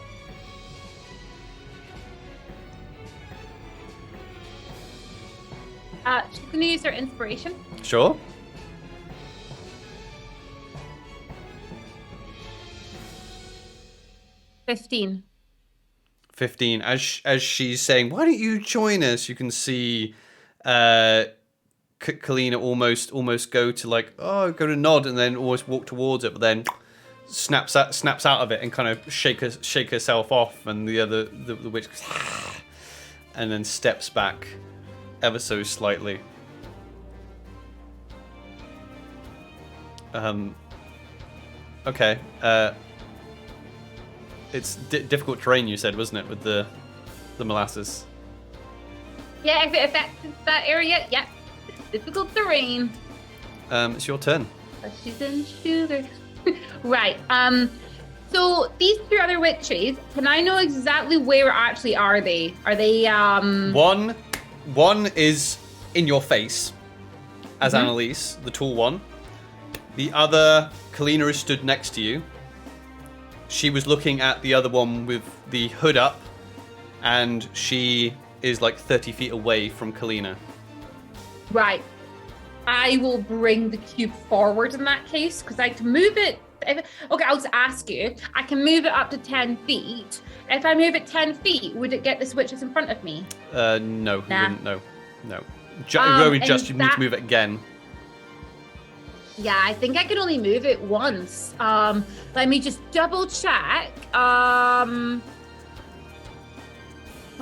S2: She's going to use her inspiration.
S1: Sure.
S2: $15.
S1: 15. As she's saying, "Why don't you join us?" You can see Kalina almost go to go to nod and then almost walk towards it, but then snaps out of it and kind of shake herself off, and the witch goes, and then steps back ever so slightly. Okay. It's difficult terrain, you said, wasn't it, with the molasses?
S2: Yeah, if that area, yeah. It's difficult terrain.
S1: It's your turn.
S2: She's in sugar. Right. So these 2 other witches, can I know exactly where actually are they? Are they
S1: One is in your face as Annelisse, the tall one. The other, Kalina, is stood next to you. She was looking at the other one with the hood up, and she is like 30 feet away from Kalina.
S2: Right. I will bring the cube forward in that case, because I can move it. Okay, I'll just ask you. I can move it up to 10 feet. If I move it 10 feet, would it get the switches in front of me?
S1: No, you wouldn't. No. You need
S2: and
S1: to move it again.
S2: Yeah, I think I can only move it once. Let me just double check. Why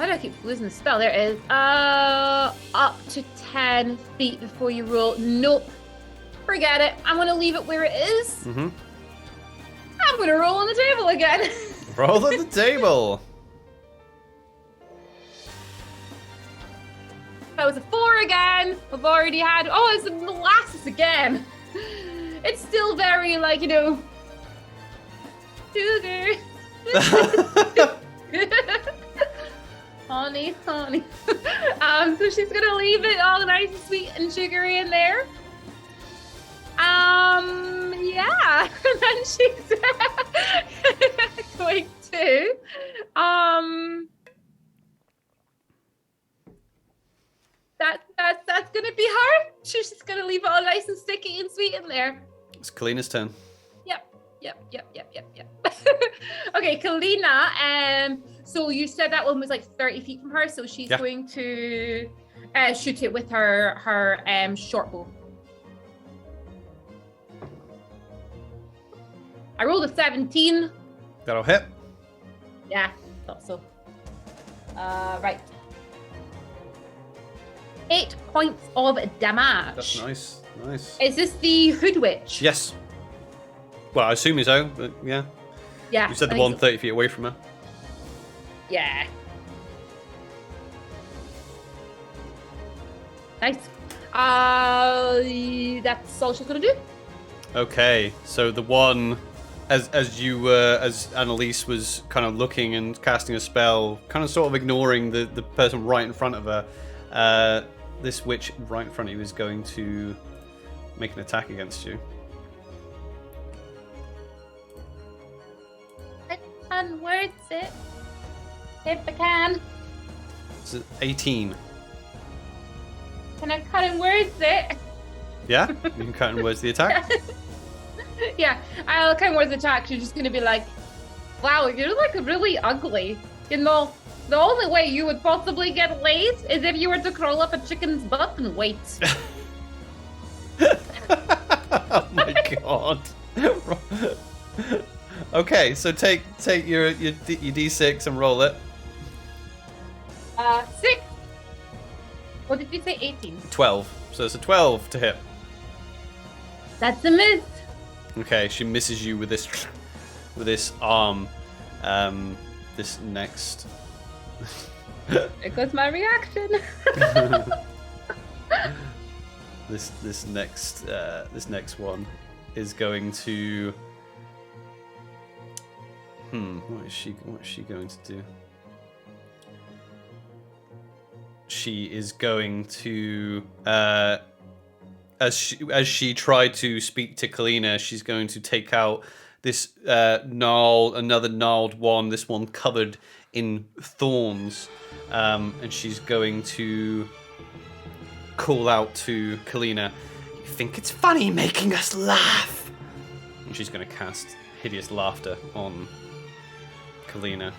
S2: do I keep losing the spell? There it is. Up to 10 feet before you roll. Nope. Forget it. I'm gonna leave it where it is.
S1: Mm-hmm.
S2: I'm gonna roll on the table again.
S1: Roll on the table.
S2: That was a 4 again. I've already had. Oh, it's a molasses again. It's still very sugar. honey. So she's gonna leave it all nice and sweet and sugary in there. Yeah. And then she's going to That's gonna be her. She's just gonna leave it all nice and sticky and sweet in there.
S1: It's Kalina's turn.
S2: Yep. Okay, Kalina. So you said that one was like 30 feet from her, so she's going to shoot it with her short bow. I rolled a 17.
S1: That'll hit.
S2: Yeah, thought so. Right. 8 points of damage.
S1: That's nice.
S2: Is this the Hood Witch?
S1: Yes. Well, I assume so, but yeah.
S2: Yeah.
S1: You said the one 30 feet away from her.
S2: Yeah. Nice. That's all she's gonna do.
S1: Okay, so the one, as Annelisse was kind of looking and casting a spell, kind of sort of ignoring the person right in front of her, this witch right in front of you is going to make an attack against you.
S2: I can words it. If I can.
S1: It's 18.
S2: Can I cut in words it?
S1: Yeah? You can cut in words the attack?
S2: Yeah, I'll cut in words the attack. She's just going to be like, wow, you're like really ugly. You know, the only way you would possibly get laid is if you were to crawl up a chicken's butt and wait.
S1: Oh my god. Okay, so take your D6 and roll it.
S2: 6. What did you say? 18.
S1: 12. So it's a 12 to hit.
S2: That's a miss.
S1: Okay, she misses you with this arm. This next.
S2: There goes my reaction.
S1: This next one is going to. What is she going to do? She is going to, as she tried to speak to Kalina, she's going to take out this another gnarled one. This one covered in thorns, and she's going to call out to Kalina. You think it's funny making us laugh? And she's going to cast hideous laughter on Kalina.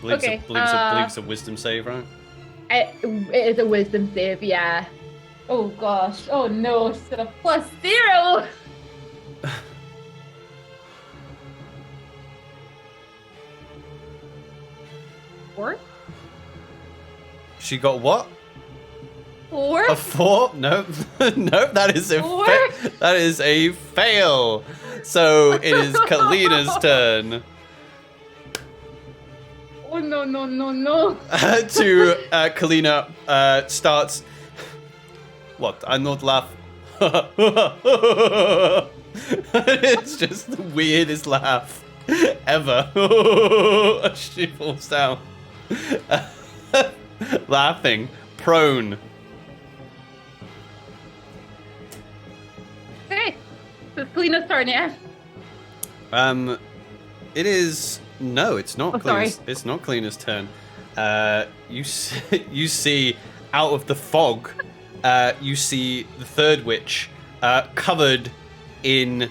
S1: Believes a wisdom save, right?
S2: It is a wisdom save, yeah. Oh gosh. Oh no, she's got a +0. Four?
S1: She got what?
S2: 4?
S1: A 4? Nope. Nope, that is that is a fail. So it is Kalina's turn.
S2: Oh no.
S1: To Kalina starts. What? I'm not laugh. It's just the weirdest laugh ever. She falls down. Laughing. Prone.
S2: Okay. So it's Kalina's turn, yeah?
S1: It is. No, it's not.
S2: Sorry.
S1: It's not Kalina's turn. You see out of the fog. You see the third witch, covered in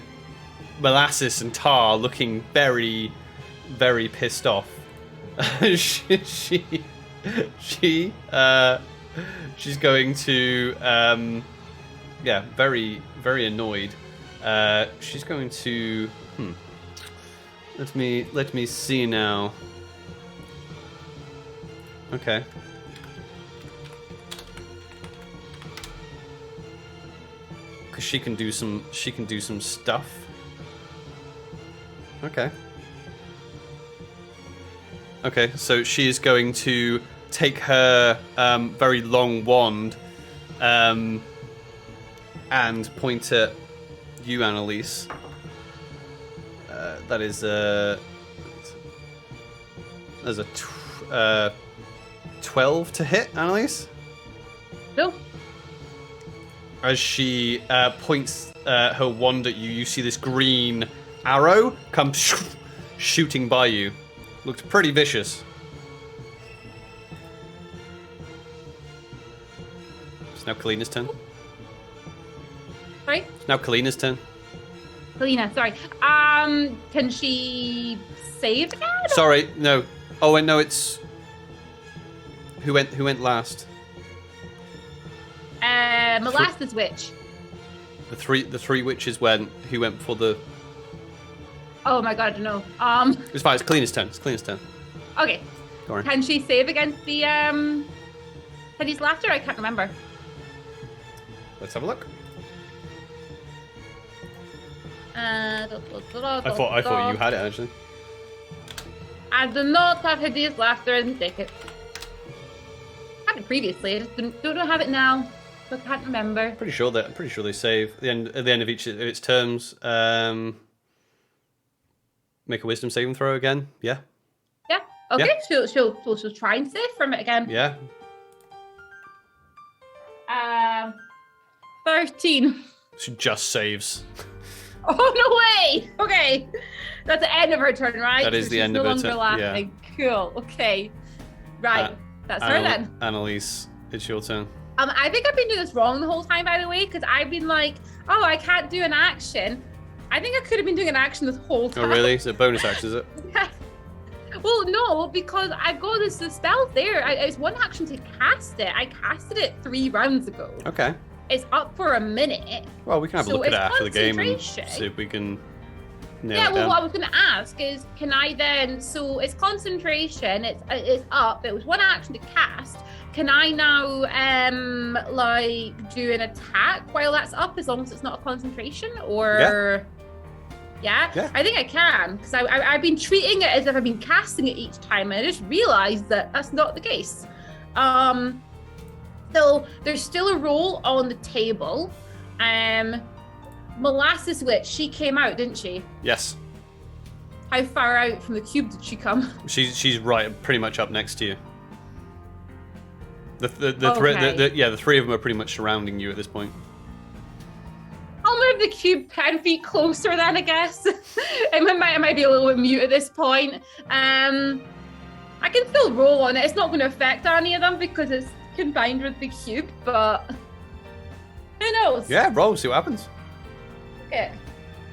S1: molasses and tar, looking very, very pissed off. she's going to very very annoyed. She's going to let me see now. Okay. Cause she can do some stuff. Okay. Okay, so she is going to take her very long wand and point at you, Annelisse. That is there's a 12 to hit, Annelisse.
S2: No.
S1: As she points her wand at you, you see this green arrow come shooting by you. Looks pretty vicious. It's now Kalina's turn.
S2: Sorry?
S1: It's now Kalina's turn.
S2: Kalina, sorry. Can she save again?
S1: Sorry, no. Oh, and no, it's who went last?
S2: Molasses Witch.
S1: The three witches went. Who went before the?
S2: Oh my god, I don't know.
S1: It's fine. It's Kalina's turn. It's Kalina's turn.
S2: Okay.
S1: Go on.
S2: Can she save against the Teddy's laughter? I can't remember.
S1: Let's have a look.
S2: I
S1: thought you had it actually.
S2: I do not have hideous laughter and take it. I had it previously. I just don't have it now. So I can't remember.
S1: I'm pretty sure they save at the end of each of its terms. Make a wisdom saving throw again. Yeah.
S2: Yeah. Okay.
S1: Yeah.
S2: She'll try and save from it again.
S1: Yeah.
S2: 13.
S1: She just saves.
S2: Oh no way! Okay, that's the end of her turn, right?
S1: That is the end of her turn.
S2: No longer laughing. Cool. Okay. Right. That's her then.
S1: Annelisse, it's your turn.
S2: I think I've been doing this wrong the whole time, by the way, because I've been like, oh, I can't do an action. I think I could have been doing an action this whole time.
S1: Oh really? It's a bonus action, is it?
S2: Yeah. Well, no, because I've got this spell there. It's one action to cast it. I casted it 3 rounds ago.
S1: Okay.
S2: It's up for a minute.
S1: Well, we can have a look at it after the game and
S2: concentration.
S1: see if we can nail
S2: Yeah,
S1: it
S2: well,
S1: down.
S2: what I was going to ask is, can I then? So it's concentration. It's up. It was one action to cast. Can I now like do an attack while that's up, as long as it's not a concentration? Or yeah? I think I can, because I've been treating it as if I've been casting it each time, and I just realized that that's not the case. So there's still a roll on the table. Molasses Witch, she came out, didn't she?
S1: Yes.
S2: How far out from the cube did she come?
S1: She's right, pretty much up next to you. The three of them are pretty much surrounding you at this point.
S2: I'll move the cube 10 feet closer then, I guess. It might be a little bit mute at this point. I can still roll on it. It's not going to affect any of them because it's combined with the cube, but who knows?
S1: Yeah, roll, see what happens.
S2: Okay.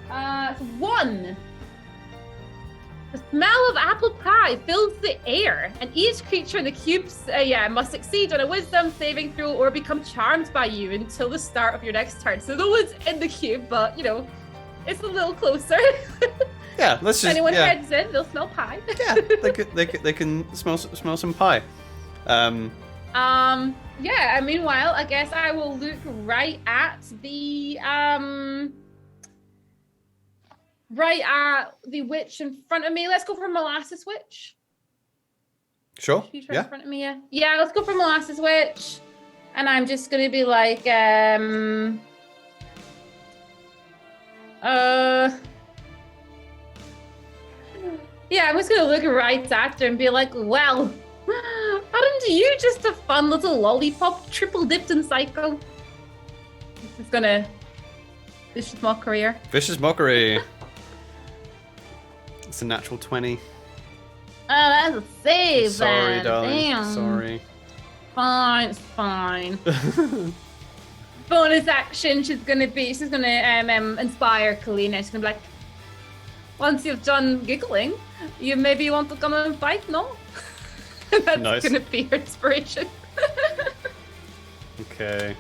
S2: It's 1. The smell of apple pie fills the air, and each creature in the cubes must succeed on a wisdom saving throw or become charmed by you until the start of your next turn. So no one's in the cube, but you know, it's a little closer.
S1: Yeah, let's just.
S2: If anyone heads in, they'll smell pie.
S1: Yeah, they can smell some pie.
S2: Yeah, and meanwhile, I guess I will look right at the witch in front of me. Let's go for Molasses Witch.
S1: Sure.
S2: She's right in front of me, yeah. Yeah, let's go for Molasses Witch. And I'm just gonna be like, I'm just gonna look right at her and be like, well, aren't you just a fun little lollipop triple dipped in psycho? This is gonna vicious mockery her.
S1: Vicious mockery. It's a natural 20.
S2: Oh, that's a save.
S1: Sorry,
S2: then.
S1: darling.
S2: Damn.
S1: Sorry.
S2: Fine, it's fine. Bonus action. She's gonna inspire Kalina. She's gonna be like, once you've done giggling, you maybe want to come and fight, no? That's
S1: Nice.
S2: gonna be your inspiration.
S1: Okay.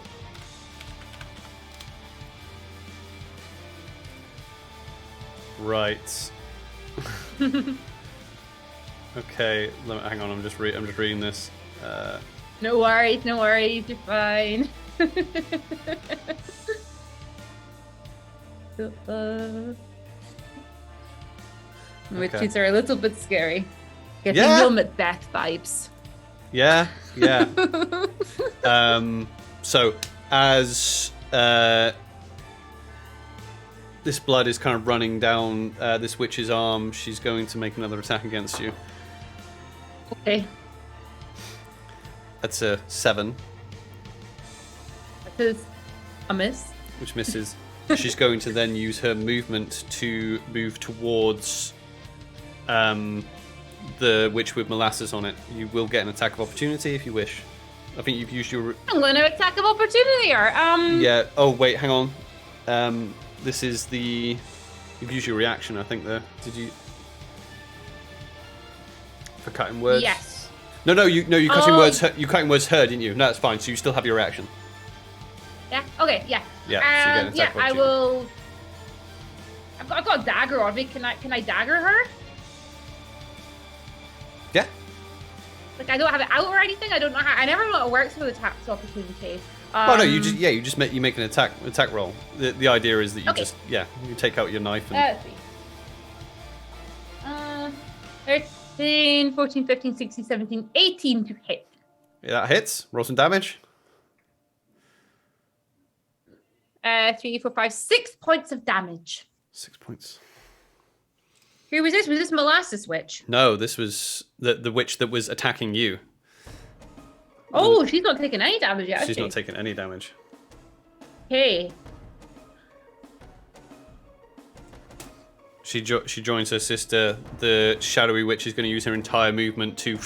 S1: Right. Okay. Hang on. I'm just reading this.
S2: No worries, you're fine. Witches are a little bit scary. Getting real Macbeth vibes.
S1: Yeah. So as this blood is kind of running down this witch's arm, she's going to make another attack against you.
S2: Okay.
S1: That's a 7.
S2: That is a miss.
S1: Which misses. She's going to then use her movement to move towards the witch with molasses on it. You will get an attack of opportunity if you wish. I think you've used your...
S2: I'm going to attack of opportunity or
S1: Yeah. Oh, wait, hang on. This is the... You've used your reaction, I think, there. Did you... For cutting words?
S2: Yes.
S1: No, you cutting words. You cutting words heard, didn't you? No, it's fine. So you still have your reaction.
S2: Yeah. Okay. Yeah.
S1: Yeah. So you get an attack of
S2: I
S1: opportunity.
S2: will. I've got a dagger on me. Can I dagger her?
S1: Yeah.
S2: Like I don't have it out or anything. I don't know how. I never know how it works with attacks of opportunity.
S1: Oh no, you just make an attack roll. The idea is that you
S2: Okay.
S1: you take out your knife and
S2: Let's see. 13, 14, 15, 16, 17, 18 to hit.
S1: that hits. Roll some damage.
S2: 3, 4, 5, 6 points of damage.
S1: 6 points.
S2: Who was this? Was this Molasses Witch?
S1: No, this was the witch that was attacking you.
S2: Oh, she's not taking any damage yet.
S1: She's not taking any damage.
S2: Okay.
S1: She joins her sister. The shadowy witch is going to use her entire movement to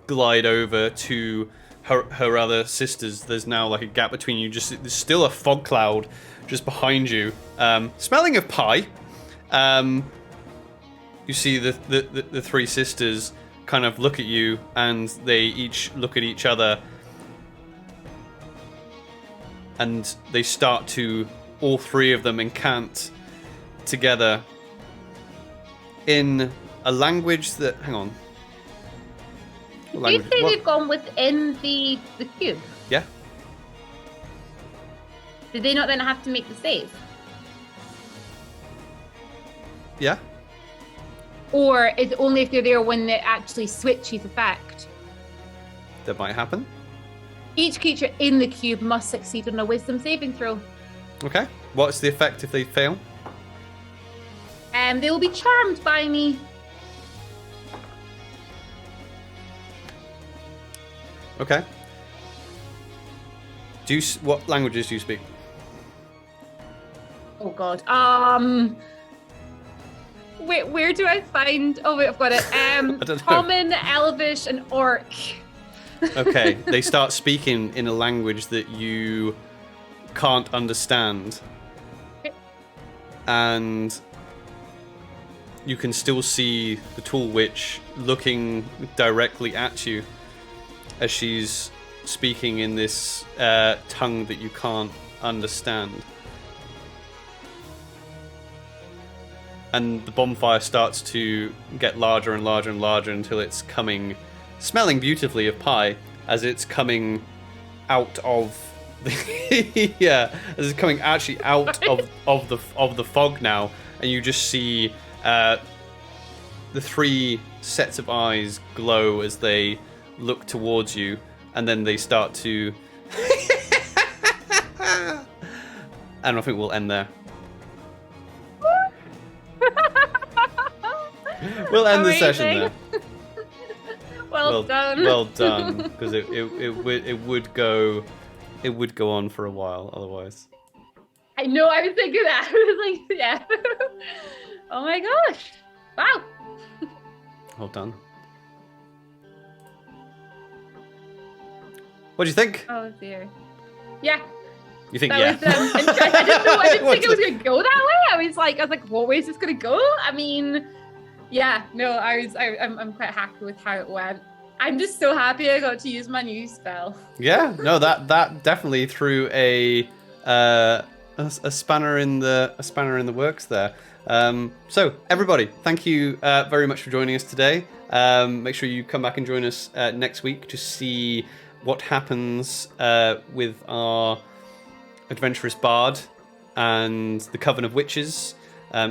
S1: glide over to her other sisters. There's now like a gap between you. There's still a fog cloud just behind you, smelling of pie. You see the three sisters kind of look at you, and they each look at each other, and they start to, all three of them, incant together in a language that, hang on.
S2: Do you say they've gone within the cube?
S1: Yeah.
S2: Did they not then have to make the save?
S1: Yeah.
S2: Or is it only if they're there when it actually switches effect?
S1: That might happen.
S2: Each creature in the cube must succeed on a wisdom saving throw.
S1: Okay. What's the effect if they fail?
S2: They will be charmed by me.
S1: Okay. What languages do you speak?
S2: Oh god. Where do I find? Oh wait, I've got it.
S1: I don't know.
S2: Common, Elvish, and Orc.
S1: Okay. They start speaking in a language that you can't understand. And you can still see the tall witch looking directly at you as she's speaking in this tongue that you can't understand. And the bonfire starts to get larger and larger and larger until it's smelling beautifully of pie, as it's coming out of the as it's coming actually out of the fog now, and you just see the three sets of eyes glow as they look towards you, and then they start to and I think we'll end there. We'll end the session there.
S2: Well done.
S1: Well done, because it would go on for a while otherwise.
S2: I know, I was thinking that. I was like, yeah. Oh my gosh. Wow.
S1: Well done. What do you think?
S2: Oh dear. Yeah.
S1: You think
S2: That was interesting. I didn't think it was going to go that way. I was like, what way is this going to go? I mean, yeah, no, I'm quite happy with how it went. I'm just so happy I got to use my new spell.
S1: Yeah, no, that definitely threw a spanner in the works there. So everybody, thank you very much for joining us today. Make sure you come back and join us next week to see what happens with our adventurous bard and the Coven of Witches.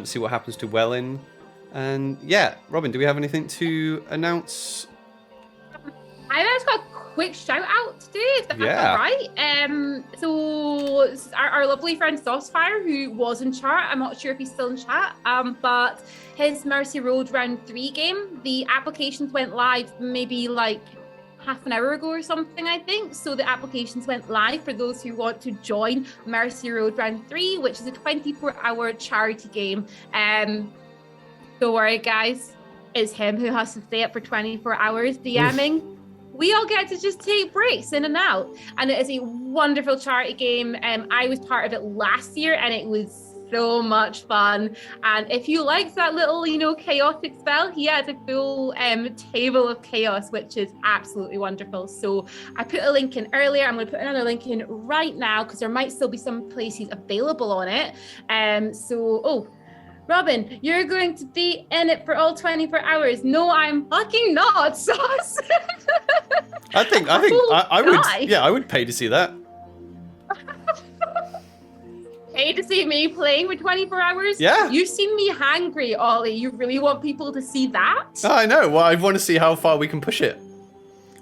S1: See what happens to Wellyn. And yeah, Robin, do we have anything to announce?
S2: I just got a quick shout out to do, if that's all right. So our lovely friend Saucefire, who was in chat, I'm not sure if he's still in chat, but his Mercy Road Round 3 game, the applications went live maybe like half an hour ago or something, I think. So the applications went live for those who want to join Mercy Road Round 3, which is a 24-hour charity game. Don't worry, guys. It's him who has to stay up for 24 hours DMing. We all get to just take breaks in and out. And it is a wonderful charity game. I was part of it last year and it was so much fun. And if you like that little, chaotic spell, he has a full table of chaos, which is absolutely wonderful. So I put a link in earlier. I'm going to put another link in right now because there might still be some places available on it. Robin, you're going to be in it for all 24 hours. No, I'm fucking not, Sauce.
S1: I think I would. Yeah, I would pay to see that.
S2: Pay to see me playing for 24 hours?
S1: Yeah.
S2: You've seen me hangry, Ollie. You really want people to see that?
S1: Oh, I know. Well, I want to see how far we can push it.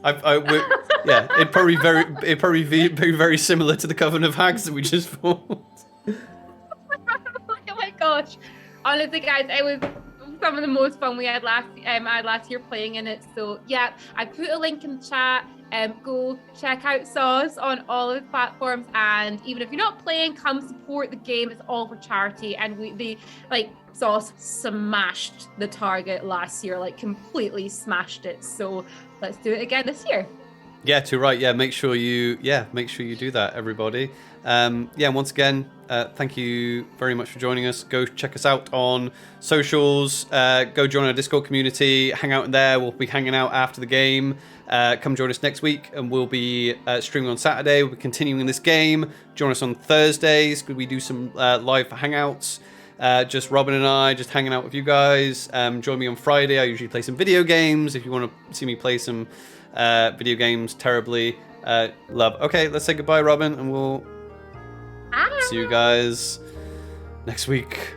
S1: Yeah, it'd probably be very similar to the Coven of Hags that we just fought.
S2: Oh my gosh. Honestly, guys, it was some of the most fun we had last year playing in it. So yeah, I put a link in the chat. Go check out Sauce on all of the platforms, and even if you're not playing, come support the game. It's all for charity, and Sauce smashed the target last year, completely smashed it. So let's do it again this year.
S1: Yeah, too right. Yeah, make sure you do that, everybody. Once again, thank you very much for joining us. Go check us out on socials. Go join our Discord community. Hang out in there. We'll be hanging out after the game. Come join us next week, and we'll be streaming on Saturday. We'll be continuing this game. Join us on Thursdays. We do some live hangouts. Just Robin and I, just hanging out with you guys. Join me on Friday. I usually play some video games. If you want to see me play some video games terribly, love. Okay, let's say goodbye, Robin, and we'll see you guys next week.